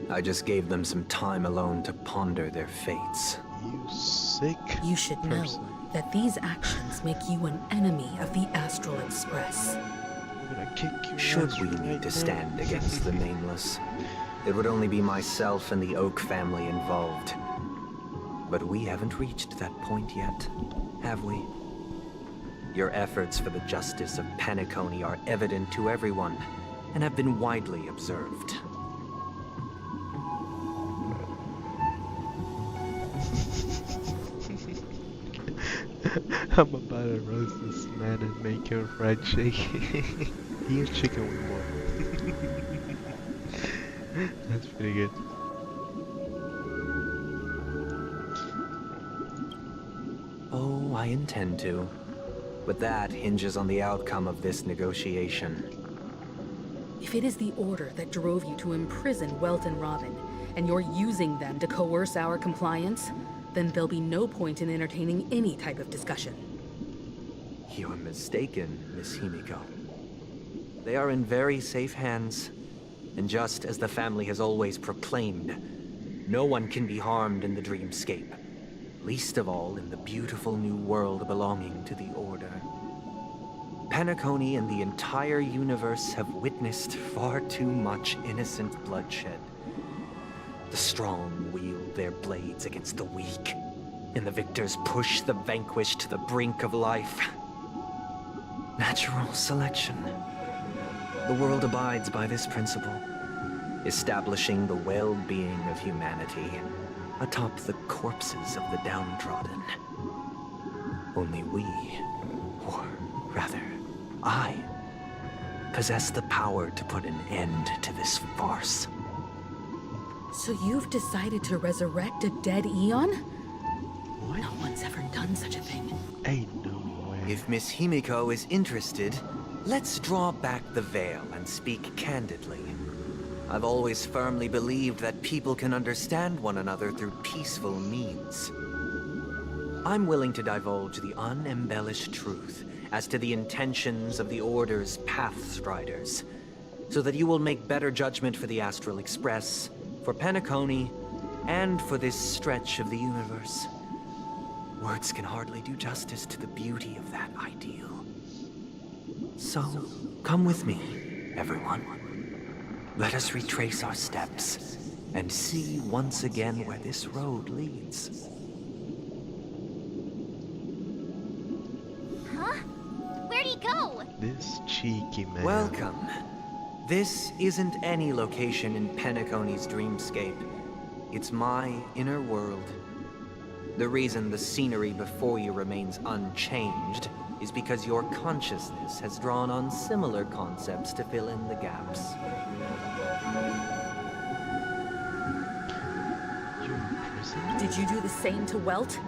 I just gave them some time alone to ponder their fates. You sick You should person. know that these actions make you an enemy of the Astral Express. I'm gonna kick your Should ass we right need to now. stand against the Nameless, it would only be myself and the Oak family involved. But we haven't reached that point yet, have we? Your efforts for the justice of Penacony are evident to everyone, and have been widely observed. I'm about to roast this man and make him fried chicken. He is chicken with more. That's pretty good. Oh, I intend to. But that hinges on the outcome of this negotiation. If it is the Order that drove you to imprison Welt and Robin, and you're using them to coerce our compliance, then there'll be no point in entertaining any type of discussion. You're mistaken, Miss Himiko. They are in very safe hands. And just as the family has always proclaimed, no one can be harmed in the dreamscape. Least of all in the beautiful new world belonging to the Order. Penacony and the entire universe have witnessed far too much innocent bloodshed. The strong wield their blades against the weak, and the victors push the vanquished to the brink of life. Natural selection. The world abides by this principle, establishing the well-being of humanity atop the corpses of the downtrodden. Only we, or rather, I, possess the power to put an end to this farce. So you've decided to resurrect a dead Eon? What? No one's ever done such a thing. Ain't no way. If Miss Himiko is interested, let's draw back the veil and speak candidly. I've always firmly believed that people can understand one another through peaceful means. I'm willing to divulge the unembellished truth as to the intentions of the Order's Pathstriders, so that you will make better judgment for the Astral Express, for Penacony, and for this stretch of the universe. Words can hardly do justice to the beauty of that ideal. So, come with me, everyone. Let us retrace our steps, and see once again where this road leads. Huh? Where'd he go? This cheeky man. Welcome. This isn't any location in Penacony's dreamscape. It's my inner world. The reason the scenery before you remains unchanged is because your consciousness has drawn on similar concepts to fill in the gaps. Did you do the same to Welt?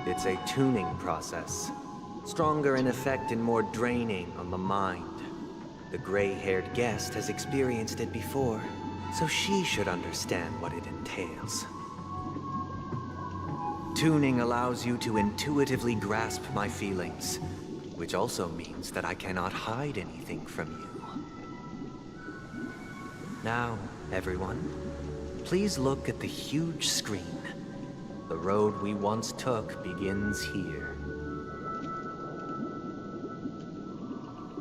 It's a tuning process. Stronger in effect and more draining on the mind. The gray-haired guest has experienced it before, so she should understand what it entails. Tuning allows you to intuitively grasp my feelings, which also means that I cannot hide anything from you. Now, everyone, please look at the huge screen. The road we once took begins here.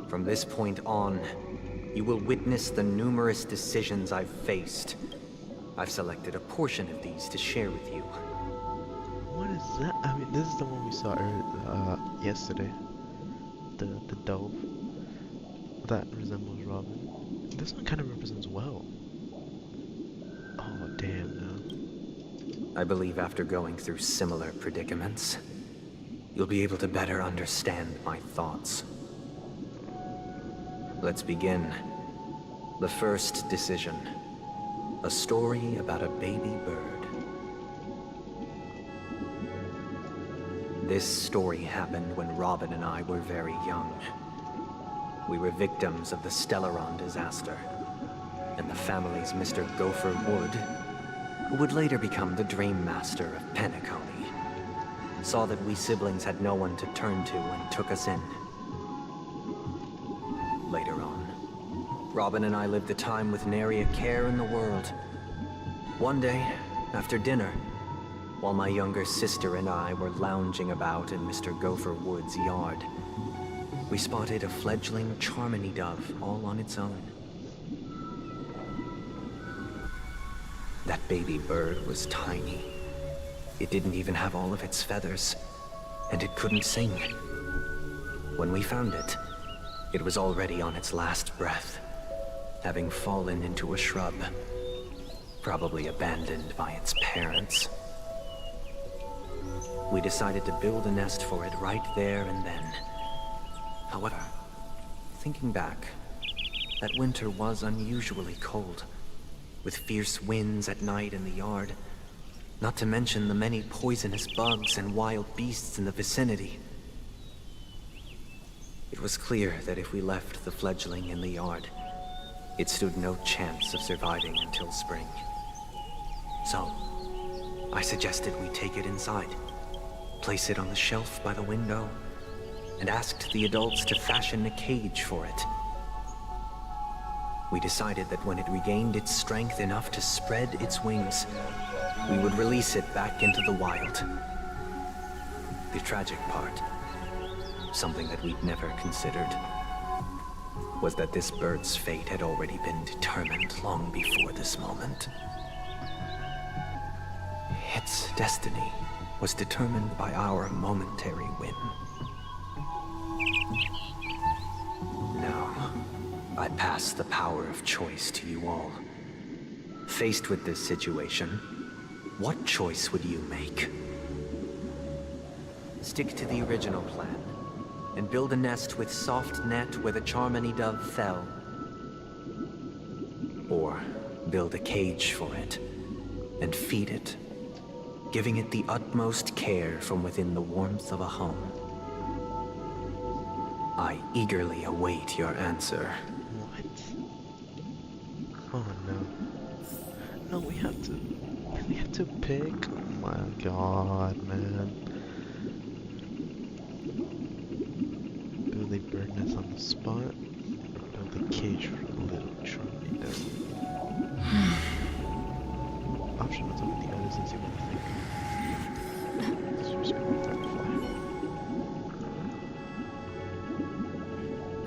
From this point on, you will witness the numerous decisions I've faced. I've selected a portion of these to share with you. What is that? I mean, this is the one we saw yesterday. The dove. That resembles Robin. This one kind of represents well. Oh, damn, no. I believe after going through similar predicaments, you'll be able to better understand my thoughts. Let's begin. The first decision. A story about a baby bird. This story happened when Robin and I were very young. We were victims of the Stellaron disaster, and the family's Mr. Gopher Wood, who would later become the Dream Master of Penacony, saw that we siblings had no one to turn to and took us in. Later on, Robin and I lived a time with nary a care in the world. One day, after dinner, while my younger sister and I were lounging about in Mr. Gopher Wood's yard, we spotted a fledgling Charmony dove all on its own. That baby bird was tiny. It didn't even have all of its feathers, and it couldn't sing. When we found it, it was already on its last breath, having fallen into a shrub, probably abandoned by its parents. We decided to build a nest for it right there and then. However, thinking back, that winter was unusually cold, with fierce winds at night in the yard, not to mention the many poisonous bugs and wild beasts in the vicinity. It was clear that if we left the fledgling in the yard, it stood no chance of surviving until spring. So, I suggested we take it inside, place it on the shelf by the window, and asked the adults to fashion a cage for it. We decided that when it regained its strength enough to spread its wings, we would release it back into the wild. The tragic part, something that we'd never considered, was that this bird's fate had already been determined long before this moment. Its destiny was determined by our momentary whim. Now, I pass the power of choice to you all. Faced with this situation, what choice would you make? Stick to the original plan, and build a nest with soft net where the Charmony dove fell. Or build a cage for it, and feed it, giving it the utmost care from within the warmth of a home. I eagerly await your answer. Oh no. No, we have to pick. Oh my god, man. Build a bird nest on the spot, or build a cage for the little Charmony dove. Option what's up with the others and see what I think. This was going to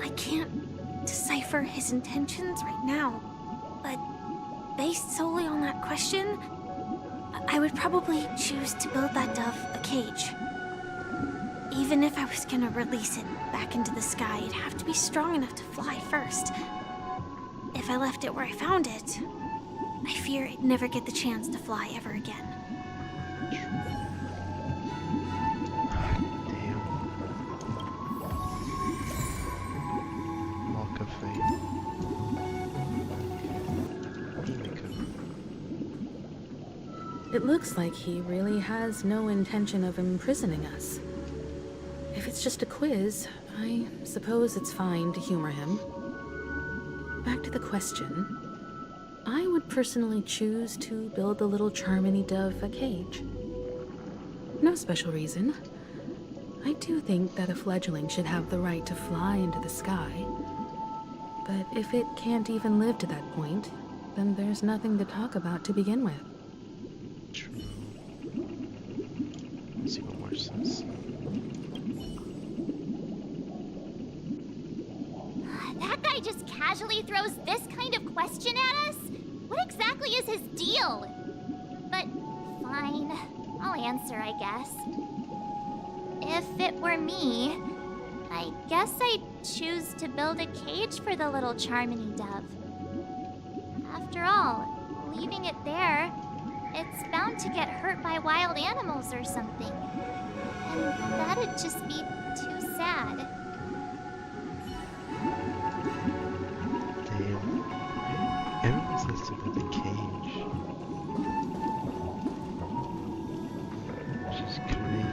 I can't decipher his intentions right now, but based solely on that question, I would probably choose to build that dove a cage. Even if I was gonna release it back into the sky, it'd have to be strong enough to fly first. If I left it where I found it, I fear it'd never get the chance to fly ever again. Walk of Fame. It looks like he really has no intention of imprisoning us. If it's just a quiz, I suppose it's fine to humor him. Back to the question. I would personally choose to build the little Charmony dove a cage. No special reason. I do think that a fledgling should have the right to fly into the sky. But if it can't even live to that point, then there's nothing to talk about to begin with. True. Let's see what Marsh says. That guy just casually throws this kind of question at us? What exactly is his deal? But fine. I'll answer, I guess. If it were me, I guess I'd choose to build a cage for the little Charmony dove. After all, leaving it there, it's bound to get hurt by wild animals or something. And that'd just be too sad. Damn. Everyone says to build a cage. Which is crazy.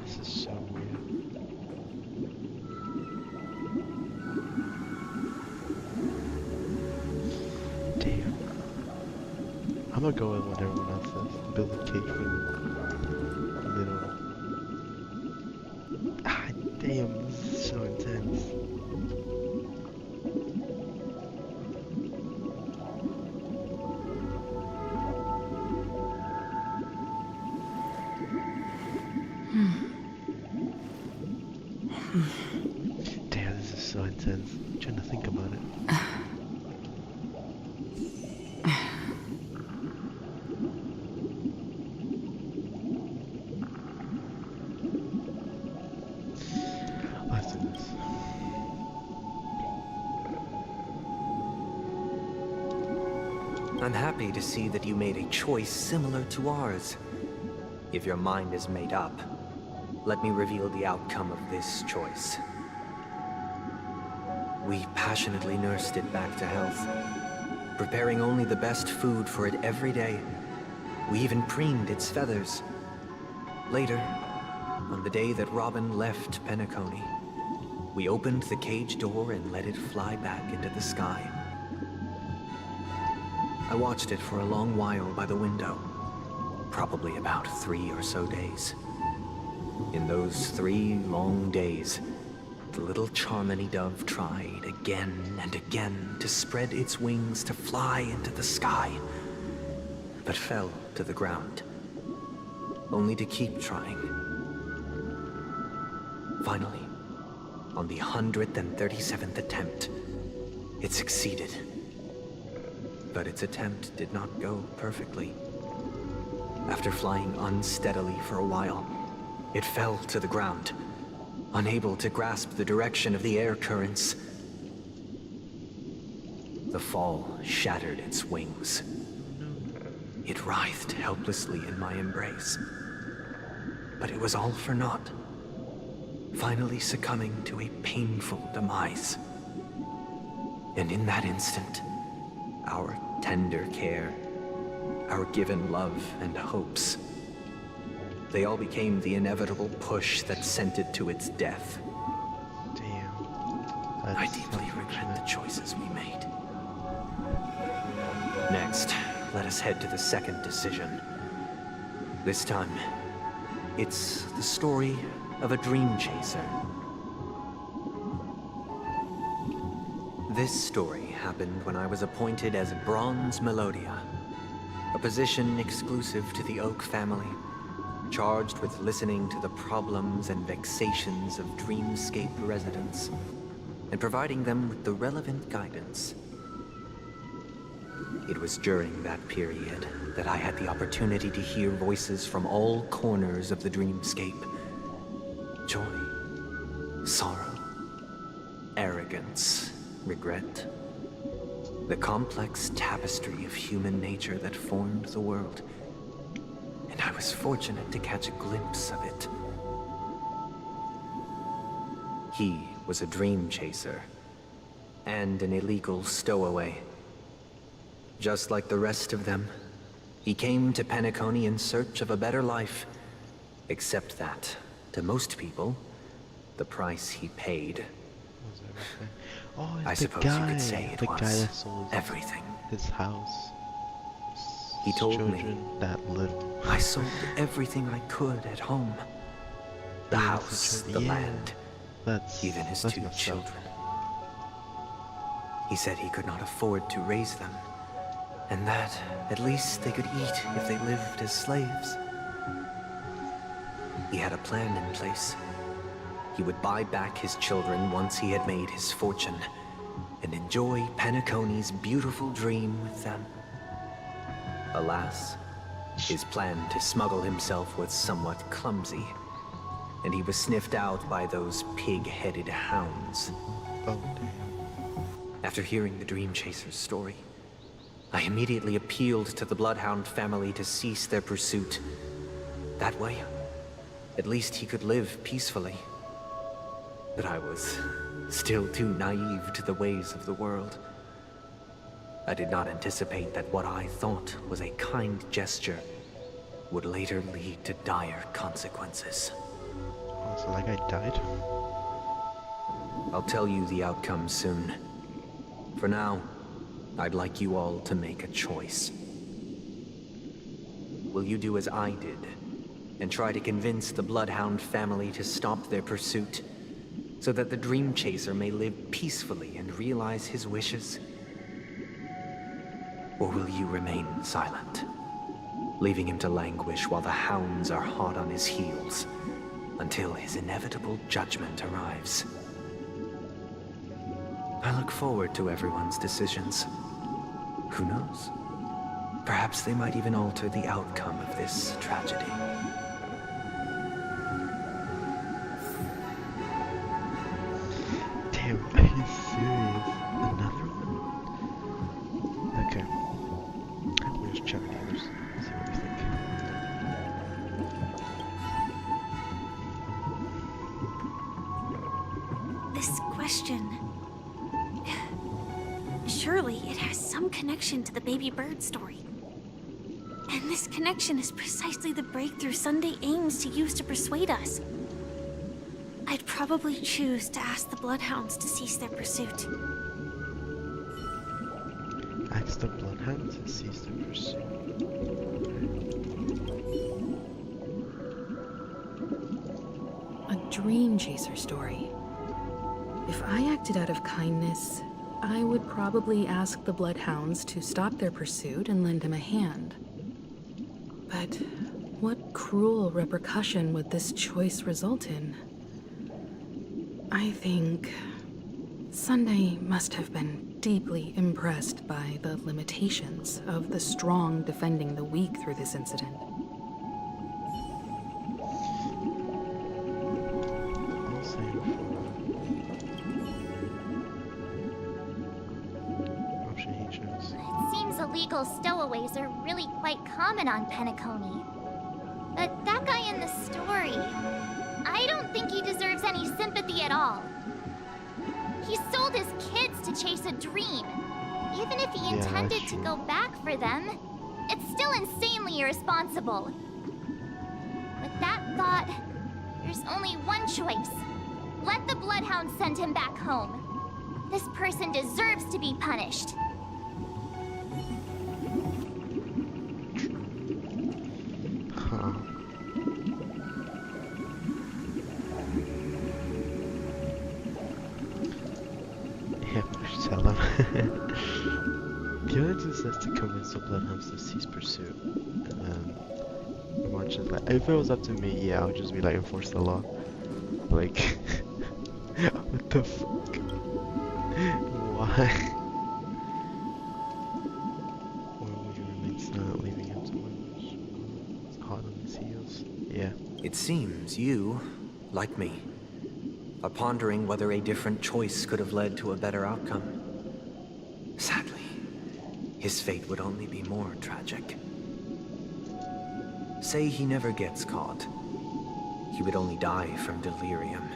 This is so weird. Damn. I'm gonna go with what everyone else says. Build a cage for the little. Ah, damn, this is so intense. Damn, this is so intense. I'm trying to think about it. Let's do this. I'm happy to see that you made a choice similar to ours. If your mind is made up, let me reveal the outcome of this choice. We passionately nursed it back to health, preparing only the best food for it every day. We even preened its feathers. Later, on the day that Robin left Penacony, we opened the cage door and let it fly back into the sky. I watched it for a long while by the window, probably about 3 or so days. In those 3 long days, the little Charmony dove tried again and again to spread its wings to fly into the sky, but fell to the ground, only to keep trying. Finally, on the 137th attempt, it succeeded. But its attempt did not go perfectly. After flying unsteadily for a while, it fell to the ground, unable to grasp the direction of the air currents. The fall shattered its wings. It writhed helplessly in my embrace. But it was all for naught, finally succumbing to a painful demise. And in that instant, our tender care, our given love and hopes, they all became the inevitable push that sent it to its death. Damn. I deeply regret the choices we made. Next, let us head to the second decision. This time, it's the story of a dream chaser. This story happened when I was appointed as Bronze Melodia, a position exclusive to the Oak family, charged with listening to the problems and vexations of Dreamscape residents, and providing them with the relevant guidance. It was during that period that I had the opportunity to hear voices from all corners of the Dreamscape. Joy, sorrow, arrogance, regret. The complex tapestry of human nature that formed the world. And I was fortunate to catch a glimpse of it. He was a dream chaser, and an illegal stowaway. Just like the rest of them, he came to Penacony in search of a better life, except that, to most people, the price he paid. Oh, I suppose you could say it the was guy that sold everything. His house. He told children, me that little. I sold everything I could at home. The house, the land, even his 2 children. He said he could not afford to raise them, and that at least they could eat if they lived as slaves. He had a plan in place, he would buy back his children once he had made his fortune, and enjoy Penacony's beautiful dream with them. Alas, his plan to smuggle himself was somewhat clumsy, and he was sniffed out by those pig-headed hounds. Oh, damn. After hearing the Dream Chaser's story, I immediately appealed to the Bloodhound family to cease their pursuit. That way, at least he could live peacefully. But I was still too naive to the ways of the world. I did not anticipate that what I thought was a kind gesture would later lead to dire consequences. Oh, so that guy died? I'll tell you the outcome soon. For now, I'd like you all to make a choice. Will you do as I did, and try to convince the Bloodhound family to stop their pursuit, so that the Dream Chaser may live peacefully and realize his wishes? Or will you remain silent, leaving him to languish while the hounds are hot on his heels, until his inevitable judgment arrives? I look forward to everyone's decisions. Who knows? Perhaps they might even alter the outcome of this tragedy. Damn, are you serious? Another one? Okay. We'll just check the others, see what we think. This question... Surely it has some connection to the baby bird story. And this connection is precisely the breakthrough Sunday aims to use to persuade us. I'd probably choose to ask the Bloodhounds to cease their pursuit. Ask the Bloodhounds to cease their pursuit. A Dream Chaser story. If I acted out of kindness, I would probably ask the Bloodhounds to stop their pursuit and lend him a hand. But what cruel repercussion would this choice result in? I think Sunday must have been deeply impressed by the limitations of the strong defending the weak through this incident. Illegal stowaways are really quite common on Penacony. But that guy in the story, I don't think he deserves any sympathy at all. He sold his kids to chase a dream. Even if he intended to go back for them, it's still insanely irresponsible. With that thought, there's only one choice. Let the Bloodhounds send him back home. This person deserves to be punished. Says to convince the Bloodhounds to cease pursuit. March is like, if it was up to me, yeah, I would just be like, enforce the law. Like, what the fuck? Why? Or would you remain silent, leaving him to languish? It's hot on his heels. Yeah. It seems you, like me, are pondering whether a different choice could have led to a better outcome. Sadly, his fate would only be more tragic. Say he never gets caught. He would only die from delirium.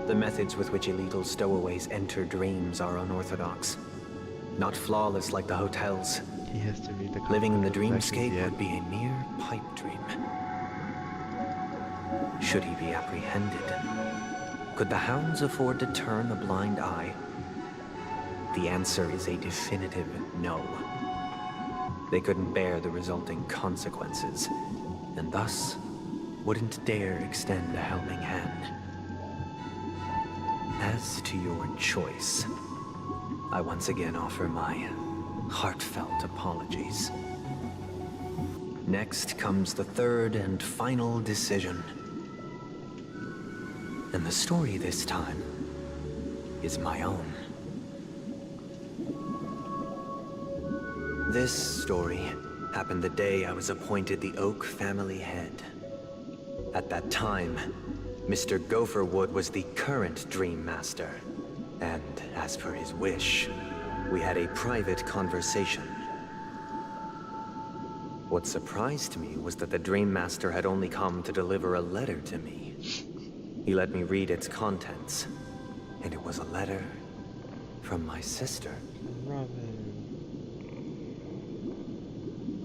The methods with which illegal stowaways enter dreams are unorthodox. Not flawless like the hotels. He has to read the living in the dreamscape would be a mere pipe dream. Should he be apprehended? Could the hounds afford to turn a blind eye? The answer is a definitive no. They couldn't bear the resulting consequences, and thus wouldn't dare extend a helping hand. As to your choice, I once again offer my heartfelt apologies. Next comes the third and final decision. And the story this time is my own. This story happened the day I was appointed the Oak family head. At that time, Mr. Gopherwood was the current Dream Master. And as per his wish, we had a private conversation. What surprised me was that the Dream Master had only come to deliver a letter to me. He let me read its contents, and it was a letter from my sister.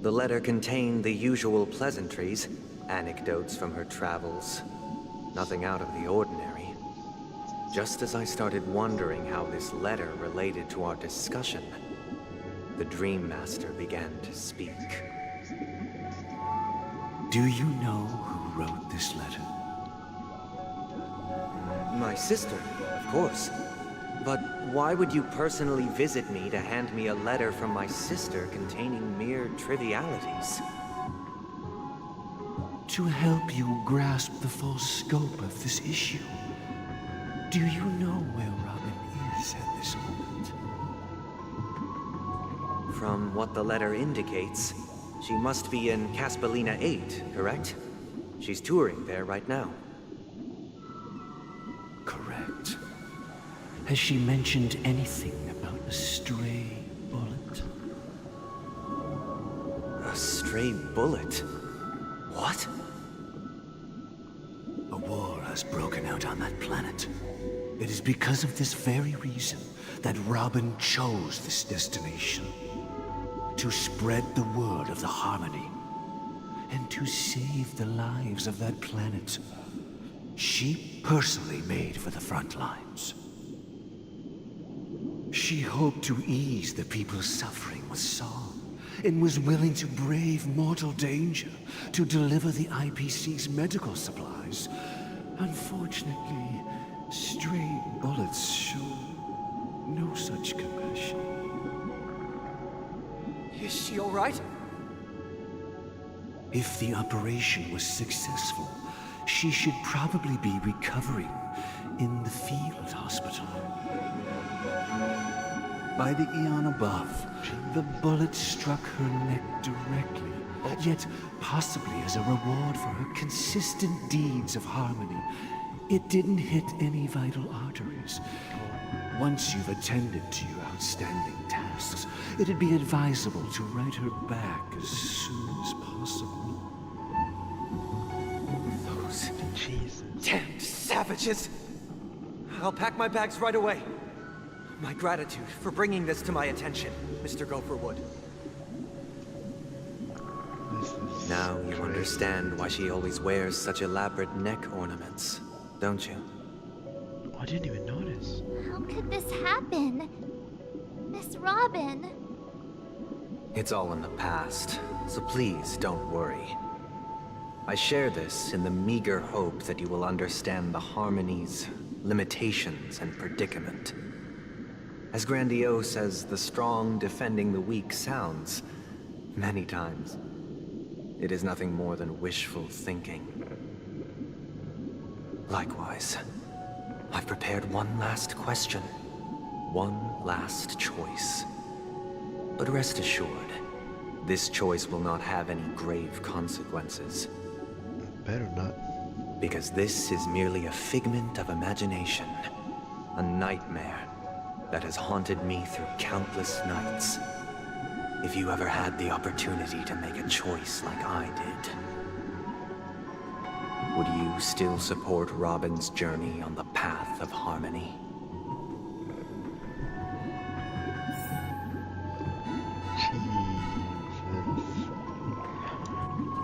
The letter contained the usual pleasantries, anecdotes from her travels, nothing out of the ordinary. Just as I started wondering how this letter related to our discussion, the Dream Master began to speak. Do you know who wrote this letter? My sister, of course. But why would you personally visit me to hand me a letter from my sister containing mere trivialities? To help you grasp the full scope of this issue. Do you know where Robin is at this moment? From what the letter indicates, she must be in Caspelina 8, correct? She's touring there right now. Correct. Has she mentioned anything about a stray bullet? A stray bullet? What? A war has broken out on that planet. It is because of this very reason that Robin chose this destination. To spread the word of the Harmony. And to save the lives of that planet. She personally made for the front lines. She hoped to ease the people's suffering with song, and was willing to brave mortal danger to deliver the IPC's medical supplies. Unfortunately, stray bullets show no such compassion. Is she all right? If the operation was successful, she should probably be recovering in the field hospital. By the eon above, the bullet struck her neck directly, yet possibly as a reward for her consistent deeds of harmony. It didn't hit any vital arteries. Once you've attended to your outstanding tasks, it'd be advisable to write her back as soon as possible. Those damned savages! I'll pack my bags right away. My gratitude for bringing this to my attention, Mr. Gopherwood. Now you understand why she always wears such elaborate neck ornaments, don't you? I didn't even notice. How could this happen? Miss Robin. It's all in the past, so please don't worry. I share this in the meager hope that you will understand the Harmony's limitations and predicament. As grandiose as the strong defending the weak sounds, many times, it is nothing more than wishful thinking. Likewise, I've prepared one last question, one last choice. But rest assured, this choice will not have any grave consequences. Better not. Because this is merely a figment of imagination, a nightmare that has haunted me through countless nights. If you ever had the opportunity to make a choice like I did, would you still support Robin's journey on the path of harmony?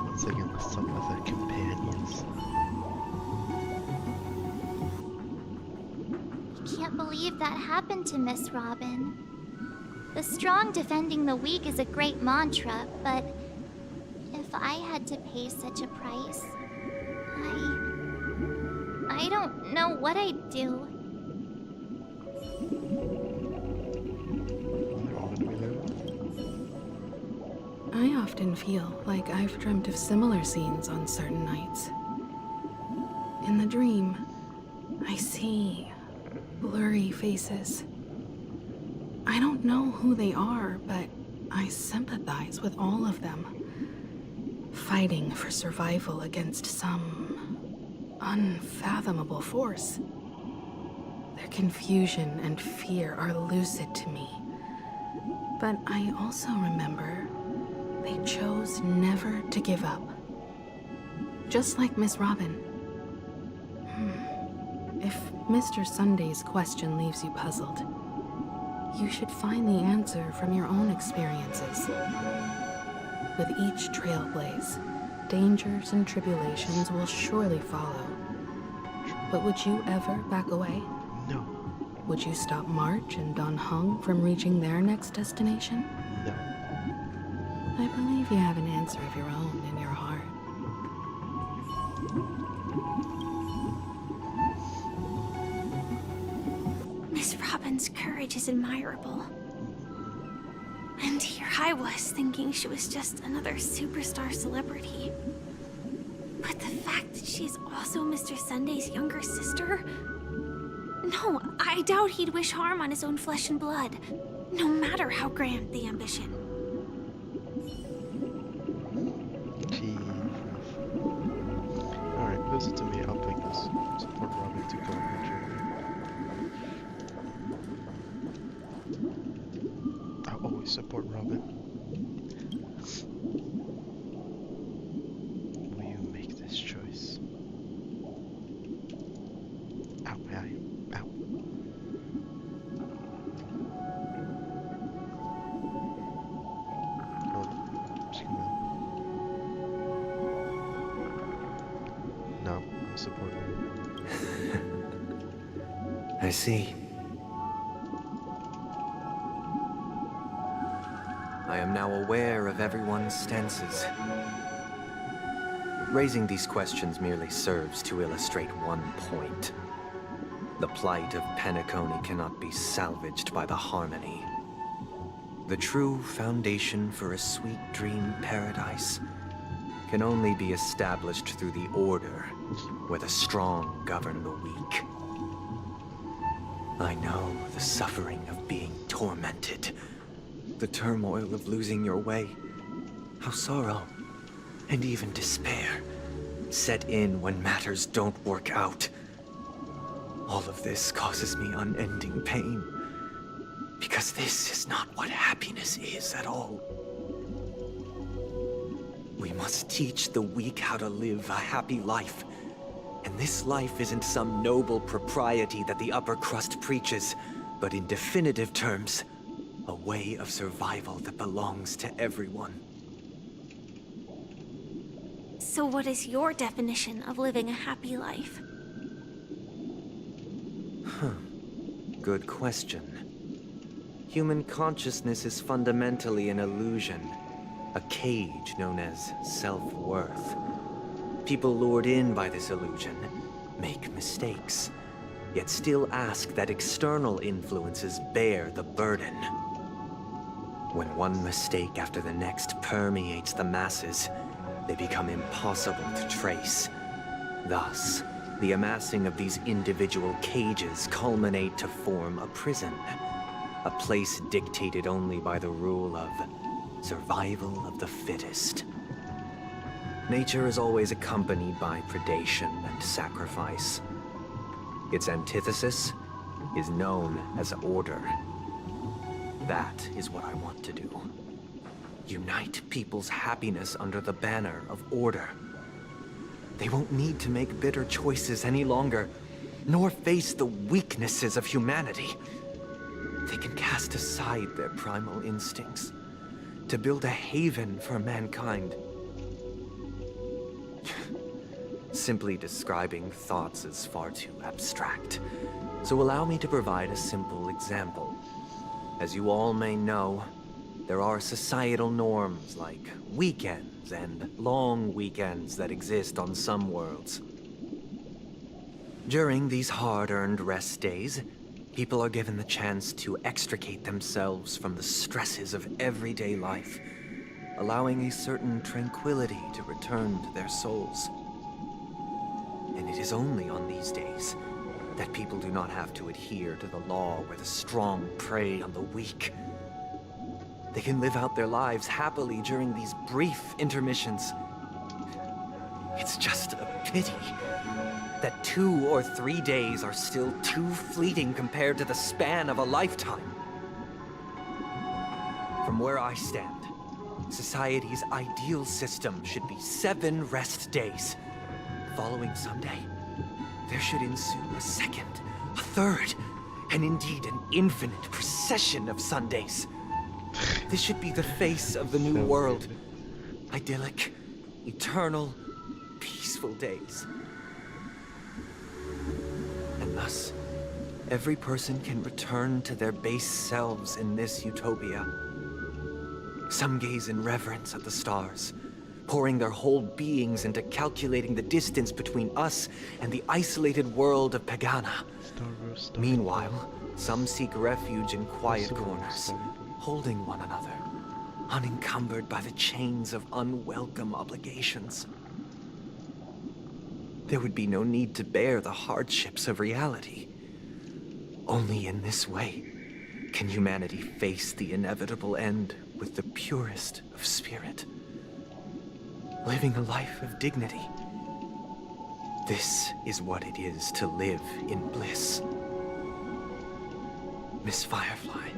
Once again, let's talk about their companions. I can't believe that happened to Miss Robin. The strong defending the weak is a great mantra, but if I had to pay such a price, I don't know what I'd do. I often feel like I've dreamt of similar scenes on certain nights. In the dream, I see blurry faces. I don't know who they are, but I sympathize with all of them. Fighting for survival against some unfathomable force. Their confusion and fear are lucid to me. But I also remember they chose never to give up. Just like Miss Robin. If Mr. Sunday's question leaves you puzzled, you should find the answer from your own experiences. With each trailblaze, dangers and tribulations will surely follow. But would you ever back away? No. Would you stop March and Don Hung from reaching their next destination? No. I believe you have an answer of your own in your heart. Miss Robin's courage is admirable. And here I was thinking she was just another superstar celebrity. But the fact that she's also Mr. Sunday's younger sister? No, I doubt he'd wish harm on his own flesh and blood, no matter how grand the ambition. Alright, listen to me, I'll pick this. Support Robin to go on the journey. I always support Robin. Will you make this choice? Ow, my eye. Ow. Oh, just gonna... No, I'm supporting you. I see. I am now aware of everyone's stances. Raising these questions merely serves to illustrate one point. The plight of Penacony cannot be salvaged by the Harmony. The true foundation for a sweet dream paradise can only be established through the Order, where the strong govern the weak. I know the suffering of being tormented, the turmoil of losing your way, how sorrow and even despair set in when matters don't work out. All of this causes me unending pain, because this is not what happiness is at all. We must teach the weak how to live a happy life. And this life isn't some noble propriety that the upper crust preaches, but in definitive terms, a way of survival that belongs to everyone. So what is your definition of living a happy life? Good question. Human consciousness is fundamentally an illusion, a cage known as self-worth. People lured in by this illusion make mistakes, yet still ask that external influences bear the burden. When one mistake after the next permeates the masses, they become impossible to trace. Thus, the amassing of these individual cages culminate to form a prison, a place dictated only by the rule of survival of the fittest. Nature is always accompanied by predation and sacrifice. Its antithesis is known as order. That is what I want to do. Unite people's happiness under the banner of order. They won't need to make bitter choices any longer, nor face the weaknesses of humanity. They can cast aside their primal instincts to build a haven for mankind. Simply describing thoughts is far too abstract, so allow me to provide a simple example. As you all may know, there are societal norms like weekends and long weekends that exist on some worlds. During these hard-earned rest days, people are given the chance to extricate themselves from the stresses of everyday life, allowing a certain tranquility to return to their souls. And it is only on these days That people do not have to adhere to the law where the strong prey on the weak. They can live out their lives happily during these brief intermissions. It's just a pity that 2 or 3 days are still too fleeting compared to the span of a lifetime. From where I stand, society's ideal system should be 7 rest days. Following Sunday, there should ensue a second, a third, and indeed an infinite procession of Sundays. This should be the face of the new world. Idyllic, eternal, peaceful days. And thus, every person can return to their base selves in this utopia. Some gaze in reverence at the stars, pouring their whole beings into calculating the distance between us and the isolated world of Pagana. Meanwhile, some seek refuge in quiet corners, holding one another, unencumbered by the chains of unwelcome obligations. There would be no need to bear the hardships of reality. Only in this way can humanity face the inevitable end with the purest of spirit. Living a life of dignity. This is what it is to live in bliss. Miss Firefly,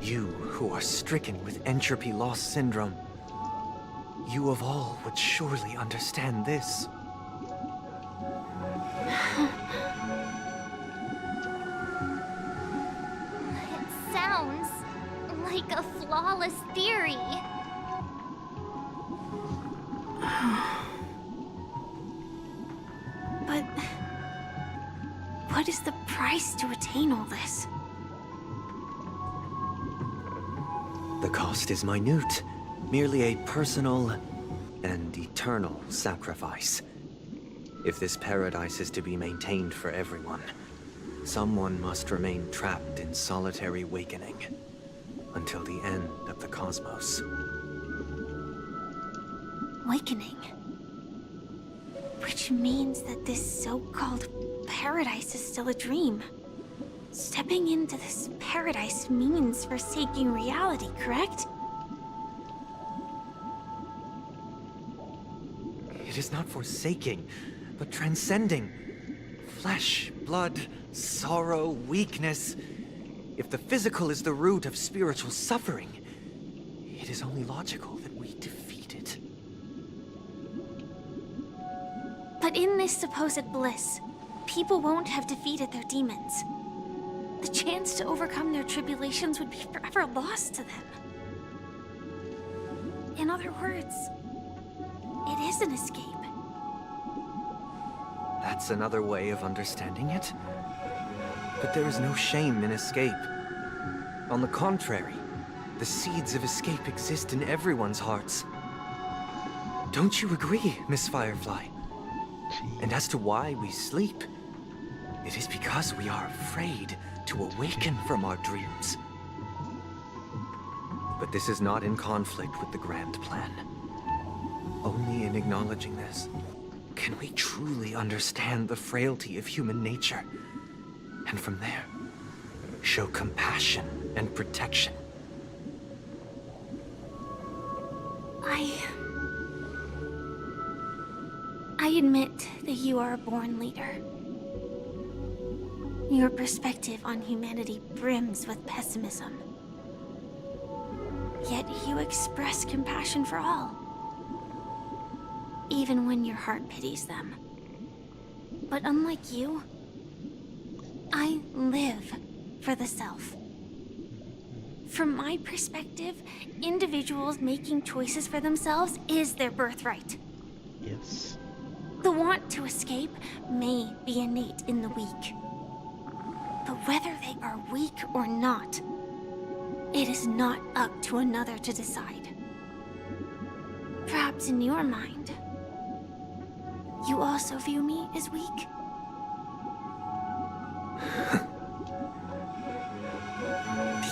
you who are stricken with entropy loss syndrome, you of all would surely understand this. It sounds like a flawless theory. But what is the price to attain all this? The cost is minute, merely a personal and eternal sacrifice. If this paradise is to be maintained for everyone, someone must remain trapped in solitary awakening until the end of the cosmos. Awakening. Which means that this so-called paradise is still a dream. Stepping into this paradise means forsaking reality, correct? It is not forsaking, but transcending. Flesh, blood, sorrow, weakness. If the physical is the root of spiritual suffering, it is only logical that we defeat it. But in this supposed bliss, people won't have defeated their demons. The chance to overcome their tribulations would be forever lost to them. In other words, it is an escape. That's another way of understanding it. But there is no shame in escape. On the contrary, the seeds of escape exist in everyone's hearts. Don't you agree, Miss Firefly? And as to why we sleep, it is because we are afraid to awaken from our dreams. But this is not in conflict with the grand plan. Only in acknowledging this can we truly understand the frailty of human nature, and from there, show compassion and protection. I admit that you are a born leader. Your perspective on humanity brims with pessimism. Yet you express compassion for all, even when your heart pities them. But unlike you, I live for the self. From my perspective, individuals making choices for themselves is their birthright. Yes. The want to escape may be innate in the weak. But whether they are weak or not, it is not up to another to decide. Perhaps in your mind, you also view me as weak?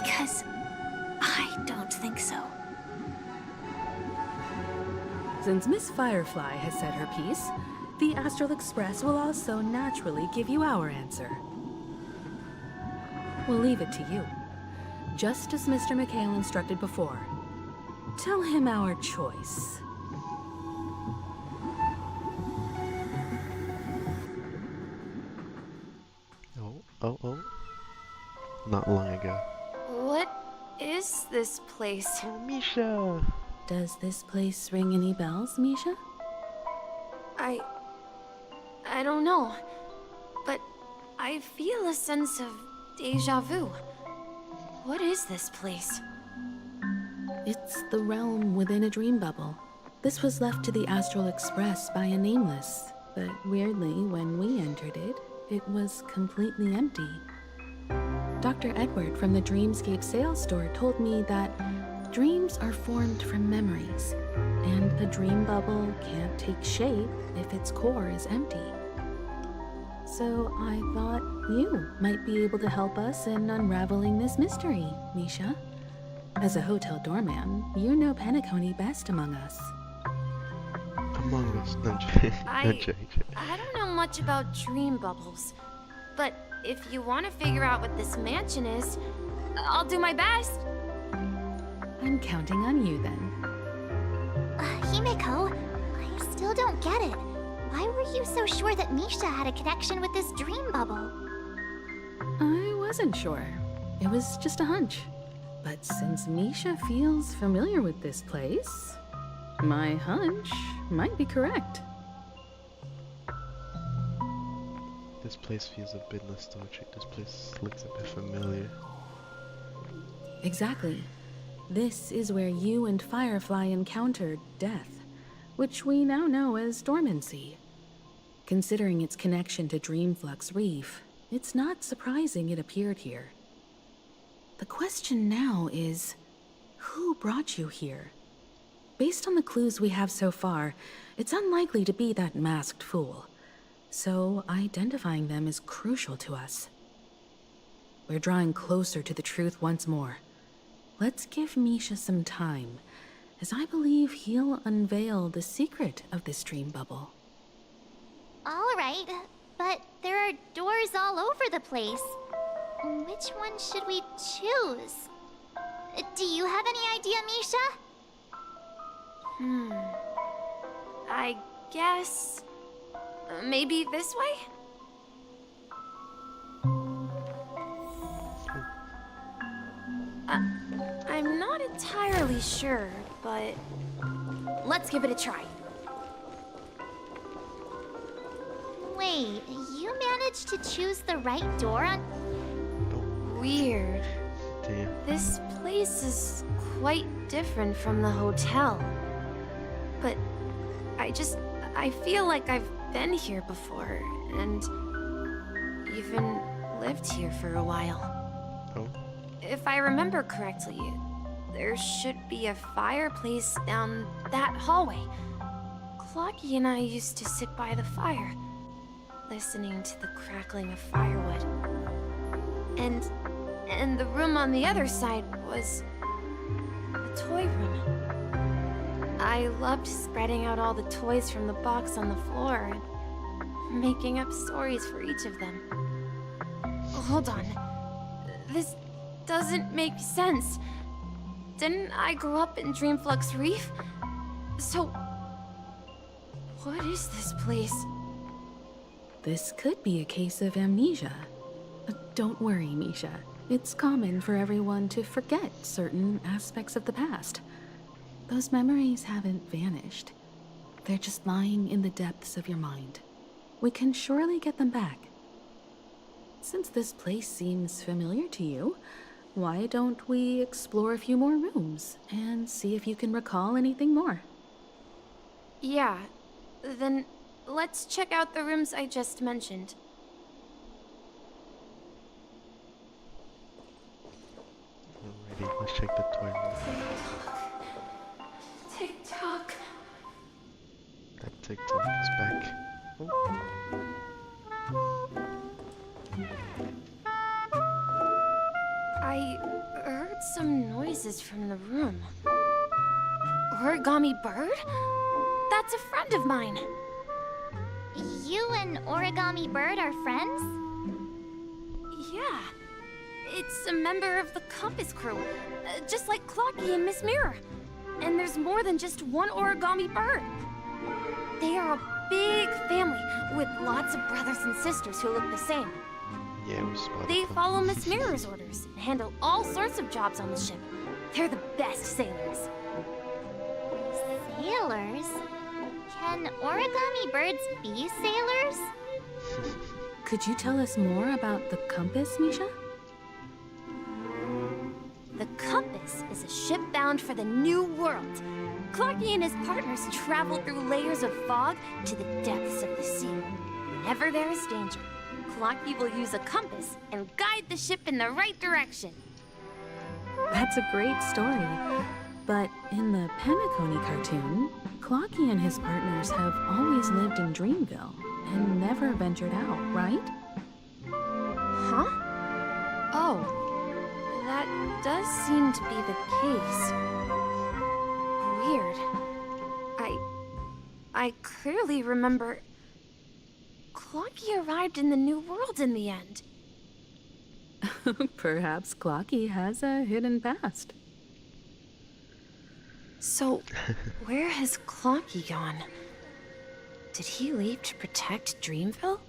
Because I don't think so. Since Miss Firefly has said her piece, the Astral Express will also naturally give you our answer. We'll leave it to you. Just as Mr. McHale instructed before. Tell him our choice. Oh. Not long ago. What is this place? Oh, Misha! Does this place ring any bells, Misha? I don't know, but I feel a sense of déjà vu. What is this place? It's the realm within a dream bubble. This was left to the Astral Express by a Nameless, but weirdly, when we entered it, it was completely empty. Dr. Edward from the Dreamscape sales store told me that dreams are formed from memories, and a dream bubble can't take shape if its core is empty. So I thought you might be able to help us in unraveling this mystery, Misha. As a hotel doorman, you know Penacony best among us. Among us, I don't know much about dream bubbles, but if you want to figure out what this mansion is, I'll do my best. I'm counting on you then. Himeko, I still don't get it. Why were you so sure that Misha had a connection with this dream bubble? I wasn't sure. It was just a hunch. But since Misha feels familiar with this place, my hunch might be correct. This place feels a bit nostalgic. This place looks a bit familiar. Exactly. This is where you and Firefly encountered death, which we now know as dormancy. Considering its connection to Dreamflux Reef, it's not surprising it appeared here. The question now is, who brought you here? Based on the clues we have so far, it's unlikely to be that masked fool. So identifying them is crucial to us. We're drawing closer to the truth once more. Let's give Misha some time, as I believe he'll unveil the secret of this dream bubble. All right, but there are doors all over the place. Which one should we choose? Do you have any idea, Misha? I guess... maybe this way? I'm not entirely sure, but... let's give it a try. Wait, you managed to choose the right door on... Weird. Damn. This place is quite different from the hotel. But I feel like I've been here before, and even lived here for a while. Oh. If I remember correctly, there should be a fireplace down that hallway. Clocky and I used to sit by the fire, listening to the crackling of firewood. And the room on the other side was a toy room. I loved spreading out all the toys from the box on the floor and making up stories for each of them. Hold on. This doesn't make sense. Didn't I grow up in Dreamflux Reef? So, what is this place? This could be a case of amnesia. Don't worry, Misha. It's common for everyone to forget certain aspects of the past. Those memories haven't vanished. They're just lying in the depths of your mind. We can surely get them back. Since this place seems familiar to you, why don't we explore a few more rooms and see if you can recall anything more? Yeah, then let's check out the rooms I just mentioned. Alrighty, let's check the toy room. Tick-tock. That TikTok is back. Oh. I heard some noises from the room. Origami bird? That's a friend of mine. you and Origami Bird are friends? Yeah. It's a member of the Compass crew, just like Clocky and Miss Mirror. And there's more than just one Origami Bird. They are a big family with lots of brothers and sisters who look the same. Yeah, we spotted They them. follow Miss Mirror's orders and handle all sorts of jobs on the ship. They're the best sailors. Sailors? Can origami birds be sailors? Could you tell us more about the compass, Misha? The Compass is a ship bound for the New World. Clocky and his partners travel through layers of fog to the depths of the sea. Whenever there is danger, Clocky will use a compass and guide the ship in the right direction. That's a great story. But in the Penacony cartoon, Clocky and his partners have always lived in Dreamville and never ventured out, right? Huh? Oh. That does seem to be the case. Weird. I clearly remember Clocky arrived in the New World in the end. Perhaps Clocky has a hidden past. So, where has Clocky gone? Did he leave to protect Dreamville?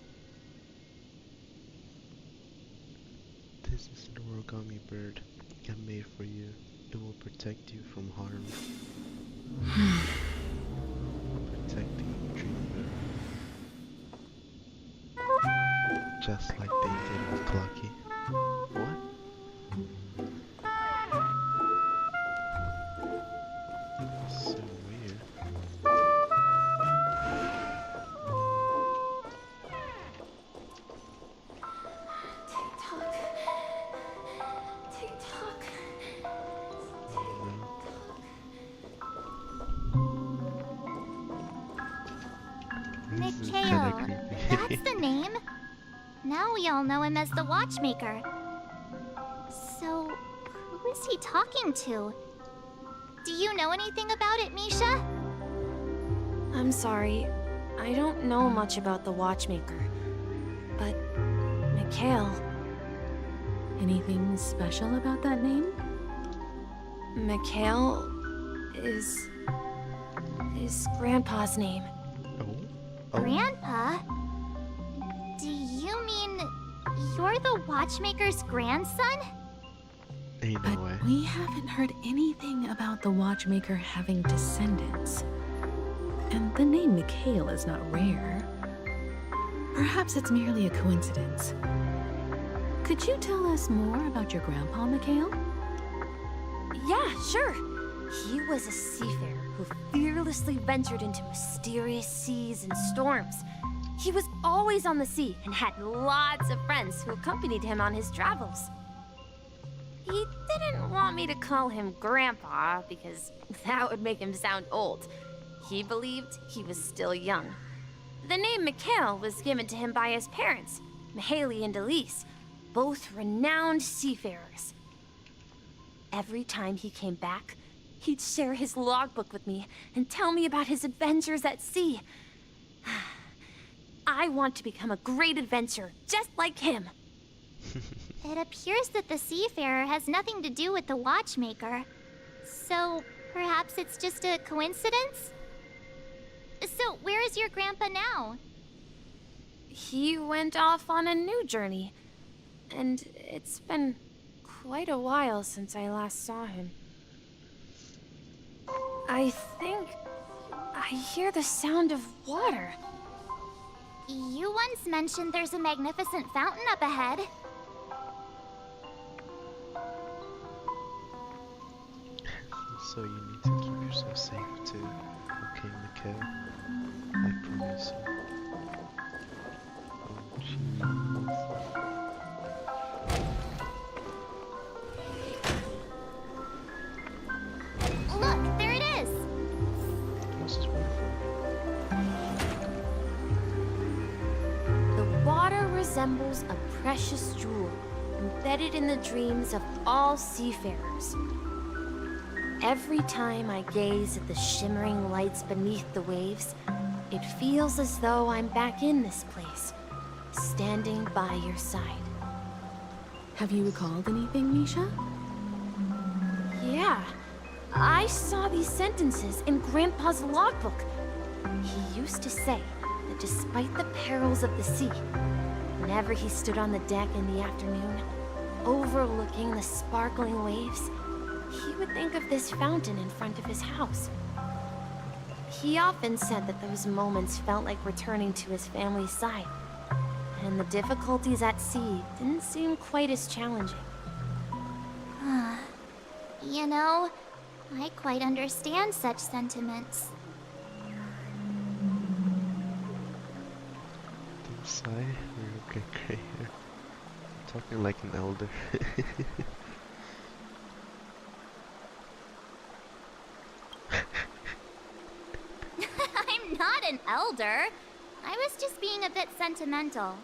This is an origami bird I made for you. It will protect you from harm. Protecting Dreamville. Just like they did with Clocky. What? So weird. Tick-tock. Tick-tock. Mikhail, that's the name. Now we all know him as the Watchmaker. So, who is he talking to? Do you know anything about it, Misha? I'm sorry. I don't know much about the Watchmaker. But, Mikhail... Anything special about that name? Mikhail is Grandpa's name. Grandpa? Do you mean you're the Watchmaker's grandson? Ain't no way. We haven't heard anything about the Watchmaker having descendants. And the name Mikhail is not rare. Perhaps it's merely a coincidence. Could you tell us more about your grandpa, Mikhail? Yeah, sure. He was a seafarer who fearlessly ventured into mysterious seas and storms. He was always on the sea and had lots of friends who accompanied him on his travels. He didn't want me to call him Grandpa because that would make him sound old. He believed he was still young. The name Mikhail was given to him by his parents, Mihaly and Elise, both renowned seafarers. Every time he came back, he'd share his logbook with me and tell me about his adventures at sea. I want to become a great adventurer, just like him. It appears that the seafarer has nothing to do with the Watchmaker. So, perhaps it's just a coincidence? So, where is your grandpa now? He went off on a new journey, and it's been quite a while since I last saw him. I think I hear the sound of water. You once mentioned there's a magnificent fountain up ahead. So you need to keep yourself safe too. Okay, Mikhail. I promise you. Oh, jeez. Look, there it is! This is wonderful. The water resembles a precious jewel embedded in the dreams of all seafarers. Every time I gaze at the shimmering lights beneath the waves, It feels as though I'm back in this place, standing by your side. Have you recalled anything, Misha? Yeah. I saw these sentences in Grandpa's logbook. He used to say that despite the perils of the sea, whenever he stood on the deck in the afternoon, overlooking the sparkling waves, he would think of this fountain in front of his house. He often said that those moments felt like returning to his family's side, and the difficulties at sea didn't seem quite as challenging. You know, I quite understand such sentiments. Don't sigh, we're okay, great. Talking like an elder. I'm not an elder. I was just being a bit sentimental.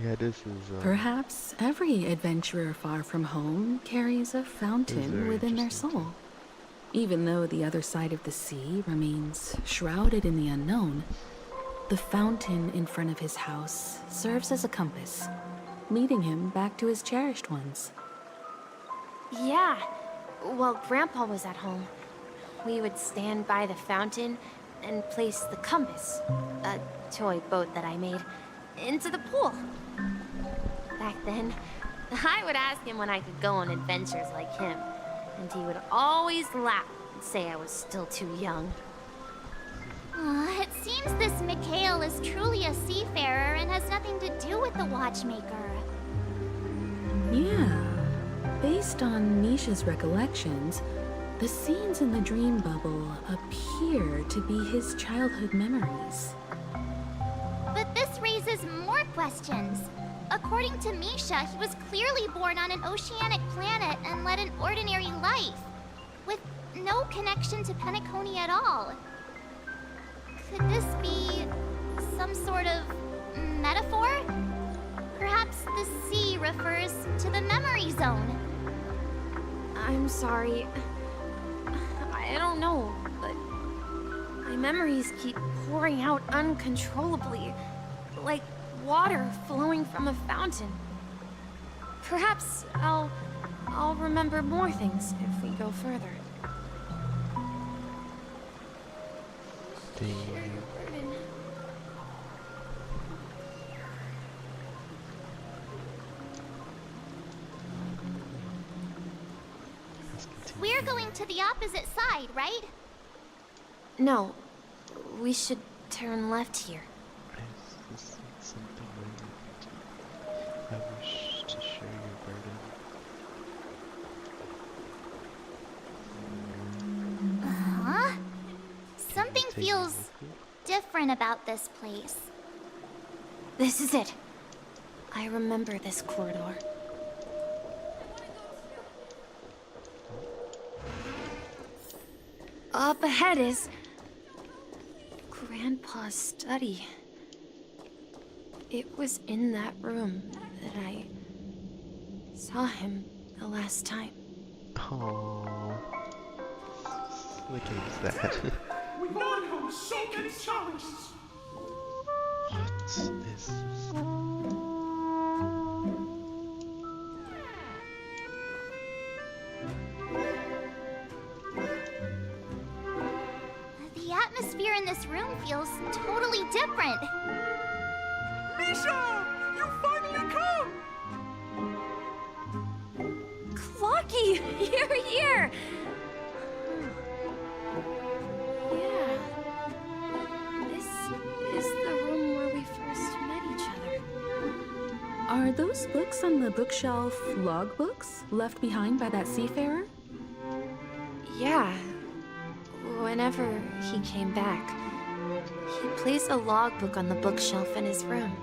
Yeah, this is. Perhaps every adventurer far from home carries a fountain within their soul. Even though the other side of the sea remains shrouded in the unknown, the fountain in front of his house serves as a compass, leading him back to his cherished ones. Yeah. While Grandpa was at home, we would stand by the fountain and place the compass, a toy boat that I made, into the pool. Back then, I would ask him when I could go on adventures like him, and he would always laugh and say I was still too young. It seems this Mikhail is truly a seafarer and has nothing to do with the watchmaker. Yeah. Based on Misha's recollections, the scenes in the dream bubble appear to be his childhood memories. But this raises more questions. According to Misha, he was clearly born on an oceanic planet and led an ordinary life, with no connection to Penacony at all. Could this be some sort of metaphor? Perhaps the sea refers to the memory zone. I'm sorry. I don't know, but my memories keep pouring out uncontrollably, like water flowing from a fountain. Perhaps I'll remember more things if we go further. We're going to the opposite side, right? No, we should turn left here. I wish to share your burden. Huh? Something feels different about this place. This is it. I remember this corridor. Up ahead is Grandpa's study. It was in that room that I saw him the last time. Oh, look at that. We've all had so many challenges. What is this? The atmosphere in this room feels totally different. Misha! You finally come! Clocky, you're here! Yeah. This is the room where we first met each other. Are those books on the bookshelf logbooks left behind by that seafarer? Yeah. Whenever he came back, he placed a logbook on the bookshelf in his room.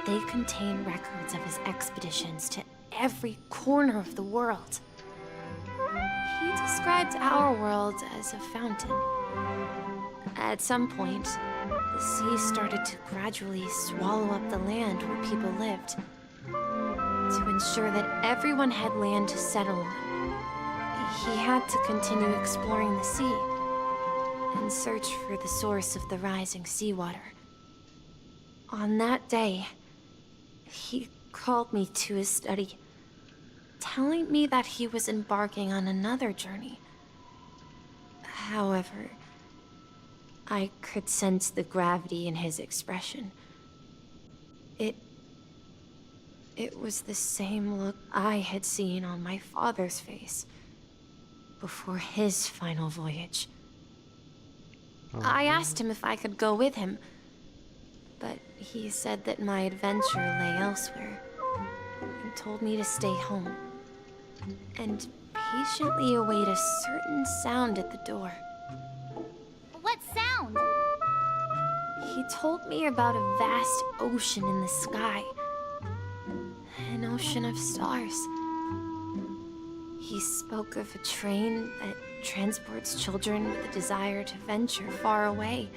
They contain records of his expeditions to every corner of the world. He described our world as a fountain. At some point, the sea started to gradually swallow up the land where people lived. To ensure that everyone had land to settle on, he had to continue exploring the sea. and search for the source of the rising seawater. On that day, he called me to his study, telling me that he was embarking on another journey. However, I could sense the gravity in his expression. It was the same look I had seen on my father's face before his final voyage. I asked him if I could go with him, but he said that my adventure lay elsewhere and told me to stay home and patiently await a certain sound at the door. What sound? He told me about a vast ocean in the sky. An ocean of stars. He spoke of a train that transports children with a desire to venture far away,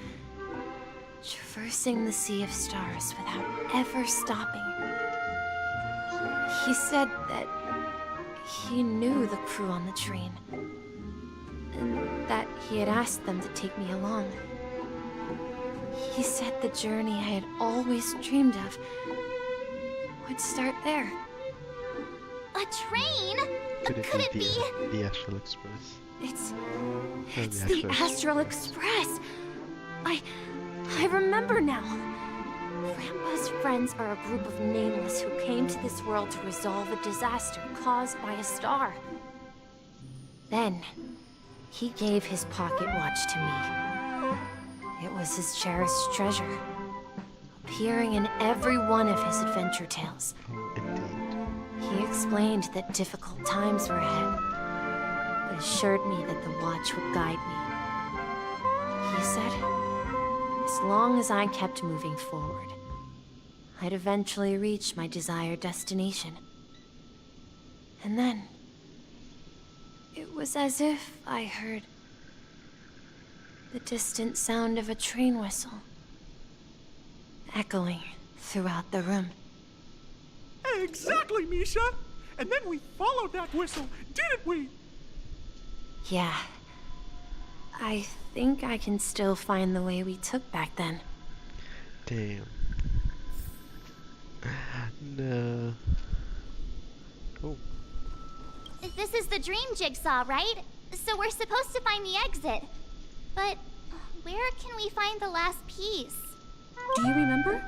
traversing the sea of stars without ever stopping. He said that he knew the crew on the train, and that he had asked them to take me along. He said the journey I had always dreamed of would start there. A train? Could it be the Astral Express? It's the Astral Express. I remember now. Grandpa's friends are a group of nameless who came to this world to resolve a disaster caused by a star. Then, he gave his pocket watch to me. It was his cherished treasure, appearing in every one of his adventure tales. He explained that difficult times were ahead, but assured me that the watch would guide me. He said, as long as I kept moving forward, I'd eventually reach my desired destination. And then, it was as if I heard the distant sound of a train whistle, echoing throughout the room. Exactly, Misha! And then we followed that whistle, didn't we? Yeah. I think I can still find the way we took back then. Damn. No. Oh. This is the dream jigsaw, right? So we're supposed to find the exit. But where can we find the last piece? Do you remember?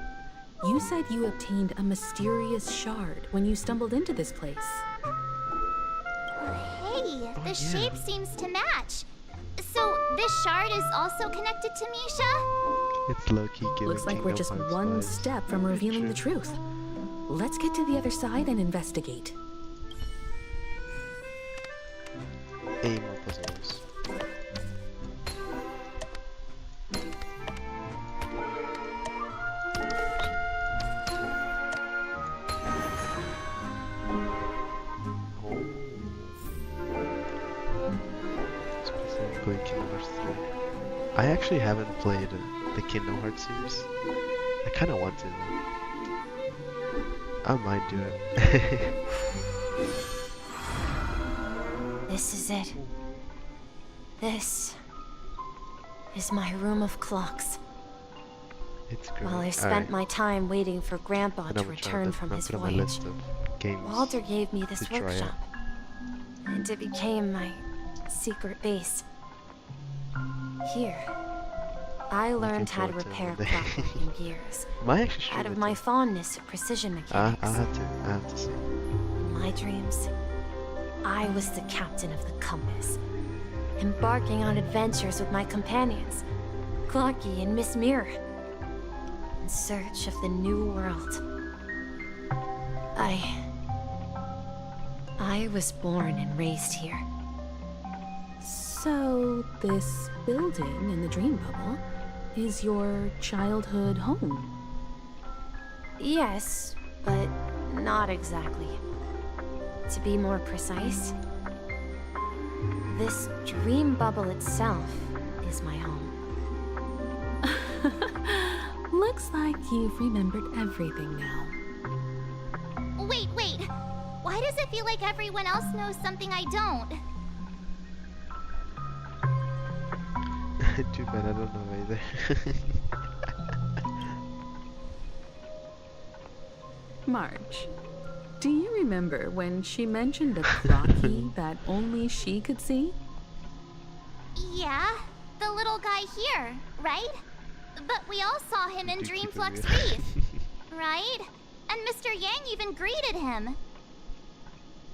You said you obtained a mysterious shard when you stumbled into this place. Hey, the shape seems to match. So this shard is also connected to Misha? It's low-key giving Looks like we're just one step from revealing the truth. Let's get to the other side and investigate. More puzzles. Specifically Kingdom Hearts 3. I actually haven't played the Kingdom Hearts series. I kind of want to though. I might do it. This is it. This is my room of clocks. It's great. While I spent my time waiting for Grandpa to return from his voyage, Walter gave me this workshop, and it became my secret base. Here, I learned how to repair clockwork and gears, out of my fondness for precision mechanics. I have to see. In my dreams, I was the captain of the compass, embarking on adventures with my companions, Clocky and Miss Mirror, in search of the new world. I was born and raised here. So, this building in the dream bubble is your childhood home? Yes, but not exactly. To be more precise, this dream bubble itself is my home. Looks like you've remembered everything now. Wait. Why does it feel like everyone else knows something I don't? Too bad I don't know either. Marge, do you remember when she mentioned a Clocky that only she could see? Yeah, the little guy here, right? But we all saw him in Dreamflux Reef, right? And Mr. Yang even greeted him.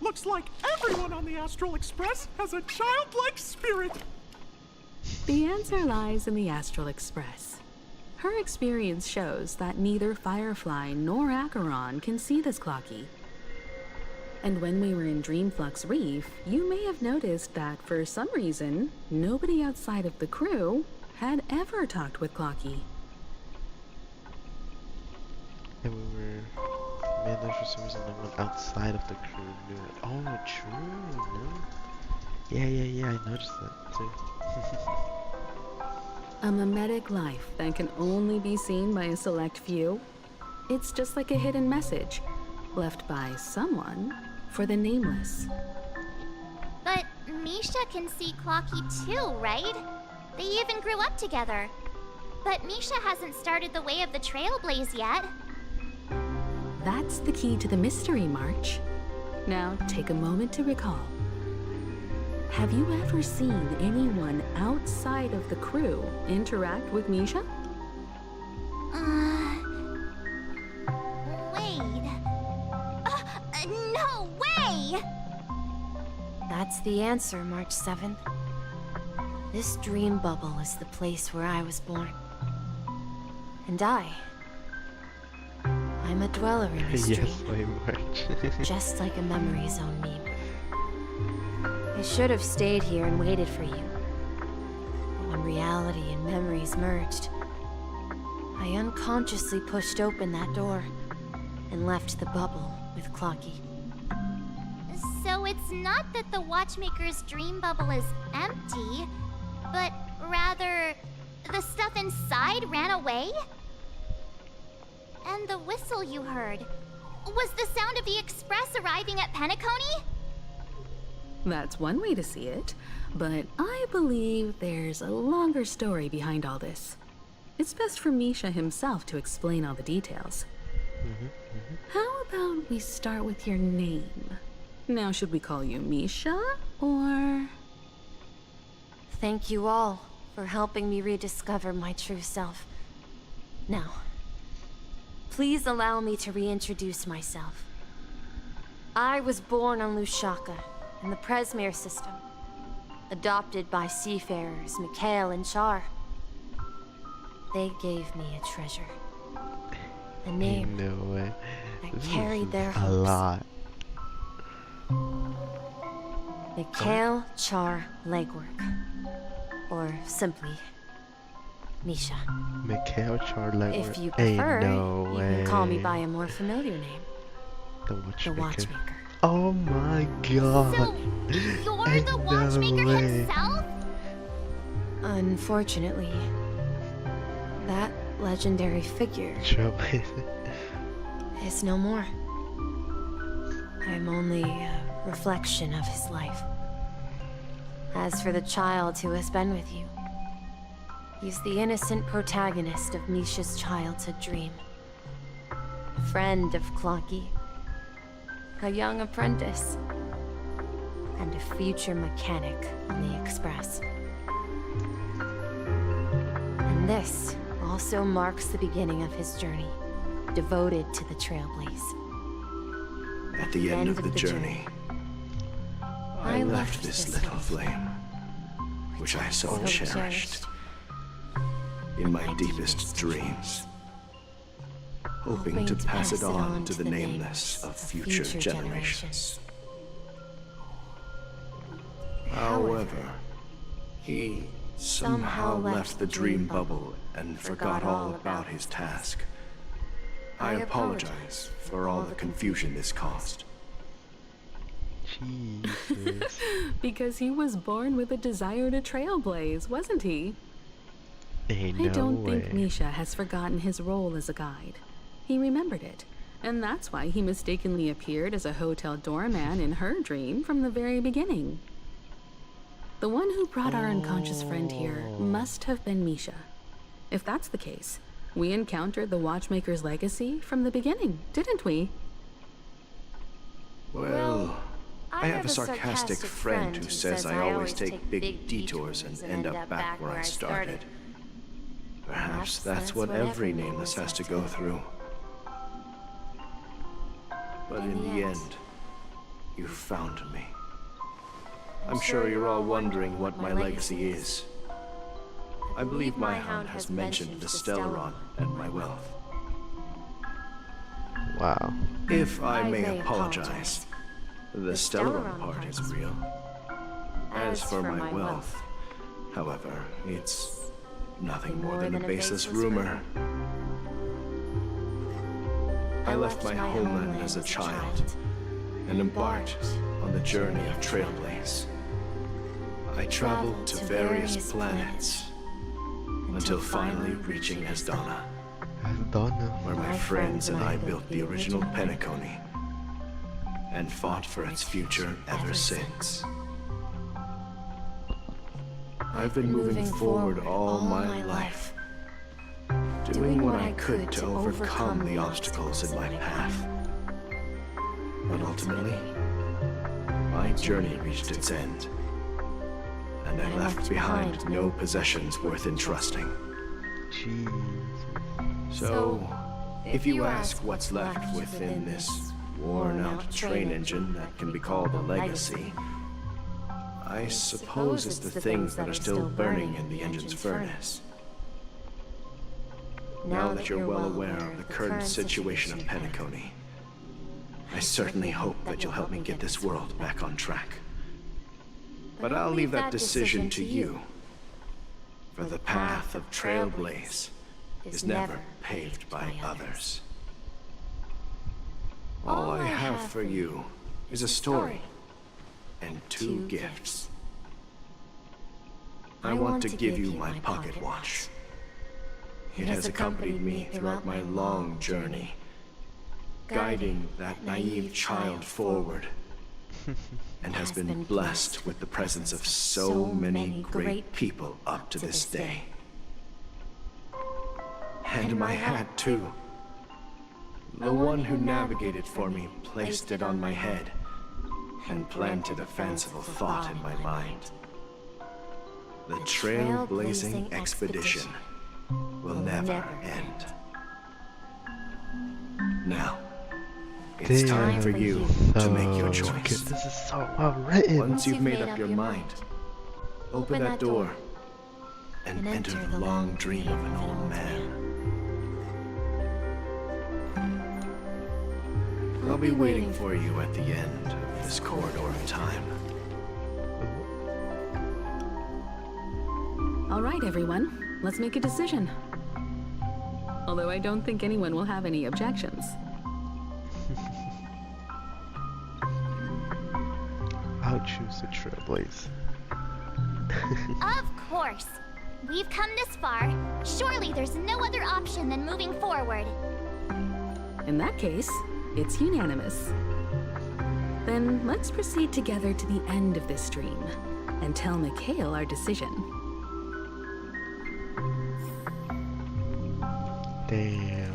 Looks like everyone on the Astral Express has a childlike spirit. The answer lies in the Astral Express. Her experience shows that neither Firefly nor Acheron can see this Clocky. And when we were in Dreamflux Reef, you may have noticed that for some reason, nobody outside of the crew had ever talked with Clocky. And we were... Man, there's for some reason no one outside of the crew knew it. Oh, true, no? Yeah, I noticed that too. A mimetic life that can only be seen by a select few. It's just like a hidden message, left by someone for the nameless. But Misha can see Clocky too, right? They even grew up together. But Misha hasn't started the way of the Trailblaze yet. That's the key to the mystery, March. Now, take a moment to recall. Have you ever seen anyone outside of the crew interact with Misha? Wait. No way! That's the answer, March 7th. This dream bubble is the place where I was born. And I'm a dweller in this Yes, dream. March. Just like a memory zone meme. I should have stayed here and waited for you. But when reality and memories merged, I unconsciously pushed open that door and left the bubble with Clocky. So it's not that the Watchmaker's dream bubble is empty, but rather the stuff inside ran away? And the whistle you heard was the sound of the Express arriving at Penacony? That's one way to see it, but I believe there's a longer story behind all this. It's best for Misha himself to explain all the details. How about we start with your name? Now, should we call you Misha, or...? Thank you all for helping me rediscover my true self. Now, please allow me to reintroduce myself. I was born on Lushaka, in the Presmere system, adopted by seafarers Mikhail and Char. They gave me a treasure, a name No way. that carried their A hopes. lot. Mikhail Char Legwork, or simply Misha. Mikhail Charlotte. If you prefer, no you way. can call me by a more familiar name. The Watchmaker. The Watchmaker. Oh my god. So, you're the Watchmaker way. himself? Unfortunately, that legendary figure is no more. I'm only a reflection of his life. As for the child who has been with you, he's the innocent protagonist of Misha's childhood dream. A friend of Clocky, a young apprentice, and a future mechanic on the Express. And this also marks the beginning of his journey, devoted to the Trailblaze. At the end of the journey, I left this little flame, which I so cherished, in my deepest dreams, hoping to pass it on to the nameless of future generations. However, he somehow left the dream bubble and forgot all about his task. I apologize for all the confusion this caused. Jesus. Because he was born with a desire to trailblaze, wasn't he? I don't think Misha has forgotten his role as a guide. He remembered it, and that's why he mistakenly appeared as a hotel doorman in her dream from the very beginning. The one who brought our unconscious friend here must have been Misha. If that's the case, we encountered the Watchmaker's legacy from the beginning, didn't we? Well, I have a sarcastic friend who says I always take big detours and end up back where I started. Perhaps that's what every nameless has to go through. But in the end, you found me. I'm sure you're all wondering what my legacy is. I believe my hound has mentioned the Stellaron and my wealth. Wow. If I may apologize, the Stellaron part is real. As for my wealth, however, it's nothing more than a baseless rumor. I left my homeland as a child and embarked on the journey of Trailblaze. I traveled to various planets until finally reaching Asdana, where my friends and I built the original Penacony and fought for its future ever since. I've been moving forward all my life, doing what I could to overcome the obstacles in my path. But ultimately, my journey reached its end, and I left behind no possessions worth entrusting. So, if you ask what's left within this worn-out train engine that can be called a legacy, I suppose it's the things that are still burning in the engine's furnace. Now that you're well aware of the current situation of Penacony, I certainly hope that you'll help me get this world back on track. But I'll leave that decision to you, for the path of Trailblaze is never paved by others. All I have for you is a story and 2 gifts. I want to give you my pocket watch. It has accompanied me throughout my long journey, guiding that naive child forward, and has been blessed with the presence of so many great people up to this day. And my hat, too. The one who navigated for me placed it on my head and planted a fanciful thought in my mind. The trailblazing expedition will never end. Now, it's time for you to make your choice. This is so well written. Once you've made up your mind, open that door and enter the long dream of an old man. I'll be waiting for you at the end of this corridor of time. All right, everyone. Let's make a decision. Although I don't think anyone will have any objections. I'll choose the Trailblaze. Of course. We've come this far. Surely there's no other option than moving forward. In that case, it's unanimous. Then let's proceed together to the end of this stream and tell Mikhail our decision. Damn.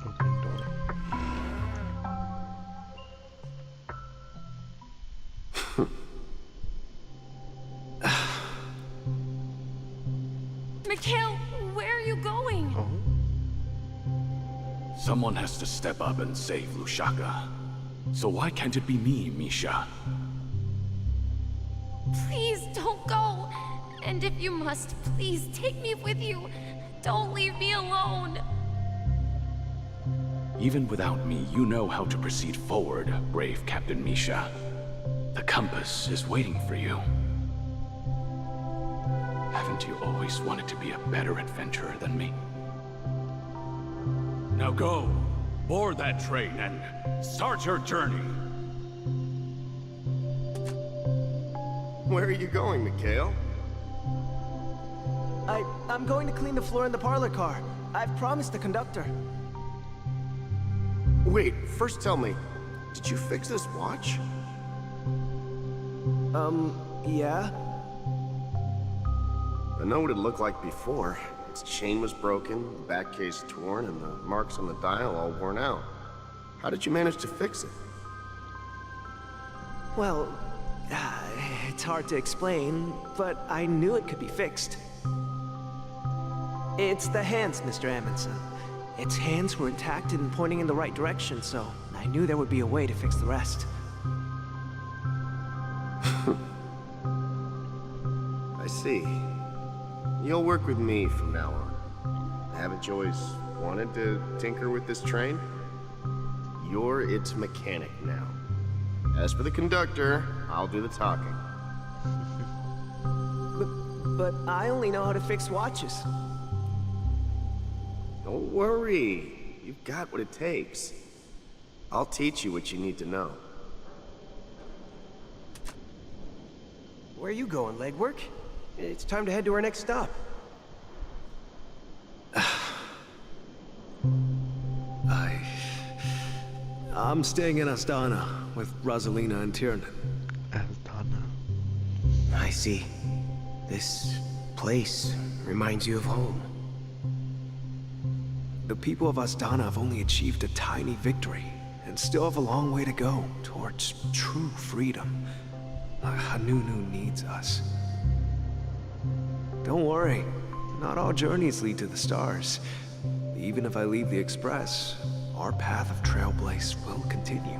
Open door. Mikhail, where are you going? Someone has to step up and save Lushaka. So why can't it be me, Misha? Please don't go. And if you must, please take me with you. Don't leave me alone. Even without me, you know how to proceed forward, brave Captain Misha. The compass is waiting for you. Haven't you always wanted to be a better adventurer than me? Now go, board that train and start your journey. Where are you going, Mikhail? I'm going to clean the floor in the parlor car. I've promised the conductor. Wait, first tell me, did you fix this watch? Yeah? I know what it looked like before. Its chain was broken, the back case torn, and the marks on the dial all worn out. How did you manage to fix it? Well, it's hard to explain, but I knew it could be fixed. It's the hands, Mr. Amundsen. Its hands were intact and pointing in the right direction, so I knew there would be a way to fix the rest. I see. You'll work with me from now on. Haven't you always wanted to tinker with this train? You're its mechanic now. As for the conductor, I'll do the talking. But I only know how to fix watches. Don't worry. You've got what it takes. I'll teach you what you need to know. Where are you going, legwork? It's time to head to our next stop. I'm staying in Astana with Rosalina and Tiernan. Astana. I see. This place reminds you of home. The people of Astana have only achieved a tiny victory, and still have a long way to go towards true freedom. Hanunu needs us. Don't worry, not all journeys lead to the stars. Even if I leave the Express, our path of Trailblaze will continue.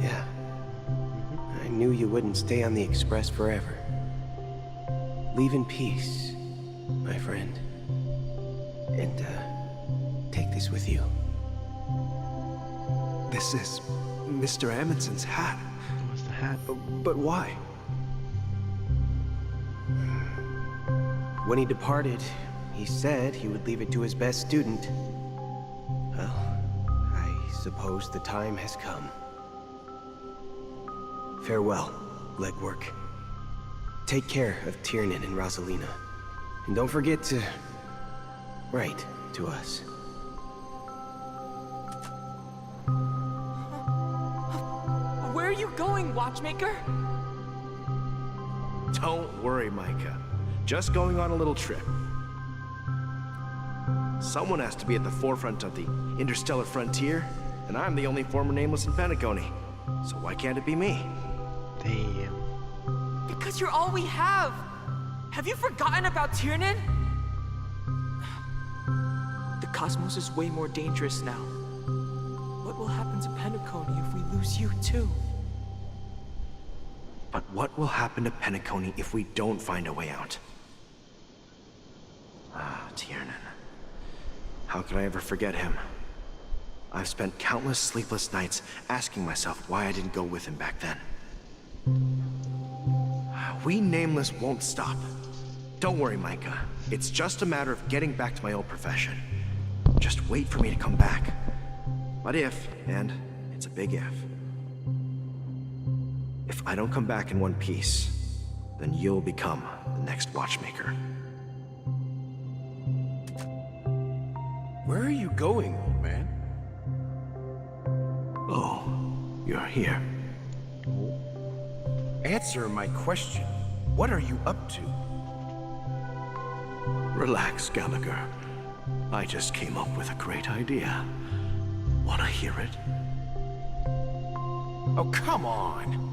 Yeah. I knew you wouldn't stay on the Express forever. Leave in peace, my friend. And, take this with you. This is Mr. Amundsen's hat. What's the hat? But why? When he departed, he said he would leave it to his best student. Well, I suppose the time has come. Farewell, legwork. Take care of Tiernan and Rosalina. And don't forget to write to us. Where are you going, Watchmaker? Don't worry, Micah. Just going on a little trip. Someone has to be at the forefront of the interstellar frontier, and I'm the only former Nameless in Penacony. So why can't it be me? Damn. Because you're all we have. Have you forgotten about Tiernan? The cosmos is way more dangerous now. What will happen to Penacony if we lose you too? But what will happen to Penacony if we don't find a way out? Ah, Tiernan. How could I ever forget him? I've spent countless sleepless nights asking myself why I didn't go with him back then. We Nameless won't stop. Don't worry, Micah. It's just a matter of getting back to my old profession. Just wait for me to come back. But if, and it's a big if I don't come back in one piece, then you'll become the next Watchmaker. Where are you going, old man? Oh, you're here. Answer my question. What are you up to? Relax, Gallagher. I just came up with a great idea. Wanna hear it? Oh, come on.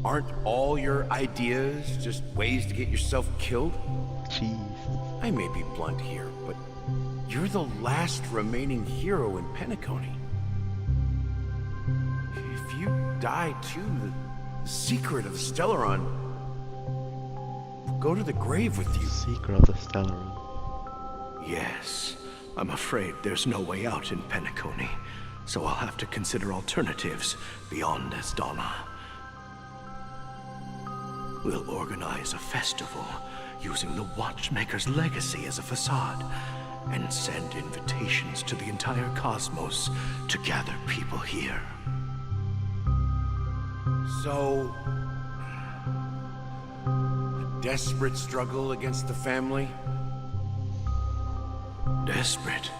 Aren't all your ideas just ways to get yourself killed? Jeez. I may be blunt here, but you're the last remaining hero in Penacony. If you die too, the secret of the Stellaron will go to the grave with you. Secret of the Stellaron. Yes. I'm afraid there's no way out in Penacony, so I'll have to consider alternatives beyond Astana. We'll organize a festival using the Watchmaker's legacy as a facade, and send invitations to the entire cosmos to gather people here. So, a desperate struggle against the family? Desperate?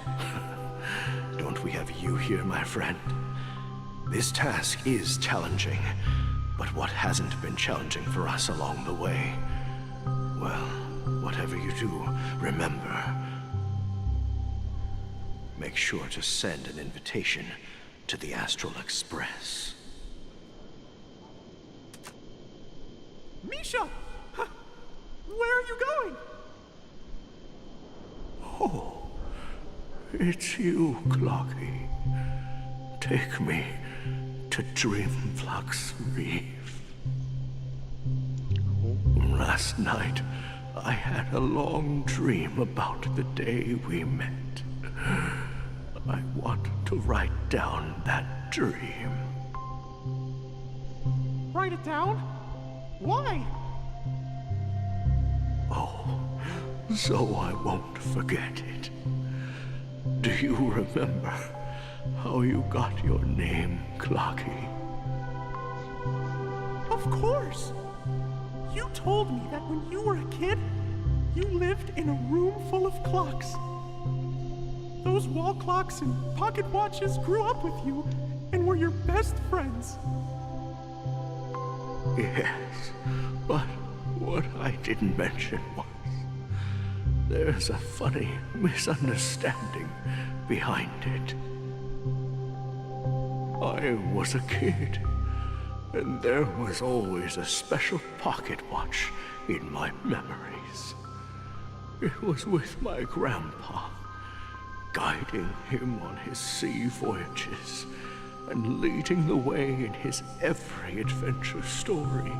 Don't we have you here, my friend? This task is challenging, but what hasn't been challenging for us along the way? Well, whatever you do, remember. Make sure to send an invitation to the Astral Express. Misha! Where are you going? Oh, it's you, Clocky. Take me to Dreamflux Reef. Last night, I had a long dream about the day we met. I want to write down that dream. Write it down? Why? Oh, so I won't forget it. Do you remember how you got your name, Clocky? Of course! You told me that when you were a kid, you lived in a room full of clocks. Those wall clocks and pocket watches grew up with you and were your best friends. Yes, but what I didn't mention was there's a funny misunderstanding behind it. I was a kid, and there was always a special pocket watch in my memories. It was with my grandpa, guiding him on his sea voyages and leading the way in his every adventure story.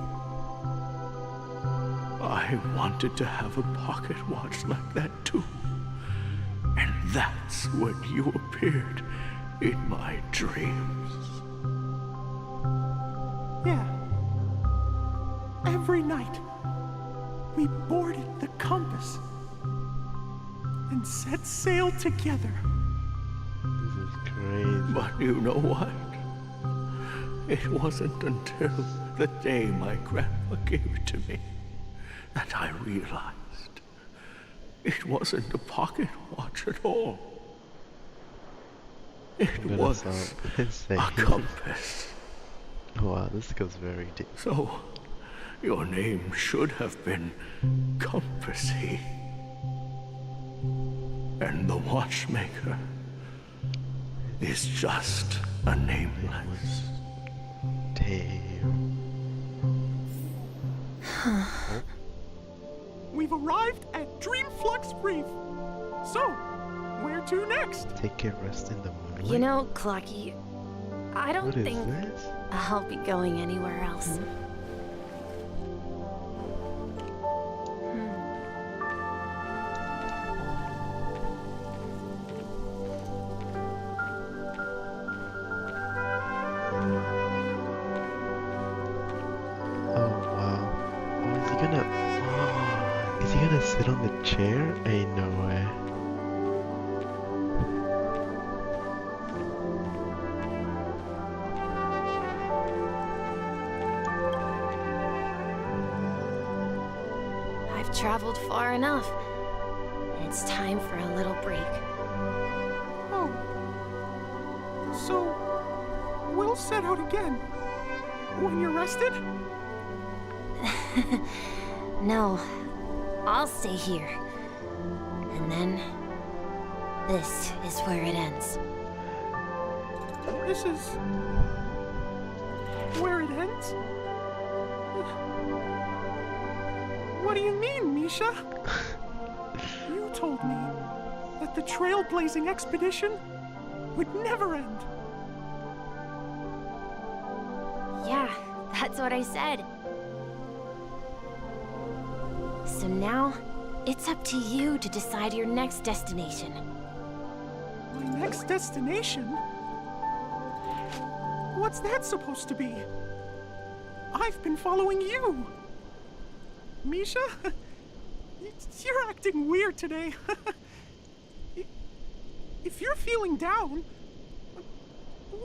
I wanted to have a pocket watch like that too. And that's when you appeared in my dreams. Yeah. Every night, we boarded the compass and set sail together. This is crazy. But you know what? It wasn't until the day my grandpa gave it to me that I realized it wasn't a pocket watch at all. It was a compass. Wow, this goes very deep. So, your name should have been Compassy. And the watchmaker is just a nameless. Damn. We've arrived at Dreamflux Reef. So, where to next? Take a rest in the moonlight. You know, Clocky, I don't What is think this? I'll be going anywhere else. Oh wow. Oh, is he gonna? Oh, is he gonna sit on the chair? Ain't no way. I've traveled far enough. It's time for a little break. Oh. So, we'll set out again. When you're rested? No, I'll stay here. And then, this is where it ends. This is where it ends? What do you mean, Misha? You told me that the trailblazing expedition would never end. Yeah, that's what I said. So now, it's up to you to decide your next destination. My next destination? What's that supposed to be? I've been following you. Misha? You're acting weird today. If you're feeling down,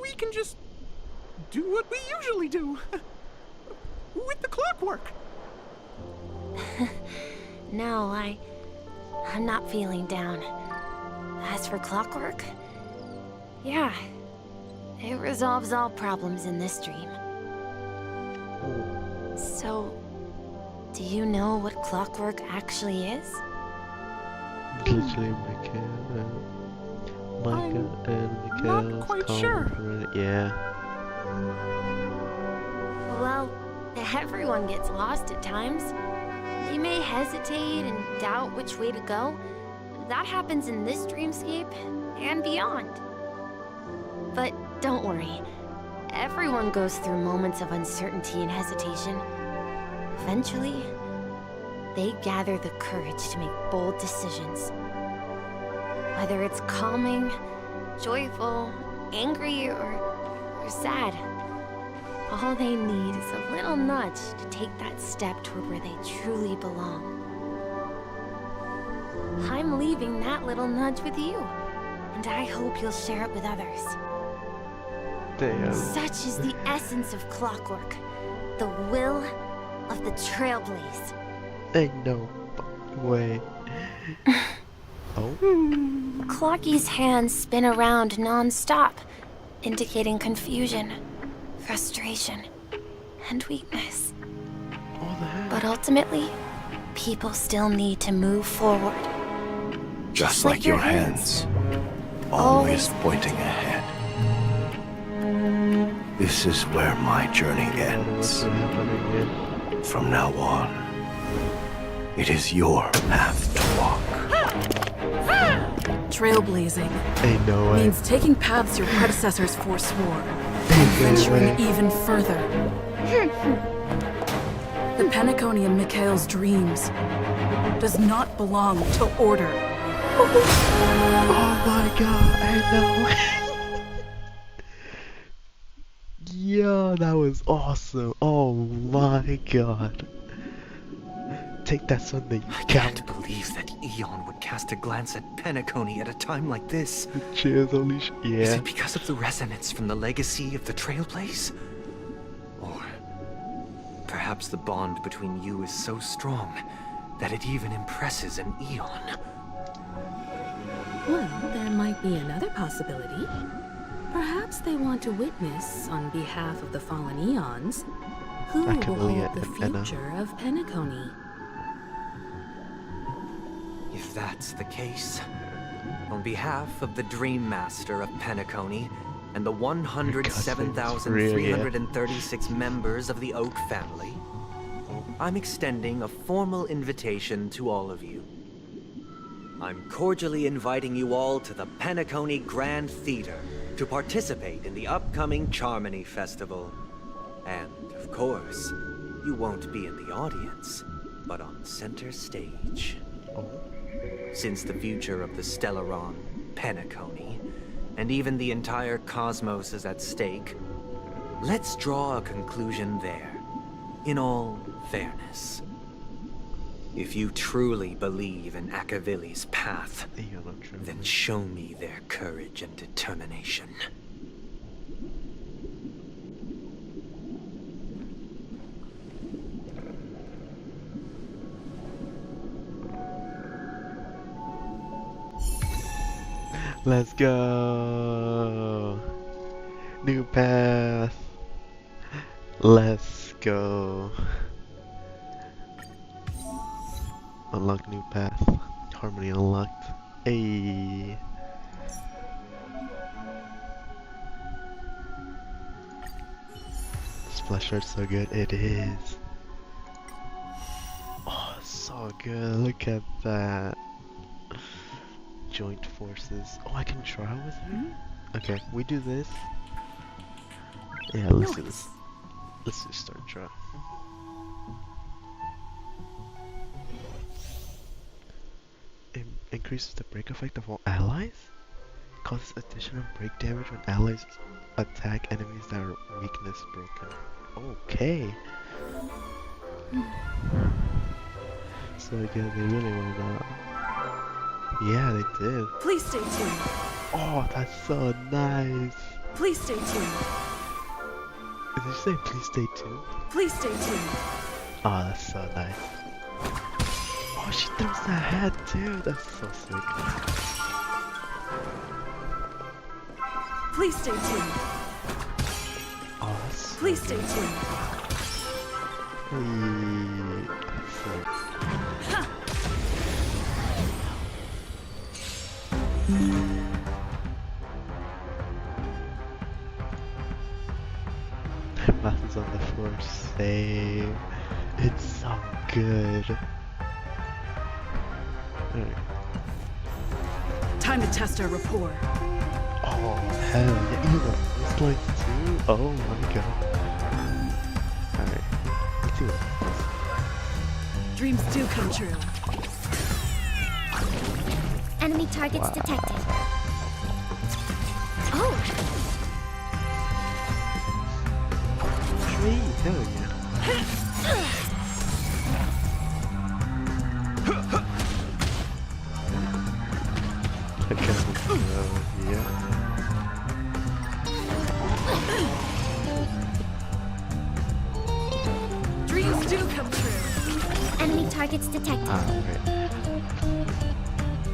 we can just do what we usually do. With the clockwork. No, I'm not feeling down. As for clockwork, yeah, It resolves all problems in this dream. So, do you know what clockwork actually is? Literally Micah and Mikhail's quite sure. Yeah. Well, everyone gets lost at times. They may hesitate and doubt which way to go. That happens in this dreamscape and beyond. But don't worry. Everyone goes through moments of uncertainty and hesitation. Eventually, they gather the courage to make bold decisions. Whether it's calming, joyful, angry, or sad, all they need is a little nudge to take that step toward where they truly belong. I'm leaving that little nudge with you, and I hope you'll share it with others. Damn. Such is the essence of clockwork, the will of the Trailblaze. Ain't no way. Oh? Clocky's hands spin around non-stop, indicating confusion, frustration, and weakness. But ultimately, people still need to move forward. Just like your hands, always pointing ahead. This is where my journey ends. From now on, it is your path to walk. Trailblazing Ain't no way. means taking paths your predecessors forswore, and venturing even further. The Penacony in Mikhail's dreams does not belong to order. Oh my god, I know. Yo, that was awesome. Oh my god. Take that Sunday, you I can't believe that Eon would cast a glance at Penacony at a time like this. Cheers, holy sh— Is yeah. it because of the resonance from the legacy of the Trailblaze? Or perhaps the bond between you is so strong that it even impresses an Eon? Well, there might be another possibility. Perhaps they want to witness, on behalf of the fallen Eons, who will hold the future of Penacony. If that's the case, on behalf of the Dream Master of Penacony and the 107,336 members of the Oak family, I'm extending a formal invitation to all of you. I'm cordially inviting you all to the Penacony Grand Theater to participate in the upcoming Charmony Festival. And, of course, you won't be in the audience, but on center stage. Since the future of the Stellaron, Penacony, and even the entire cosmos is at stake, let's draw a conclusion there, in all fairness. If you truly believe in Akavili's path, then show me their courage and determination. Let's go. New path. Let's go. Unlock new path. Harmony unlocked. Hey. Splash art's so good. It is. Oh, so good. Look at that. Joint forces. Oh, I can try with you? Okay, we do this. Yeah, let's do this. Let's just start draw. Increases the break effect of all allies? Causes additional break damage when allies attack enemies that are weakness broken. Okay. So again, they really went up. Yeah, they did. Please stay tuned. Oh, that's so nice. Please stay tuned. Did you say please stay tuned? Please stay tuned. Oh, that's so nice. Oh, she throws that hat too. That's so sick. Please stay tuned. Awesome. Please stay tuned. Mouse is on the floor. Same. It's so good. Alright. Time to test our rapport. Oh, hell yeah. You know, it's like two. Oh my god. Alright. Let's see what happens. Dreams do come true. Enemy targets detected. Oh! Hey, hell yeah. Yeah. Dreams do come true. Enemy targets detected. Right.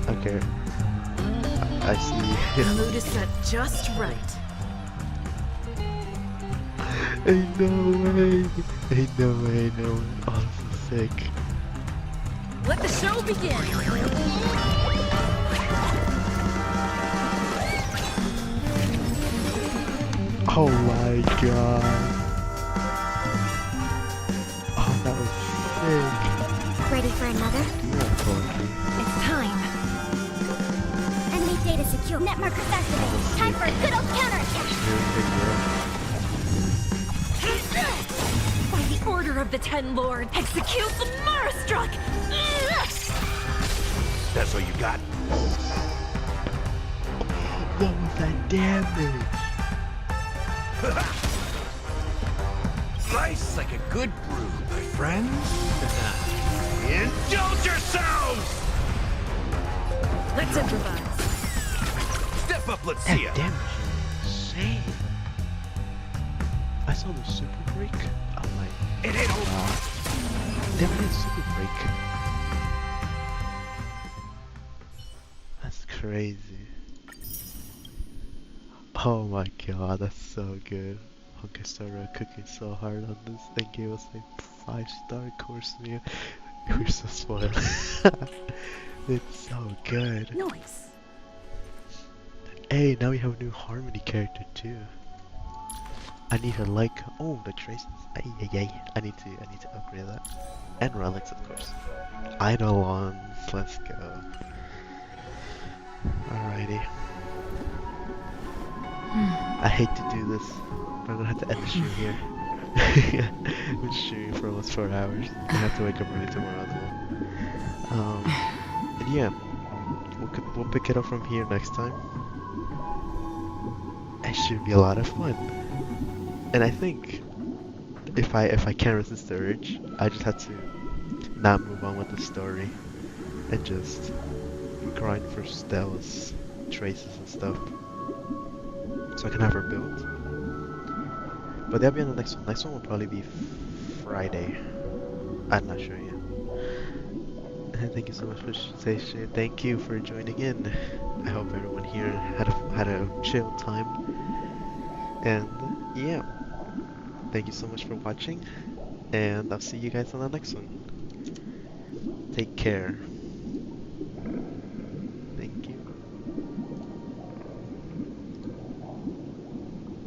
Okay. I see. The mood is set just right. Ain't no way. Ain't no way, no way. Oh, this is sick. Let the show begin. Oh my god. Oh, that was sick. Ready for another? It's time. Enemy data secure. Net markers activated. Time for a good old counterattack. By the order of the Ten Lord, execute the Marastruck! That's all you got. What was that damage? Slice like a good brew, my friends. Indulge yourselves! Let's improvise. Step up, let's see ya. Damage is insane. I saw the super break. I'm like, it ain't over. Damn it, super break. That's crazy. Oh my god, that's so good. Honkai started cooking so hard on this. They gave us like 5-star course meal. We're so spoiled. It's so good. Nice. Hey, now we have a new Harmony character too. I need her like. Oh, the traces. Ay, ay, ay. I need to upgrade that. And relics, of course. Eidolons. Let's go. Alrighty. I hate to do this, but I'm gonna have to end the stream here. I've been streaming for almost 4 hours. I have to wake up early tomorrow as well. And yeah, we'll pick it up from here next time. It should be a lot of fun. And I think if I can't resist the urge, I just have to not move on with the story and just grind for Stella's traces and stuff, so I can have her build. But that'll be on the next one. Next one will probably be Friday. I'm not sure yet. And thank you so much for Station. Thank you for joining in. I hope everyone here had a chill time. And yeah, thank you so much for watching. And I'll see you guys on the next one. Take care.